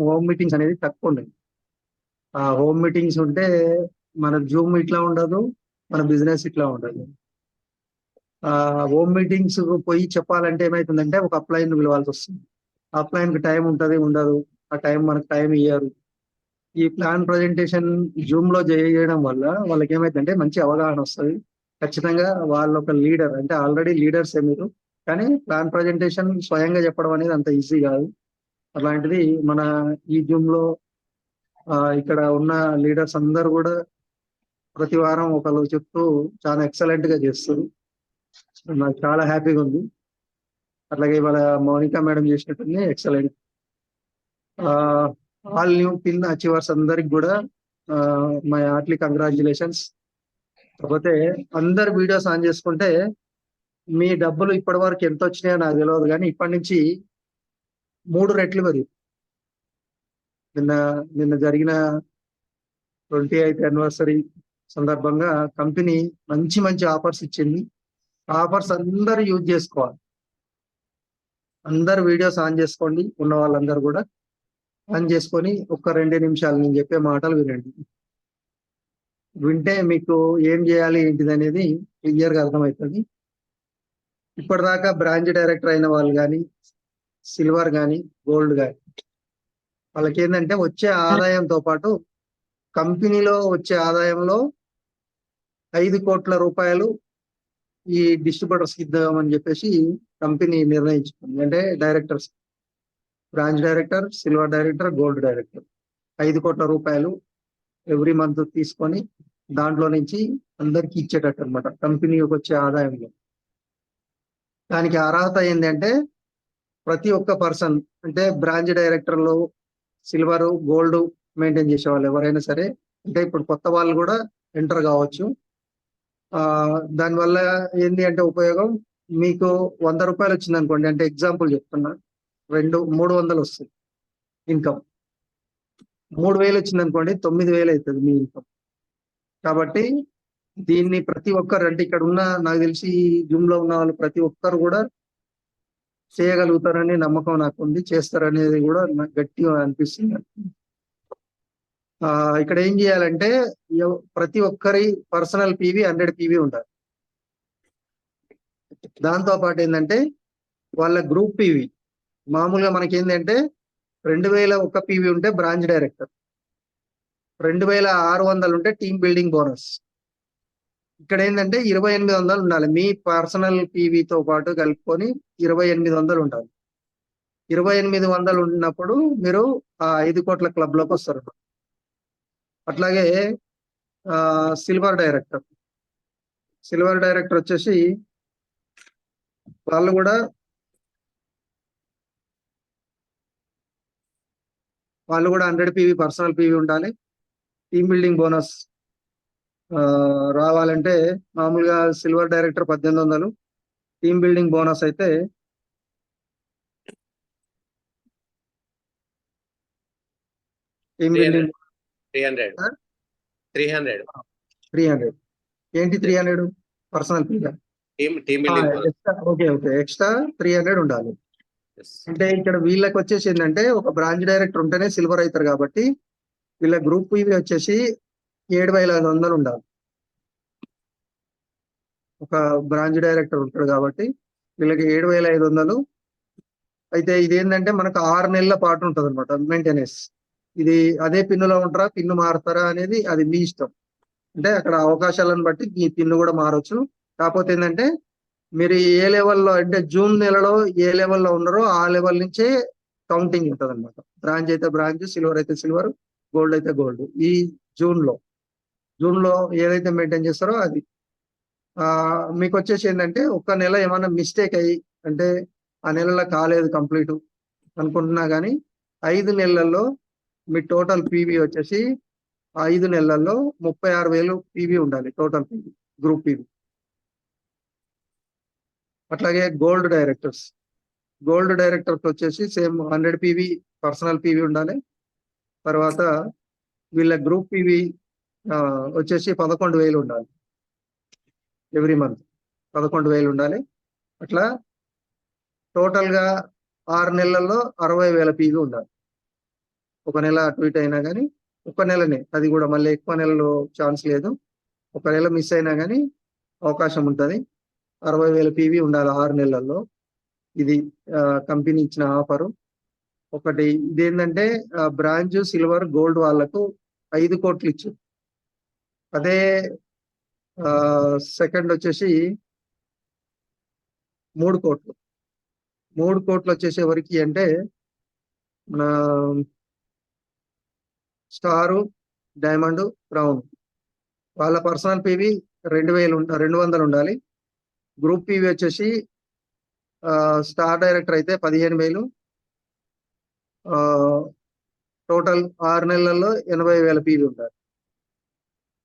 హోమ్ మీటింగ్స్ అనేది తక్కువ ఉన్నాయి. ఆ హోమ్ మీటింగ్స్ ఉంటే మన జూమ్ ఇట్లా ఉండదు, మన బిజినెస్ ఇట్లా ఉండదు. హోమ్ మీటింగ్స్ పోయి చెప్పాలంటే ఏమైతుందంటే ఒక అప్లైన్ పిలవాల్సి వస్తుంది. అప్లైన్ కి టైం ఉంటది ఉండదు, ఆ టైం మనకు టైం ఇయ్యారు. ఈ ప్లాన్ ప్రజెంటేషన్ జూమ్ లో చేయడం వల్ల వాళ్ళకి ఏమైతుందంటే మంచి అవగాహన వస్తుంది. ఖచ్చితంగా వాళ్ళ ఒక లీడర్ అంటే ఆల్రెడీ లీడర్స్ మీరు, కానీ ప్లాన్ ప్రజెంటేషన్ స్వయంగా చెప్పడం అనేది అంత ఈజీ కాదు. అలాంటిది మన ఈ జూమ్ లో ఇక్కడ ఉన్న లీడర్స్ అందరు కూడా ప్రతి వారం ఒకళ్ళు చెప్తూ చాలా ఎక్సలెంట్ గా చేస్తారు. నాకు చాలా హ్యాపీగా ఉంది. అట్లాగే ఇవాళ మౌనిక మేడం చేసినట్టుంది excellent. All new pin achievers అందరికి కూడా మై హార్ట్లీ కంగ్రాచులేషన్స్. కాకపోతే అందరు వీడియోస్ ఆన్ చేసుకుంటే మీ డబ్బులు ఇప్పటి వరకు ఎంత వచ్చినాయో నాకు తెలియదు, కానీ ఇప్పటి నుంచి 3 రెట్లు పెరిగింది. నిన్న జరిగిన 28th యానివర్సరీ సందర్భంగా కంపెనీ మంచి ఆఫర్స్ ఇచ్చింది. ఆఫర్స్ అందరు యూజ్ చేసుకోవాలి. అందరు వీడియోస్ ఆన్ చేసుకోండి, ఉన్న వాళ్ళందరూ కూడా ఆన్ చేసుకొని ఒక్క 2 నిమిషాలు నేను చెప్పే మాటలు వినండి. వింటే మీకు ఏం చేయాలి ఏంటిది అనేది క్లియర్ గా అర్థమవుతుంది. ఇప్పటిదాకా బ్రాంచ్ డైరెక్టర్ అయిన వాళ్ళు కానీ, సిల్వర్ కానీ, గోల్డ్ కానీ, వాళ్ళకి ఏంటంటే వచ్చే ఆదాయంతో పాటు కంపెనీలో వచ్చే ఆదాయంలో 5 కోట్ల రూపాయలు ఈ డిస్ట్రిబ్యూటర్స్ కి ఇద్దామని చెప్పేసి కంపెనీ నిర్ణయించుకుంది. అంటే directors, branch director, silver director, gold director 5 కోట్ల రూపాయలు ఎవ్రీ మంత్ తీసుకొని దాంట్లో నుంచి అందరికి ఇచ్చేటట్టు అనమాట కంపెనీకి వచ్చే ఆదాయంలో. దానికి అర్హత ఏంటంటే ప్రతి ఒక్క పర్సన్ అంటే బ్రాంచ్ డైరెక్టర్లు, సిల్వర్, గోల్డ్ మెయింటైన్ చేసే వాళ్ళు ఎవరైనా సరే, అంటే ఇప్పుడు కొత్త వాళ్ళు కూడా ఎంటర్ కావచ్చు. దానివల్ల ఏంటి అంటే ఉపయోగం, మీకు 100 రూపాయలు వచ్చింది అనుకోండి, అంటే ఎగ్జాంపుల్ చెప్తున్నా, 300 వస్తుంది ఇన్కమ్. 3000 వచ్చింది అనుకోండి 9000 అవుతుంది మీ ఇన్కమ్. కాబట్టి దీన్ని ప్రతి ఒక్కరు, అంటే ఇక్కడ ఉన్న నాకు తెలిసి జూమ్ లో ఉన్న వాళ్ళు ప్రతి ఒక్కరు కూడా చేయగలుగుతారని నమ్మకం నాకు ఉంది, చేస్తారనేది కూడా నాకు గట్టిగా అనిపిస్తుంది. ఇక్కడ ఏం చేయాలంటే ప్రతి ఒక్కరి పర్సనల్ పీవీ 100 పీవీ ఉండాలి. దాంతో పాటు ఏంటంటే వాళ్ళ గ్రూప్ పీవీ మామూలుగా మనకి ఏంటంటే 2001 పీవీ ఉంటే బ్రాంచ్ డైరెక్టర్, 2600 ఉంటే టీమ్ బిల్డింగ్ బోనస్. ఇక్కడ ఏంటంటే 2800 ఉండాలి. మీ పర్సనల్ పీవీతో పాటు కలుపుకొని 2800 ఉండాలి. 2800 ఉన్నప్పుడు మీరు ఆ 5 కోట్ల క్లబ్ లోకి వస్తారు. అట్లాగే సిల్వర్ డైరెక్టర్ వచ్చేసి వాళ్ళు కూడా 100 పీవీ పర్సనల్ పీవీ ఉండాలి. టీమ్ బిల్డింగ్ బోనస్ రావాలంటే మామూలుగా silver director 1800, team building bonus అయితే 300. ఏంటి 300 personal PV? Team building okay extra 300 ఉండాలి. అంటే ఇక్కడ వీళ్ళకి వచ్చేసి ఏంటంటే ఒక బ్రాంచ్ డైరెక్టర్ ఉంటేనే సిల్వర్ అవుతారు కాబట్టి వీళ్ళ గ్రూప్ పీవీ వచ్చేసి 7500 ఉండాలి. ఒక బ్రాంచ్ డైరెక్టర్ ఉంటాడు కాబట్టి వీళ్ళకి 7500. అయితే ఇదేంటంటే మనకు 6 నెలల పాటు ఉంటుంది అనమాట మెయింటెనెన్స్. ఇది అదే పిన్నులో ఉంటారా, పిన్ను మారుతారా అనేది అది మీ ఇష్టం. అంటే అక్కడ అవకాశాలను బట్టి ఈ పిన్ను కూడా మారచ్చు. కాకపోతే ఏంటంటే మీరు ఏ లెవెల్లో, అంటే జూన్ నెలలో ఏ లెవెల్లో ఉన్నారో ఆ లెవెల్ నుంచే కౌంటింగ్ ఉంటుంది అనమాట. బ్రాంచ్ అయితే బ్రాంచ్, సిల్వర్ అయితే సిల్వర్, గోల్డ్ అయితే గోల్డ్. ఈ జూన్ లో ఏదైతే మెయింటైన్ చేస్తారో అది. మీకు వచ్చేసి ఏంటంటే ఒక్క నెల ఏమైనా మిస్టేక్ అయ్యి, అంటే ఆ నెలలో కాలేదు కంప్లీట్ అనుకుంటున్నా కానీ 5 నెలల్లో మీ టోటల్ పీవీ వచ్చేసి 5 నెలల్లో 36,000 పీవీ ఉండాలి టోటల్ పీవీ, గ్రూప్ పీవీ. అట్లాగే గోల్డ్ డైరెక్టర్స్ వచ్చేసి సేమ్ 100 పీవీ పర్సనల్ పీవీ ఉండాలి. తర్వాత వీళ్ళ గ్రూప్ పీవీ వచ్చేసి 11,000 ఉండాలి. ఎవ్రీ మంత్ 11,000 ఉండాలి. అట్లా టోటల్ గా 6 నెలల్లో 60,000 పీవీ ఉండాలి. ఒక నెల అటు ఇటు అయినా కానీ, ఒక నెలనే, అది కూడా మళ్ళీ ఎక్కువ నెలలో ఛాన్స్ లేదు. ఒక నెల మిస్ అయినా కానీ అవకాశం ఉంటుంది. 60,000 పీవీ ఉండాలి 6 నెలల్లో. ఇది కంపెనీ ఇచ్చిన ఆఫరు. ఒకటి ఇదేంటంటే బ్రాంచ్, సిల్వర్, గోల్డ్ వాళ్ళకు 5 కోట్లు ఇచ్చు. అదే సెకండ్ వచ్చేసి 3 కోట్లు. 3 కోట్లు వచ్చేసి ఎవరికి అంటే మన స్టారు, డైమండ్, బ్రౌన్ వాళ్ళ పర్సనల్ పీవీ 200 ఉండాలి. గ్రూప్ పీవీ వచ్చేసి స్టార్ డైరెక్టర్ అయితే 15,000. టోటల్ 6 నెలల్లో 80,000 పీవీ ఉండాలి.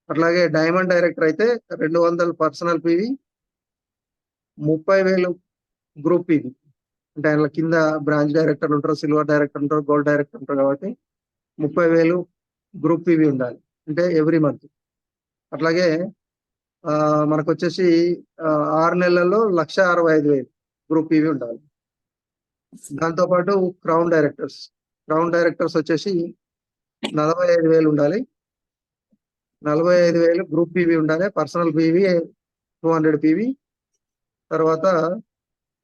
అట్లాగే డైమండ్ డైరెక్టర్ అయితే 200 పర్సనల్ పీవీ, 30,000 గ్రూప్ పీవీ. అంటే ఆయన కింద బ్రాంచ్ డైరెక్టర్ ఉంటారు, సిల్వర్ డైరెక్టర్ ఉంటారు, గోల్డ్ డైరెక్టర్ ఉంటారు కాబట్టి 30,000 గ్రూప్ పీవీ ఉండాలి, అంటే ఎవ్రీ మంత్. అట్లాగే మనకు వచ్చేసి 6 నెలల్లో 1,65,000 గ్రూప్ పీవీ ఉండాలి. దాంతోపాటు క్రౌన్ డైరెక్టర్స్ వచ్చేసి 45,000 ఉండాలి. 45,000 గ్రూప్ పీవీ ఉండాలి. Personal PV 200 PV. తర్వాత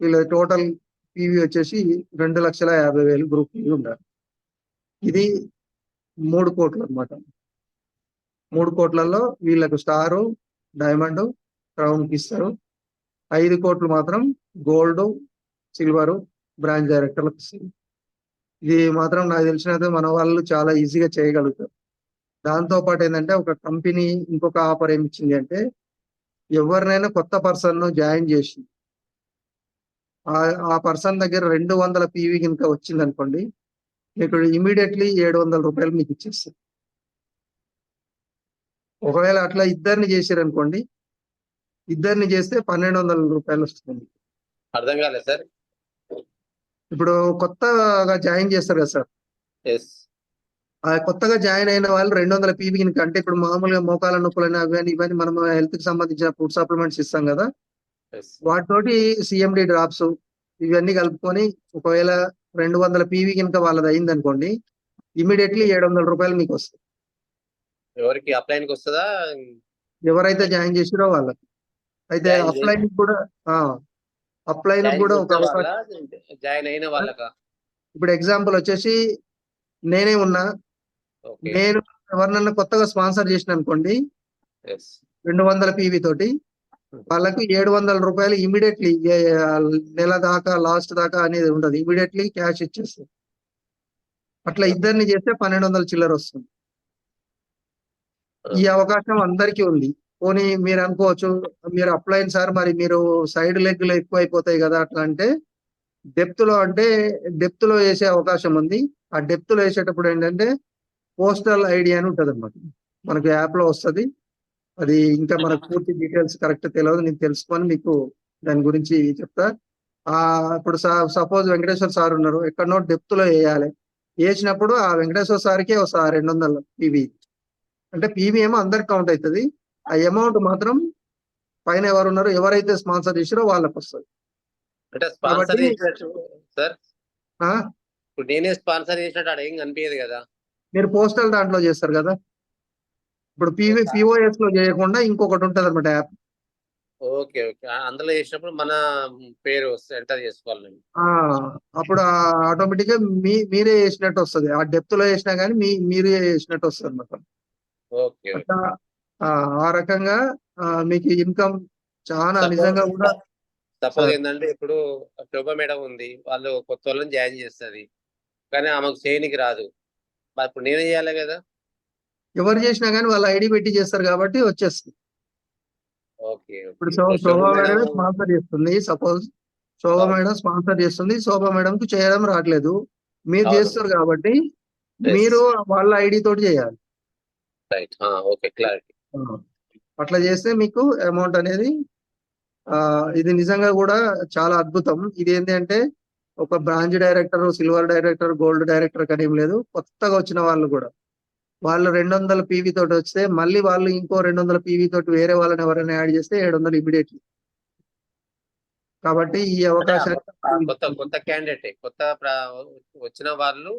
వీళ్ళ టోటల్ పీవీ వచ్చేసి 2,50,000 గ్రూప్ పీవీ ఉండాలి. ఇది 3 కోట్లు అనమాట. 3 కోట్లలో వీళ్ళకు స్టారు, డైమండ్, క్రౌన్ కి ఇస్తారు. 5 కోట్లు మాత్రం గోల్డ్, సిల్వర్, బ్రాంచ్ డైరెక్టర్లకు ఇస్తారు. ఇది మాత్రం నాకు తెలిసినది మన వాళ్ళు చాలా ఈజీగా చేయగలుగుతారు. దాంతో పాటు ఏంటంటే ఒక కంపెనీ ఇంకొక ఆఫర్ ఏమి ఇచ్చింది అంటే, ఎవరినైనా కొత్త పర్సన్ జాయిన్ చేసి ఆ పర్సన్ దగ్గర 200 పీవీ కనుక వచ్చింది అనుకోండి, మీకు ఇమీడియట్లీ 700 రూపాయలు మీకు ఇచ్చేస్తారు. ఒకవేళ అట్లా ఇద్దరిని చేశారనుకోండి, ఇద్దరిని చేస్తే 1,200 రూపాయలు వస్తుంది. అర్థం కాలేదు సార్. ఇప్పుడు కొత్తగా జాయిన్ చేస్తారు కదా సార్, ఎస్ ఆ కొత్తగా జాయిన్ అయిన వాళ్ళు 200 పీవీ అంటే ఇప్పుడు మామూలుగా మోకాల నొప్పులని అవి ఇవన్నీ మనం హెల్త్ కి సంబంధించిన ఫుడ్ సప్లిమెంట్స్ ఇస్తాం కదా, ఎస్ వాటితోటి సిఎండి డ్రాప్స్ ఇవన్నీ కలుపుకొని ఒకవేళ 200 పీవీ కనుక వాళ్ళది అయింది అనుకోండి, ఇమీడియట్లీ 700 రూపాయలు మీకు వస్తాయి. ఎవరికి అప్లైన్కి వస్తుందా? ఎవరైతే జాయిన్ చేసిరో వాళ్ళకి. అయితే జాయిన్ అప్లైన్ కూడా అప్లైన్ కూడా ఒక చేసిన వాళ్ళ అవకాశం. జాయిన్ అయిన వాళ్ళకా? ఇప్పుడు ఎగ్జాంపుల్ వచ్చేసి నేనే ఉన్నా, ఓకే నేను ఎవరినన్నా కొత్తగా స్పాన్సర్ చేసిన అనుకోండి ఎస్ 200 పీవీ తోటి, వాళ్ళకి 700 రూపాయలు ఇమీడియట్లీ నెల దాకా లాస్ట్ దాకా అనేది ఉండదు, ఇమీడియట్లీ క్యాష్ ఇచ్చేస్తుంది. అట్లా ఇద్దరిని చేస్తే 1200 చిల్లర వస్తుంది. ఈ అవకాశం అందరికీ ఉంది. పోనీ మీరు అనుకోవచ్చు, మీరు అప్లైన్ సార్ మరి మీరు సైడ్ లెగ్లు ఎక్కువ అయిపోతాయి కదా అట్లా అంటే, డెప్త్ లో వేసే అవకాశం ఉంది. ఆ డెప్త్ లో వేసేటప్పుడు ఏంటంటే పోస్టల్ ఐడి అని ఉంటుంది అనమాట, మనకు యాప్ లో వస్తుంది. అది ఇంకా మనకు పూర్తి డీటెయిల్స్ కరెక్ట్ తెలియదు, నేను తెలుసుకొని మీకు దాని గురించి చెప్తా. ఇప్పుడు సపోజ్ వెంకటేశ్వర సార్ ఉన్నారు, ఎక్కడనో డెప్త్ లో వేయాలి, వేసినప్పుడు ఆ వెంకటేశ్వర సార్కే వస్తుంది 200 పీవీ. అంటే పీవీ ఏమో అందరికి కౌంట్ అవుతుంది, ఆ అమౌంట్ మాత్రం పైన ఎవరున్నారో ఎవరైతే స్పాన్సర్ చేసారో వాళ్ళకి వస్తుంది. అంటే స్పాన్సర్ కాబట్టి చేసినట్టు సార్, ఆ, ఇప్పుడు నేనే స్పాన్సర్ చేసినట్టు ఆడ ఏం కనిపించదు కదా. మీరు పోస్టల్ దాంట్లో చేస్తారు కదా, ఇప్పుడు పిఓఎస్ లో చేయకుండా ఇంకొకటి ఉంటుంది అనమాట యాప్. ఓకే ఓకే అందులో చేసినప్పుడు మన పేరు ఎంటర్ చేసుకోవాలి నేను. అప్పుడు ఆటోమేటిక్ గా మీరే చేసినట్టు వస్తుంది, ఆ డెప్త్ లో చేసినా కానీ మీరే చేసినట్టు వస్తుంది అనమాట. ఓకే అట్లా ఆ రకంగా మీకు ఇన్కమ్ చాలా నిజంగా కూడా. సపోజ్ ఏంటంటే ఇప్పుడు శోభ మేడం ఉంది, వాళ్ళు కొత్త వాళ్ళని జాయిన్ చేస్తుంది కానీ ఆమెకు చేయనికి రాదు, మరి ఇప్పుడు నేనే చేయాలి కదా. ఎవరు చేసినా కానీ వాళ్ళ ఐడి పెట్టి చేస్తారు కాబట్టి వచ్చేస్తుంది. ఓకే ఇప్పుడు శోభ శోభా మేడం మేడం స్పాన్సర్ చేస్తుంది, సపోజ్ శోభా మేడం స్పాన్సర్ చేస్తుంది, శోభా మేడం కు చేయడం రావట్లేదు, మీరు అవును చేస్తారు కాబట్టి మీరు వాళ్ళ ఐడి తోటి చేయాలి. Right okay clarity. అట్లా చేస్తే మీకు అమౌంట్ అనేది ఇది నిజంగా కూడా చాలా అద్భుతం. ఇది ఏంటంటే ఒక branch director, silver director, gold director కానీ ఏం లేదు, కొత్తగా వచ్చిన వాళ్ళు కూడా వాళ్ళు 200 పీవీ తోటి వస్తే మళ్ళీ వాళ్ళు ఇంకో 200 పీవీ తోటి వేరే వాళ్ళని ఎవరైనా యాడ్ చేస్తే 700 ఇమీడియట్లీ. కాబట్టి ఈ అవకాశాన్ని కొత్త క్యాండిడేట్ వచ్చిన వాళ్ళు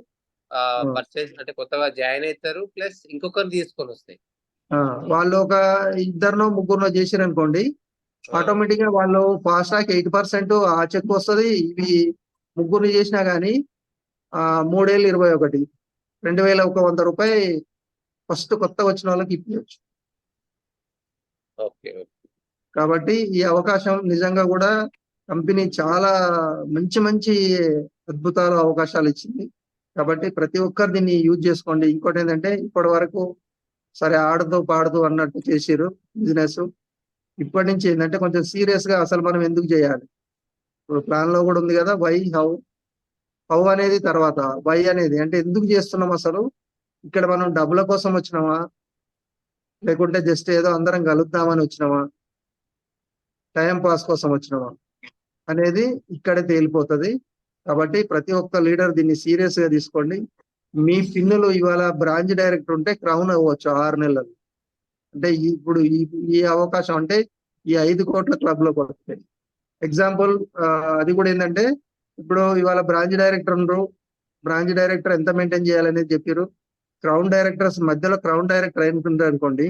పర్చేస్ అంటే కొత్తగా జాయిన్ అవుతారు, ప్లస్ ఇంకొకరిని తీసుకొని వస్తాయి. వాళ్ళు ఒక ఇద్దరినో ముగ్గురునో చేసారు అనుకోండి, ఆటోమేటిక్ గా వాళ్ళు ఫాస్ట్ ట్రాక్ 8% ఆ చెక్ వస్తుంది. ఇవి ముగ్గురిని చేసినా కానీ 3,21 2,100 రూపాయలు ఫస్ట్ కొత్త వచ్చిన వాళ్ళకి ఇప్పించచ్చు. ఓకే కాబట్టి ఈ అవకాశం నిజంగా కూడా కంపెనీ చాలా మంచి అద్భుతాలు అవకాశాలు ఇచ్చింది. కాబట్టి ప్రతి ఒక్కరు దీన్ని యూజ్ చేసుకోండి. ఇంకోటి ఏంటంటే ఇప్పటి వరకు సరే ఆడుతూ పాడుతూ అన్నట్టు చేసిరు బిజినెస్, ఇప్పటి నుంచి ఏంటంటే కొంచెం సీరియస్ గా అసలు మనం ఎందుకు చేయాలి, ఇప్పుడు ప్లాన్ లో కూడా ఉంది కదా వై హౌ అనేది తర్వాత వై అనేది, అంటే ఎందుకు చేస్తున్నాం అసలు, ఇక్కడ మనం డబ్బుల కోసం వచ్చినామా లేకుంటే జస్ట్ ఏదో అందరం కలుద్దామని వచ్చినామా, టైం పాస్ కోసం వచ్చినామా అనేది ఇక్కడే తేలిపోతుంది. కాబట్టి ప్రతి ఒక్క లీడర్ దీన్ని సీరియస్ గా తీసుకోండి. మీ పిన్నులు ఇవాళ బ్రాంచ్ డైరెక్టర్ ఉంటే క్రౌన్ అవ్వచ్చు 6 నెలలు. అంటే ఇప్పుడు ఈ అవకాశం అంటే ఈ 5 కోట్ల క్లబ్ లో పడుతుంది. ఎగ్జాంపుల్ అది కూడా ఏంటంటే ఇప్పుడు ఇవాళ బ్రాంచ్ డైరెక్టర్ ఉండరు, బ్రాంచ్ డైరెక్టర్ ఎంత మెయింటైన్ చేయాలనేది చెప్పారు. క్రౌన్ డైరెక్టర్స్ మధ్యలో క్రౌన్ డైరెక్టర్ అయినట్టుంటారు అనుకోండి,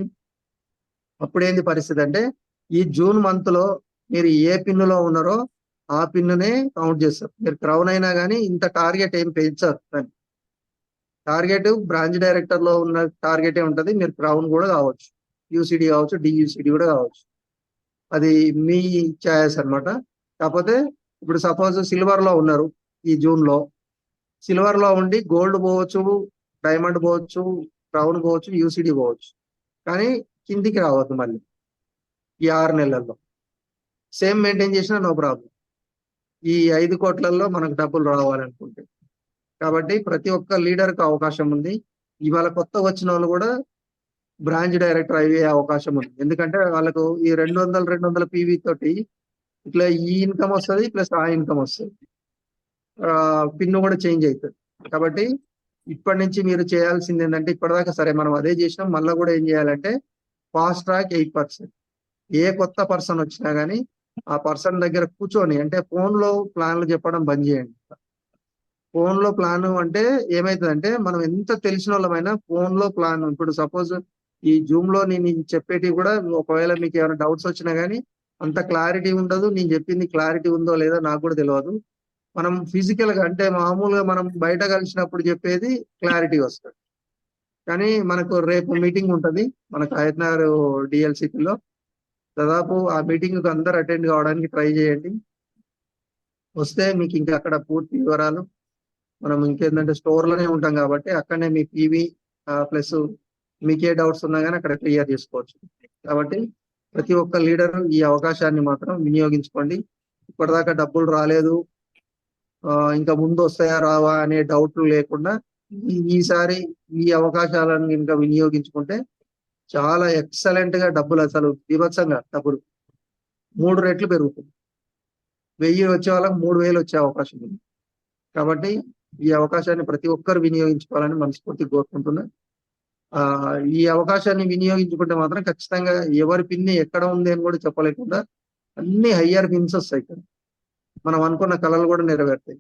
అప్పుడు ఏంది పరిస్థితి అంటే ఈ జూన్ మంత్ లో మీరు ఏ పిన్నులో ఉన్నారో ఆ పిన్నునే కౌంట్ చేస్తారు. మీరు క్రౌన్ అయినా కానీ ఇంత టార్గెట్ ఏం పెంచారు, టార్గెట్ బ్రాంచ్ డైరెక్టర్ లో ఉన్న టార్గెటే ఉంటది. మీరు క్రౌన్ కూడా కావచ్చు, యూసిడి కావచ్చు, డియూసిడి కూడా కావచ్చు, అది మీ ఛాయిస్ అన్నమాట. కాకపోతే ఇప్పుడు సపోజ్ సిల్వర్ లో ఉన్నారు, ఈ జూన్ లో సిల్వర్ లో ఉండి గోల్డ్ పోవచ్చు, డైమండ్ పోవచ్చు, క్రౌన్ పోవచ్చు, యూసిడి పోవచ్చు, కానీ కిందికి రావద్దు మళ్ళీ ఈ 6 నెలల్లో. సేమ్ మెయింటైన్ చేసినా నో ప్రాబ్లం, ఈ 5 కోట్లలో మనకు డబ్బులు రావాలనుకుంటే. కాబట్టి ప్రతి ఒక్క లీడర్కి అవకాశం ఉంది. ఇవాళ కొత్త వచ్చిన వాళ్ళు కూడా బ్రాంచ్ డైరెక్టర్ అయ్యే అవకాశం ఉంది. ఎందుకంటే వాళ్ళకు ఈ 200 పీవీ తోటి ఇట్లా ఈ ఇన్కమ్ వస్తుంది, ప్లస్ ఆ ఇన్కమ్ వస్తుంది. పిన్ కూడా చేంజ్ అవుతుంది. కాబట్టి ఇప్పటి నుంచి మీరు చేయాల్సింది ఏంటంటే, ఇప్పటిదాకా సరే మనం అదే చేసినాం, మళ్ళీ కూడా ఏం చేయాలంటే ఫాస్ట్ ట్రాక్ 8%. ఏ కొత్త పర్సన్ వచ్చినా కానీ ఆ పర్సన్ దగ్గర కూర్చొని, అంటే ఫోన్ లో ప్లాన్లు చెప్పడం బంద్ చేయండి. ఫోన్ లో ప్లాన్ అంటే ఏమైతుందంటే, మనం ఎంత తెలిసిన వాళ్ళమైనా ఫోన్ లో ప్లాన్, ఇప్పుడు సపోజ్ ఈ జూమ్ లో నేను చెప్పేటివి కూడా ఒకవేళ మీకు ఏమైనా డౌట్స్ వచ్చినా కానీ అంత క్లారిటీ ఉండదు. నేను చెప్పింది క్లారిటీ ఉందో లేదో నాకు కూడా తెలియదు. మనం ఫిజికల్ గా అంటే మామూలుగా మనం బయట కలిసినప్పుడు చెప్పేది క్లారిటీ వస్తుంది. కానీ మనకు రేపు మీటింగ్ ఉంటది మన హయత్నగర్ డిఎల్సిపిలో. దాదాపు ఆ మీటింగ్ కు అందరు అటెండ్ కావడానికి ట్రై చేయండి. వస్తే మీకు ఇంకా అక్కడ పూర్తి వివరాలు, మనం ఇంకేంటంటే స్టోర్ లోనే ఉంటాం కాబట్టి అక్కడనే మీ పీవీ ప్లస్ మీకు ఏ డౌట్స్ ఉన్నా కానీ అక్కడ క్లియర్ చేసుకోవచ్చు. కాబట్టి ప్రతి ఒక్క లీడర్ ఈ అవకాశాన్ని మాత్రం వినియోగించుకోండి. ఇప్పటిదాకా డబ్బులు రాలేదు, ఇంకా ముందు వస్తాయా రావా అనే డౌట్లు లేకుండా ఈసారి ఈ అవకాశాలను ఇంకా వినియోగించుకుంటే చాలా ఎక్సలెంట్ గా డబ్బులు, అసలు బీభత్సంగా డబ్బులు 3 రెట్లు పెరుగుతుంది. 1000 వచ్చే వాళ్ళకి 3000 వచ్చే అవకాశం ఉంది. కాబట్టి ఈ అవకాశాన్ని ప్రతి ఒక్కరు వినియోగించుకోవాలని మనస్ఫూర్తిగా కోరుకుంటున్నా. ఈ అవకాశాన్ని వినియోగించుకుంటే మాత్రం ఖచ్చితంగా ఎవరి పిన్ని ఎక్కడ ఉంది అని కూడా చెప్పలేకుండా అన్ని హయ్యర్ పిన్స్ వస్తాయి. ఇక్కడ మనం అనుకున్న కళలు కూడా నెరవేరుతాయి.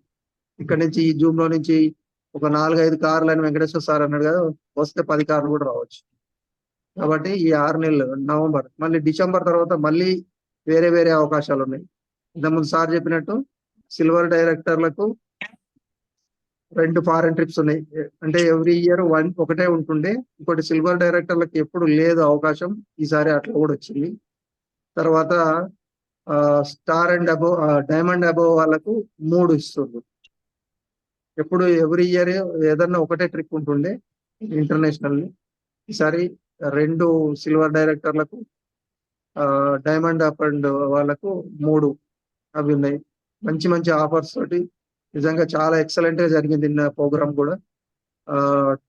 ఇక్కడ నుంచి ఈ జూమ్ లో నుంచి ఒక 4-5 కార్లు అని వెంకటేశ్వర సార్ అన్నాడు కదా, వస్తే 10 కార్లు కూడా రావచ్చు. కాబట్టి ఈ 6 నెలలు, నవంబర్, మళ్ళీ డిసెంబర్ తర్వాత మళ్ళీ వేరే వేరే అవకాశాలు ఉన్నాయి. ఇంతకుముందు సార్ చెప్పినట్టు సిల్వర్ డైరెక్టర్లకు 2 ఫారెన్ ట్రిప్స్ ఉన్నాయి. అంటే ఎవ్రీ ఇయర్ ఒకటే ఉంటుండే, ఇంకోటి సిల్వర్ డైరెక్టర్లకు ఎప్పుడు లేదు అవకాశం, ఈసారి అట్లా కూడా వచ్చింది. తర్వాత star and above, diamond above వాళ్ళకు 3 ఇస్తుంది. ఎప్పుడు ఎవ్రీ ఇయర్ ఏదన్నా ఒకటే ట్రిప్ ఉంటుండే ఇంటర్నేషనల్. ఈసారి 2 సిల్వర్ డైరెక్టర్లకు, డైమండ్ అప్ అండ్ వాళ్ళకు 3 అవి ఉన్నాయి. మంచి మంచి ఆఫర్స్ తోటి నిజంగా చాలా ఎక్సలెంట్ గా జరిగింది నిన్న ప్రోగ్రామ్ కూడా.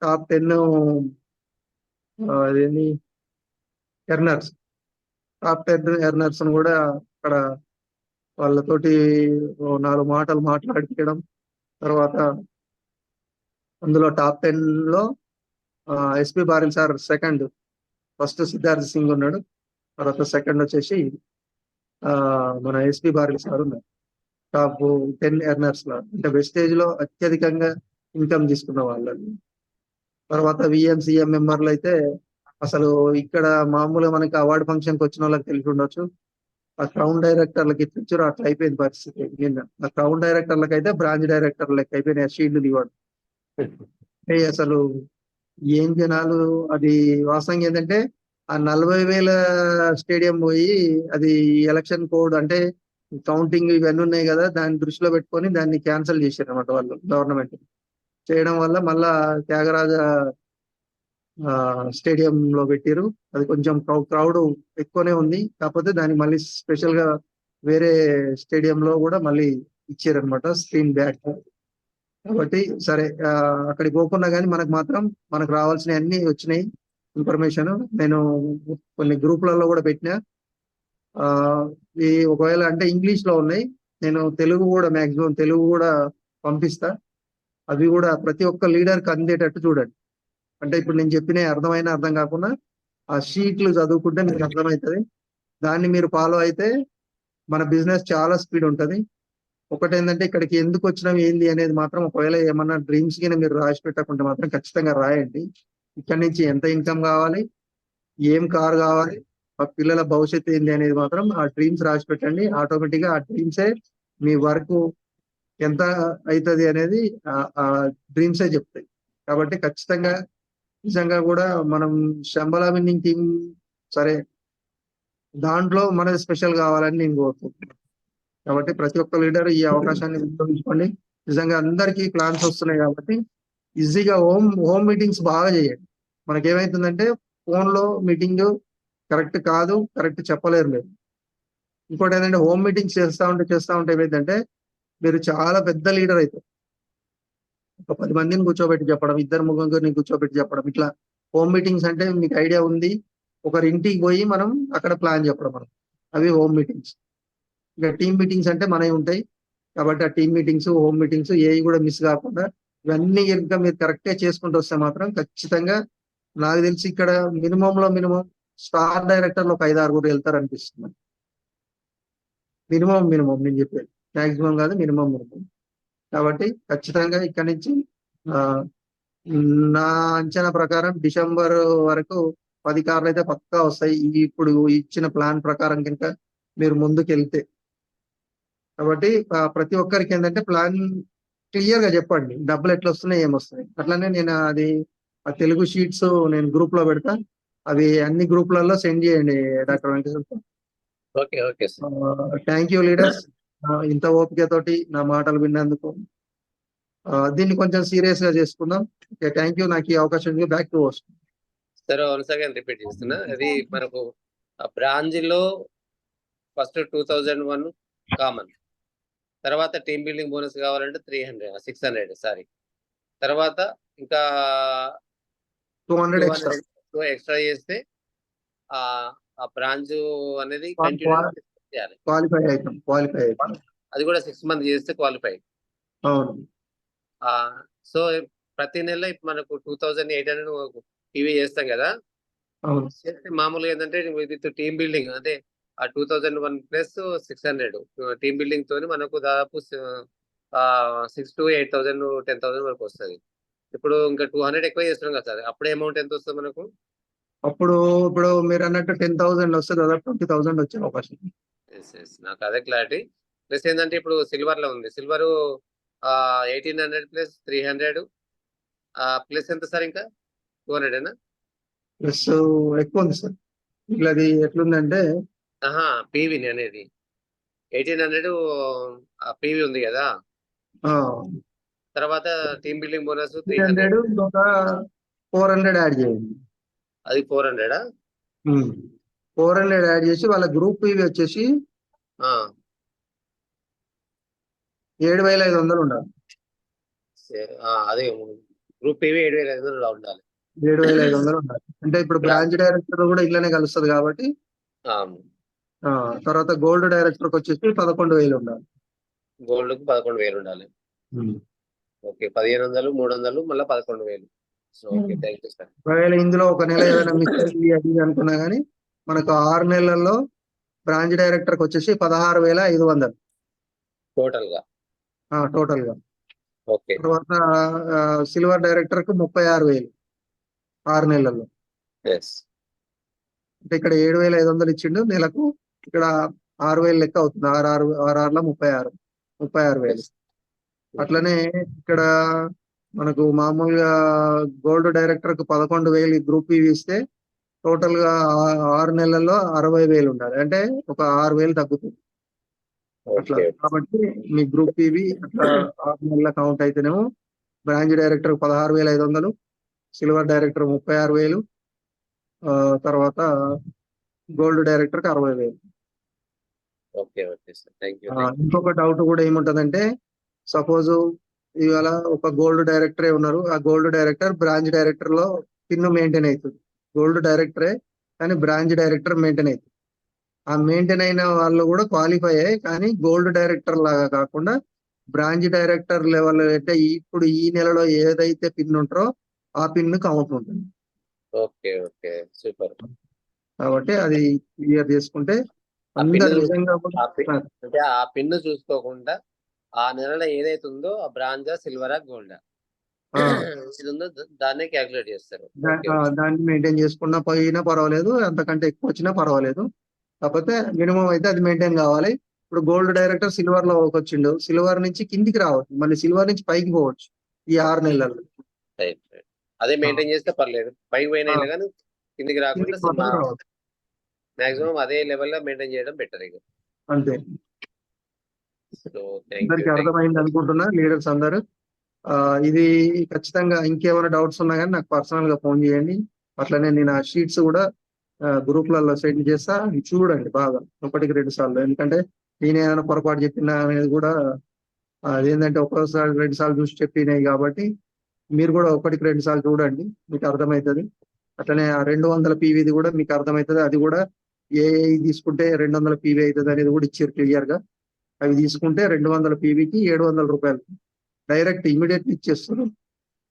టాప్ 10 అదేంటి ఎర్నర్స్, టాప్ 10 ఎర్నర్స్ కూడా అక్కడ వాళ్ళతోటి 4 మాటలు మాట్లాడిపించడం. తర్వాత అందులో టాప్ 10 లో SP Baril sir second, first Siddharth Singh ఉన్నాడు, తర్వాత సెకండ్ వచ్చేసి మన ఎస్పి బారిల్ సార్ ఉన్నారు. టాప్ 10 ఎర్నర్స్ లో, అంటే వెస్టేజ్ లో అత్యధికంగా ఇన్కమ్ తీసుకున్న వాళ్ళని. తర్వాత విఎంసీఎం మెంబర్లు అయితే అసలు ఇక్కడ మామూలుగా మనకి అవార్డు ఫంక్షన్ కి వచ్చిన వాళ్ళకి తెలిసి ఉండొచ్చు, ఆ క్రౌన్ డైరెక్టర్లకి ఇచ్చారు అట్లా అయిపోయింది పరిస్థితి. నిన్న ఆ క్రౌన్ డైరెక్టర్లకు అయితే బ్రాంచ్ డైరెక్టర్ లెక్క అయిపోయినాయి షీల్డ్ ఇవ్వడం. అసలు ఏం జనాలు, అది వాస్తవంగా ఏంటంటే ఆ 40,000 స్టేడియం పోయి అది ఎలక్షన్ కోడ్ అంటే కౌంటింగ్ ఇవన్నీ ఉన్నాయి కదా, దాన్ని దృష్టిలో పెట్టుకొని దాన్ని క్యాన్సిల్ చేశారు అనమాట వాళ్ళు, గవర్నమెంట్ చేయడం వల్ల మళ్ళా త్యాగరాజ స్టేడియం లో పెట్టారు. అది కొంచెం క్రౌడ్ ఎక్కువనే ఉంది, కాకపోతే దానికి మళ్ళీ స్పెషల్ గా వేరే స్టేడియం లో కూడా మళ్ళీ ఇచ్చారనమాట స్క్రీన్ బ్యాక్. కాబట్టి సరే, అక్కడికి పోకున్నా కానీ మనకు మాత్రం మనకు రావాల్సిన అన్ని వచ్చినాయి ఇన్ఫర్మేషన్. నేను కొన్ని గ్రూపులలో కూడా పెట్టినా, ఈ ఒకవేళ అంటే ఇంగ్లీష్ లో ఉన్నాయి, నేను తెలుగు కూడా మాక్సిమం తెలుగు కూడా పంపిస్తా. అవి కూడా ప్రతి ఒక్క లీడర్కి అందేటట్టు చూడండి. అంటే ఇప్పుడు నేను చెప్పిన అర్థమైనా అర్థం కాకుండా ఆ షీట్లు చదువుకుంటే మీకు అర్థమవుతుంది. దాన్ని మీరు ఫాలో అయితే మన బిజినెస్ చాలా స్పీడ్ ఉంటుంది. ఒకటి ఏంటంటే ఇక్కడికి ఎందుకు వచ్చినాం ఏంది అనేది మాత్రం ఒకవేళ ఏమన్నా డ్రీమ్స్ కి మీరు రాసి పెట్టకుంటే మాత్రం ఖచ్చితంగా రాయండి. ఇక్కడ నుంచి ఎంత ఇన్కమ్ కావాలి, ఏం కార్ కావాలి, ఆ పిల్లల భవిష్యత్తు ఏంది అనేది మాత్రం ఆ డ్రీమ్స్ రాసి పెట్టండి. ఆటోమేటిక్ గా ఆ డ్రీమ్సే మీ వర్క్ ఎంత అవుతుంది అనేది ఆ డ్రీమ్సే చెప్తాయి. కాబట్టి ఖచ్చితంగా నిజంగా కూడా మనం శంబల విన్నింగ్ టీం సరే దాంట్లో మనది స్పెషల్ కావాలని నేను కోరుకుంటున్నాను. కాబట్టి ప్రతి ఒక్క లీడర్ ఈ అవకాశాన్ని వినియోగించుకోండి. నిజంగా అందరికీ ప్లాన్స్ వస్తున్నాయి కాబట్టి ఈజీగా హోమ్ మీటింగ్స్ బాగా చేయండి. మనకేమైతుందంటే ఫోన్ లో మీటింగ్ కరెక్ట్ కాదు, కరెక్ట్ చెప్పలేరు మీరు. ఇంకోటి ఏంటంటే హోమ్ మీటింగ్స్ చేస్తా ఉంటే ఏమైందంటే మీరు చాలా పెద్ద లీడర్ అవుతారు. ఒక 10 మందిని కూర్చోబెట్టి చెప్పడం, 2-3 కూర్చోబెట్టి చెప్పడం, ఇట్లా హోమ్ మీటింగ్స్ అంటే మీకు ఐడియా ఉంది. ఒకరి ఇంటికి పోయి మనం అక్కడ ప్లాన్ చెప్పడం, మనం అవి హోమ్ మీటింగ్స్. ఇక టీమ్ మీటింగ్స్ అంటే మనవి ఉంటాయి. కాబట్టి ఆ టీమ్ మీటింగ్స్, హోమ్ మీటింగ్స్ ఏవి కూడా మిస్ కాకుండా ఇవన్నీ కనుక మీరు కరెక్ట్గా చేసుకుంటూ వస్తే మాత్రం ఖచ్చితంగా నాకు తెలిసి ఇక్కడ మినిమం స్టార్ డైరెక్టర్లు ఒక 5-6 వెళ్తారు అనిపిస్తుంది. మినిమం నేను చెప్పేది మాక్సిమం కాదు, మినిమం. కాబట్టి ఖచ్చితంగా ఇక్కడ నుంచి ఆ, నా అంచనా ప్రకారం డిసెంబర్ వరకు 10 కార్లు అయితే పక్కా వస్తాయి. ఇప్పుడు ఇచ్చిన ప్లాన్ ప్రకారం కనుక మీరు ముందుకు వెళ్తే. కాబట్టి ప్రతి ఒక్కరికి ఏంటంటే ప్లాన్ క్లియర్ గా చెప్పండి, డబ్బులు ఎట్లా వస్తున్నాయి, ఏమొస్తున్నాయి. అట్లానే నేను అది ఆ తెలుగు షీట్స్ నేను గ్రూప్ లో పెడతా, అవి అన్ని గ్రూప్లలో సెండ్ చేయండి doctor Venkateswara. Okay okay sir. Thank you leaders, ఇంత ఓపికతోటి నా మాటలు విన్నందుకు. దీన్ని కొంచెం సీరియస్ గా చేసుకుందాం. థ్యాంక్ యూ, నాకు ఈ అవకాశం బ్యాక్ టు హోస్ట్. సరే వన్స్ అగైన్ రిపీట్ చేస్తున్నా. అది మనకు బ్రాంచ్ లో ఫస్ట్ 2001 కామన్, తర్వాత టీమ్ బిల్డింగ్ బోనస్ కావాలంటే 600 సారీ, తర్వాత ఇంకా 200 ఎక్స్ట్రా చేస్తే ఆ బ్రాంచ్ అనేది కంటిన్యూ చేయాలి. క్వాలిఫై అవుతాం. అది కూడా 6 months చేస్తే క్వాలిఫై. అవును. సో ప్రతి నెల ఇప్పుడు మనకు 2800 టీవీ చేస్తాం కదా. అవును. చేస్తే మామూలుగా ఏంటంటే విత్ టీమ్ బిల్డింగ్ అంటే ఆ 2001 ప్లస్ 600 టీమ్ బిల్డింగ్ తోని మనకు దాదాపు 6 to 8,000 10,000 వరకు వస్తుంది. ఇప్పుడు ఇంకా 200 ఎక్కువ చేస్తున్నాం కదా సార్, అప్పుడే అమౌంట్ ఎంత వస్తుంది మనకు? ఇప్పుడు మీరు అన్నట్టు 10,000 వస్తే దాదాపు 20,000 వచ్చే అవకాశం. నాకు అదే క్లారిటీ. ప్లస్ ఏంటంటే ఇప్పుడు సిల్వర్ లో ఉంది, సిల్వర్ 1800 ప్లస్ 300 ప్లస్ ఎంత సార్ ఇంకా 200 ప్లస్ ఎక్కువ ఉంది సార్. ఇట్లా అది ఎట్లుందంటే పీవీ అనేది 1800 పీవీ ఉంది కదా. తర్వాత టీమ్ బిల్డింగ్ బోనస్ 300 ఒక 400 యాడ్ చేయండి. అది 400 400 యాడ్ చేసి వాళ్ళ గ్రూప్ పీవీ వచ్చేసి 7,500 ఉండాలి. అదే గ్రూప్ పీవీ 7,500 ఉండాలి. 7,500 ఉండాలి. అంటే ఇప్పుడు బ్రాంచ్ డైరెక్టర్ కూడా ఇట్లానే కలుస్తుంది కాబట్టి. తర్వాత గోల్డ్ డైరెక్టర్ వచ్చేసి 11,000 ఉండాలి. గోల్డ్ కు 11,000 ఉండాలి. ఓకే, 1,500 300 మళ్ళీ 11,000. Okay, thank you sir. ఒకవేళ ఇందులో ఒక నెల ఏదైనా మిస్ అయింది అది అనుకున్నా కానీ మనకు 6 నెలల్లో బ్రాంచ్ డైరెక్టర్ కి వచ్చేసి 16,500 టోటల్ గా. ఓకే. తర్వాత సిల్వర్ డైరెక్టర్ కు 36,000 6 నెలల్లో. అంటే ఇక్కడ 7,500 ఇచ్చిండు నెలకు, ఇక్కడ 6,000 లెక్క అవుతుంది. 6,6 36,000. అట్లనే ఇక్కడ మనకు మామూలుగా గోల్డ్ డైరెక్టర్ కు 11,000 గ్రూప్ పీవీ ఇస్తే టోటల్ గా 6 నెలల్లో 60,000 ఉండాలి. అంటే ఒక 6,000 తగ్గుతుంది అట్లా. కాబట్టి మీ గ్రూప్ పీవీ అట్లా 6 నెలల కౌంట్ అయితేనేమో బ్రాంచ్ డైరెక్టర్ 16,500, సిల్వర్ డైరెక్టర్ 36,000, తర్వాత గోల్డ్ డైరెక్టర్ కి 60,000. ఇంకొక డౌట్ కూడా ఏముంటదంటే, సపోజ్ ఇవాళ ఒక గోల్డ్ డైరెక్టరే ఉన్నారు, ఆ గోల్డ్ డైరెక్టర్ బ్రాంచ్ డైరెక్టర్ లో పిన్ మెయింటైన్ అవుతుంది. గోల్డ్ డైరెక్టరే కానీ బ్రాంచ్ డైరెక్టర్ మెయింటైన్ అవుతుంది. ఆ మెయింటైన్ అయిన వాళ్ళు కూడా క్వాలిఫై అయ్యాయి, కానీ గోల్డ్ డైరెక్టర్ లాగా కాకుండా బ్రాంచ్ డైరెక్టర్ లెవెల్ అంటే ఇప్పుడు ఈ నెలలో ఏదైతే పిన్ ఉంటారో ఆ పిన్ కౌంట్ ఉంటుంది. Okay okay, super. కాబట్టి అది క్లియర్ చేసుకుంటే అందరు నిజంగా అంటే ఆ పిన్ చూసుకోకుండా ఆ నెలలో ఏదైతే ఉందో ఆ బ్రాంజా సిల్వరా గోల్డా ఉందో దాన్నే క్యాల్కులేట్ చేస్తారు. దాన్ని మెయింటైన్ చేసుకున్నా పోయినా పర్వాలేదు, అంతకంటే ఎక్కువ వచ్చినా పర్వాలేదు, కాకపోతే మినిమం అయితే అది మెయింటైన్ కావాలి. ఇప్పుడు గోల్డ్ డైరెక్టర్ సిల్వర్ లో వచ్చిండు, సిల్వర్ నుంచి కిందికి రావచ్చు, మళ్ళీ సిల్వర్ నుంచి పైకి పోవచ్చు ఈ 6 నెలల్లో. అదే మెయింటైన్ చేస్తే పర్లేదు, పైకి పోయినా కానీ కిందికి రాకుండా మాక్సిమం అదే లెవెల్ లో మెయింటైన్ చేయడం బెటర్. ఇక అంతే. అందరికి అర్థమైంది అనుకుంటున్నా లీడర్స్ అందరు. ఇది ఖచ్చితంగా ఇంకేమైనా డౌట్స్ ఉన్నా కానీ నాకు పర్సనల్ గా ఫోన్ చేయండి. అట్లనే నేను ఆ షీట్స్ కూడా గ్రూప్లలో సెండ్ చేస్తా, చూడండి బాగా 1-2 సార్లు. ఎందుకంటే నేను ఏమైనా పొరపాటు చెప్పినా అనేది కూడా అదేంటంటే ఒక్కోసారి 2 సార్లు చూసి చెప్పినాయి, కాబట్టి మీరు కూడా 1-2 సార్లు చూడండి, మీకు అర్థమవుతుంది. అట్లనే ఆ 200 పీవీది కూడా మీకు అర్థమవుతుంది. అది కూడా ఏ తీసుకుంటే 200 పీవీ అవుతుంది అనేది కూడా ఇచ్చారు క్లియర్ గా. అవి తీసుకుంటే 200 పీవీకి 700 రూపాయలు డైరెక్ట్ ఇమీడియట్ ఇచ్చేస్తారు.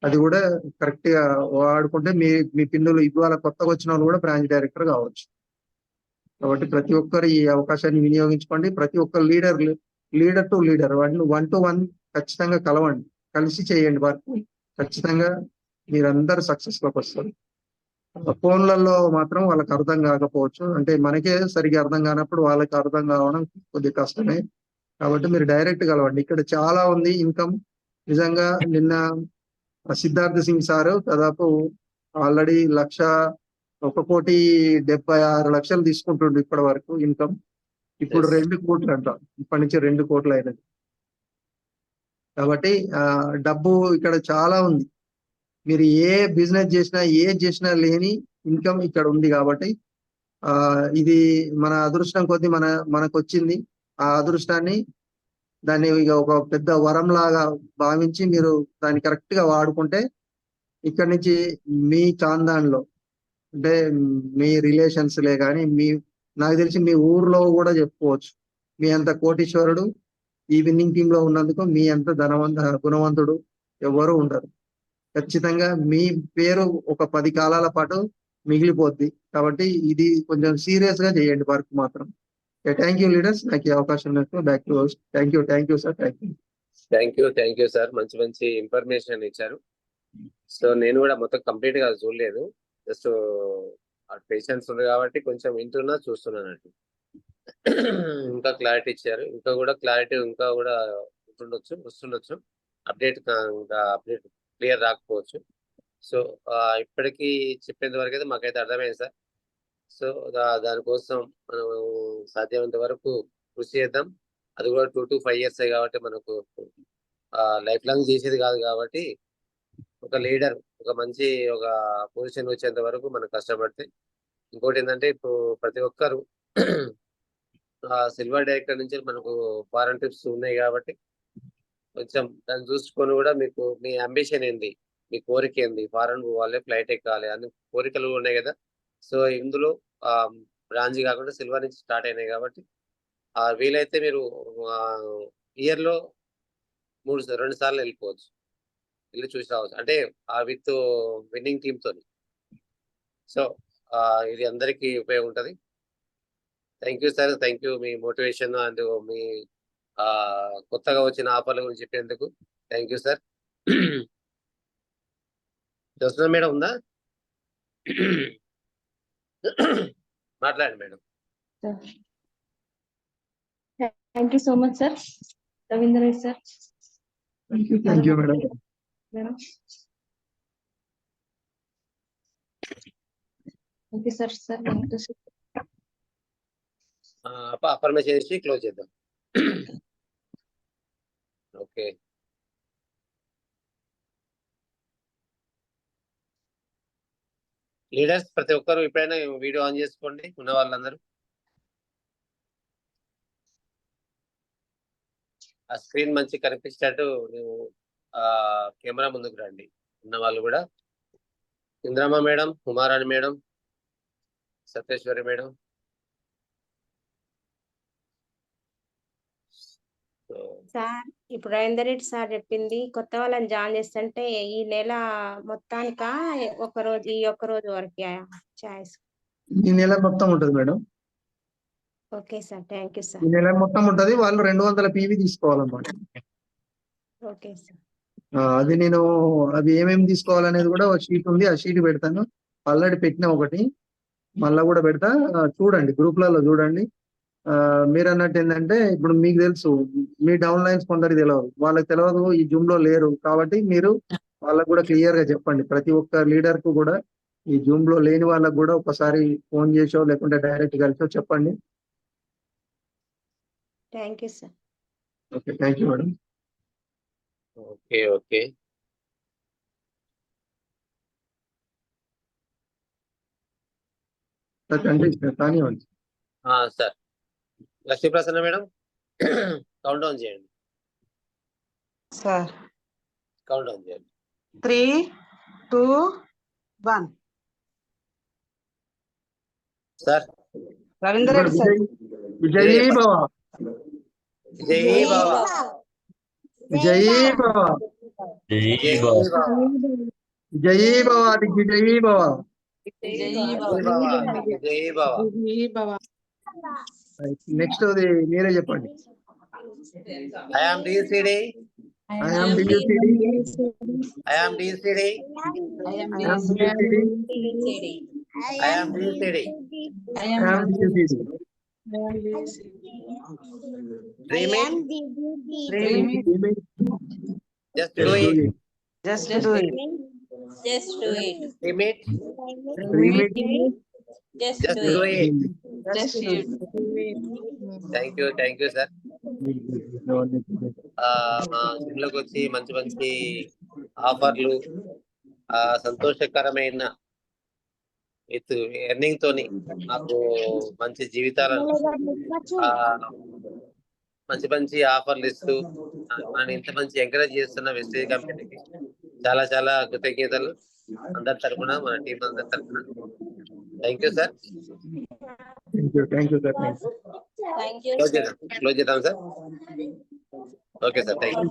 అది కూడా కరెక్ట్ గా వాడుకుంటే మీ పిన్నులు ఇవాళ కొత్తగా వచ్చిన వాళ్ళు కూడా బ్రాంచ్ డైరెక్టర్ కావచ్చు. కాబట్టి ప్రతి ఒక్కరు ఈ అవకాశాన్ని వినియోగించుకోండి. ప్రతి ఒక్క లీడర్ టు లీడర్ 1-to-1 ఖచ్చితంగా కలవండి, కలిసి చేయండి వర్క్. ఖచ్చితంగా మీరందరూ సక్సెస్ లోకి వస్తారు. ఫోన్లలో మాత్రం వాళ్ళకి అర్థం కాకపోవచ్చు, అంటే మనకే సరిగ్గా అర్థం కానప్పుడు వాళ్ళకి అర్థం కావడం కొద్దిగా కష్టమే. కాబట్టి మీరు డైరెక్ట్ కలవండి. ఇక్కడ చాలా ఉంది ఇన్కమ్. నిజంగా నిన్న సిద్ధార్థ్ సింగ్ సార్ దాదాపు ఆల్రెడీ 1,76,00,000 తీసుకుంటుండ్రు ఇప్పటి వరకు ఇన్కమ్. ఇప్పుడు 2 కోట్లు అంట, ఇప్పటి నుంచి 2 కోట్లు అయినది. కాబట్టి డబ్బు ఇక్కడ చాలా ఉంది. మీరు ఏ బిజినెస్ చేసినా చేసినా లేని ఇన్కమ్ ఇక్కడ ఉంది. కాబట్టి ఇది మన అదృష్టం కొద్ది మనకు వచ్చింది. ఆ అదృష్టాన్ని దాన్ని ఇక ఒక పెద్ద వరం లాగా భావించి మీరు దాన్ని కరెక్ట్ గా వాడుకుంటే ఇక్కడ నుంచి మీ ఖాందాన్లో, అంటే మీ రిలేషన్స్లే కానీ నాకు తెలిసి మీ ఊర్లో కూడా చెప్పుకోవచ్చు, మీ అంత కోటీశ్వరుడు ఈ విన్నింగ్ టీమ్ లో ఉన్నందుకు మీ అంత గుణవంతుడు ఎవరు ఉండరు. ఖచ్చితంగా మీ పేరు ఒక 10 కాలాల పాటు మిగిలిపోద్ది. కాబట్టి ఇది కొంచెం సీరియస్ గా చేయండి వర్క్ మాత్రం. థ్యాంక్ యూ లీడర్స్, నాకు ఈ అవకాశం back to host. Thank you sir. Thank you sir. మంచి ఇన్ఫర్మేషన్ ఇచ్చారు. సో నేను కూడా మొత్తం కంప్లీట్ గా చూడలేదు, జస్ట్ పేషెన్స్ ఉంది కాబట్టి కొంచెం వింటున్నా చూస్తున్నానండి. ఇంకా క్లారిటీ ఇచ్చారు. ఇంకా కూడా క్లారిటీ ఇంకా కూడా వస్తుండొచ్చు. అప్డేట్ క్లియర్ రాకపోవచ్చు. సో ఇప్పటికీ చెప్పేంత వరకు అయితే మాకైతే అర్థమైంది సార్. సో దానికోసం మనం సాధ్యమైనంత వరకు కృషి చేద్దాం. అది కూడా 2 to 5 years కాబట్టి మనకు లైఫ్ లాంగ్ చేసేది కాదు. కాబట్టి ఒక లీడర్ ఒక మంచి ఒక పొజిషన్ వచ్చేంత వరకు మనం కష్టపడితే, ఇంకోటి ఏంటంటే ఇప్పుడు ప్రతి ఒక్కరు సిల్వర్ డైరెక్టర్ నుంచి మనకు ఫారెన్ ట్రిప్స్ ఉన్నాయి. కాబట్టి కొంచెం దాన్ని చూసుకొని కూడా మీకు మీ అంబిషన్ ఏంది, మీ కోరిక ఏంది, ఫారెన్ పోవాలి, ఫ్లైట్ ఎక్కాలి అన్ని కోరికలు ఉన్నాయి కదా. సో ఇందులో బ్రాంజ్ కాకుండా సిల్వర్ నుంచి స్టార్ట్ అయినాయి. కాబట్టి వీలైతే మీరు ఇయర్ లో 2 సార్లు వెళ్ళిపోవచ్చు, వెళ్ళి చూసి రావచ్చు, అంటే విత్ విన్నింగ్ టీమ్ తోని. సో ఇది అందరికీ ఉపయోగం ఉంటుంది. Thank you sir. Thank you మీ మోటివేషన్ అండ్ మీ కొత్తగా వచ్చిన ఆఫర్ల గురించి చెప్పేందుకు thank you sir. Jyotsna madam ఉందా? మాట్లాడండి madam. Thank you so much sir. Ravindra Reddy sir. Thank you madam. Thank you sir. Affirmation చేసి క్లోజ్ చేద్దాం. ఓకే. లీడర్స్ ప్రతి ఒక్కరు ఎప్పుడైనా వీడియో ఆన్ చేసుకోండి, ఉన్న వాళ్ళందరూ. ఆ స్క్రీన్ మంచి కనిపించేటట్టు ನೀವು కెమెరా ముందుకు రండి, ఉన్న వాళ్ళు కూడా. Indramma madam, Umarani madam, Satyeshwari madam. Sir ఇప్పుడు రవీందర్ రెడ్డి సార్ చెప్పింది కొత్త వాళ్ళని జాయిన్ చేస్తుంటే ఈ నెల మొత్తానిక ఈ ఒక్క రోజు వరకు చాయిస్? ఈ నెల మొత్తం ఉంటుంది madam. Okay sir, thank you sir. ఈ నెల మొత్తం ఉంటుంది. వాళ్ళు 200 పీవీ తీసుకోవాలన్నమాట. Okay sir. అది నేను అవి ఏమేమి తీసుకోవాలనేది కూడా ఒక షీట్ ఉంది, ఆ షీట్ పెడతాను. ఆల్రెడీ పెట్టిన ఒకటి, మళ్ళా కూడా పెడతా. చూడండి, గ్రూప్లలో చూడండి. మీరు అన్నట్టు ఏంటంటే ఇప్పుడు మీకు తెలుసు, మీ డౌన్ లైన్స్ కొందరికి తెలియదు, వాళ్ళకి తెలియదు, ఈ జూమ్ లో లేరు. కాబట్టి మీరు వాళ్ళకు కూడా క్లియర్ గా చెప్పండి. ప్రతి ఒక్క లీడర్ కు కూడా, ఈ జూమ్ లో లేని వాళ్ళకు కూడా ఒకసారి ఫోన్ చేసో లేకుంటే డైరెక్ట్ కలిసో చెప్పండి. Thank you sir. Okay, thank you madam. Okay. కానివ్వండి sir. Lakshmiprasanna madam, count down చేయండి సార్. కౌంట్ డౌన్ చేయండి. 3, 2, 1. Sir Ravinder Reddy sir. విజయ్ బాబా. జై బాబా జై బాబా జై బాబా జై బాబా జై బాబా. జై బాబా. నెక్స్ట్ అది మీరే చెప్పండి. I am DCD. I am DCD. I am DCD. I am DCD. I am DCD. I am DCD. Dream it. Dream it. Just do it. Just do it. Just do it. Dream it. Dream it. Just Just do do it. it. Just do it. Thank you, sir. మా ఇంట్లోకి వచ్చి మంచి మంచి ఆఫర్లు, సంతోషకరమైన with earning తోని నాకు మంచి జీవితాలను మంచి మంచి ఆఫర్లు ఇస్తూ నన్ను ఇంత మంచి ఎంకరేజ్ చేస్తున్న వెస్టేజ్ కంపెనీకి చాలా చాలా కృతజ్ఞతలు అందరి తరఫున, మన టీం అందరి తరఫున. Thank you sir. Thank you sir. Thank you. Close చేద్దాం sir. Okay sir, thank you.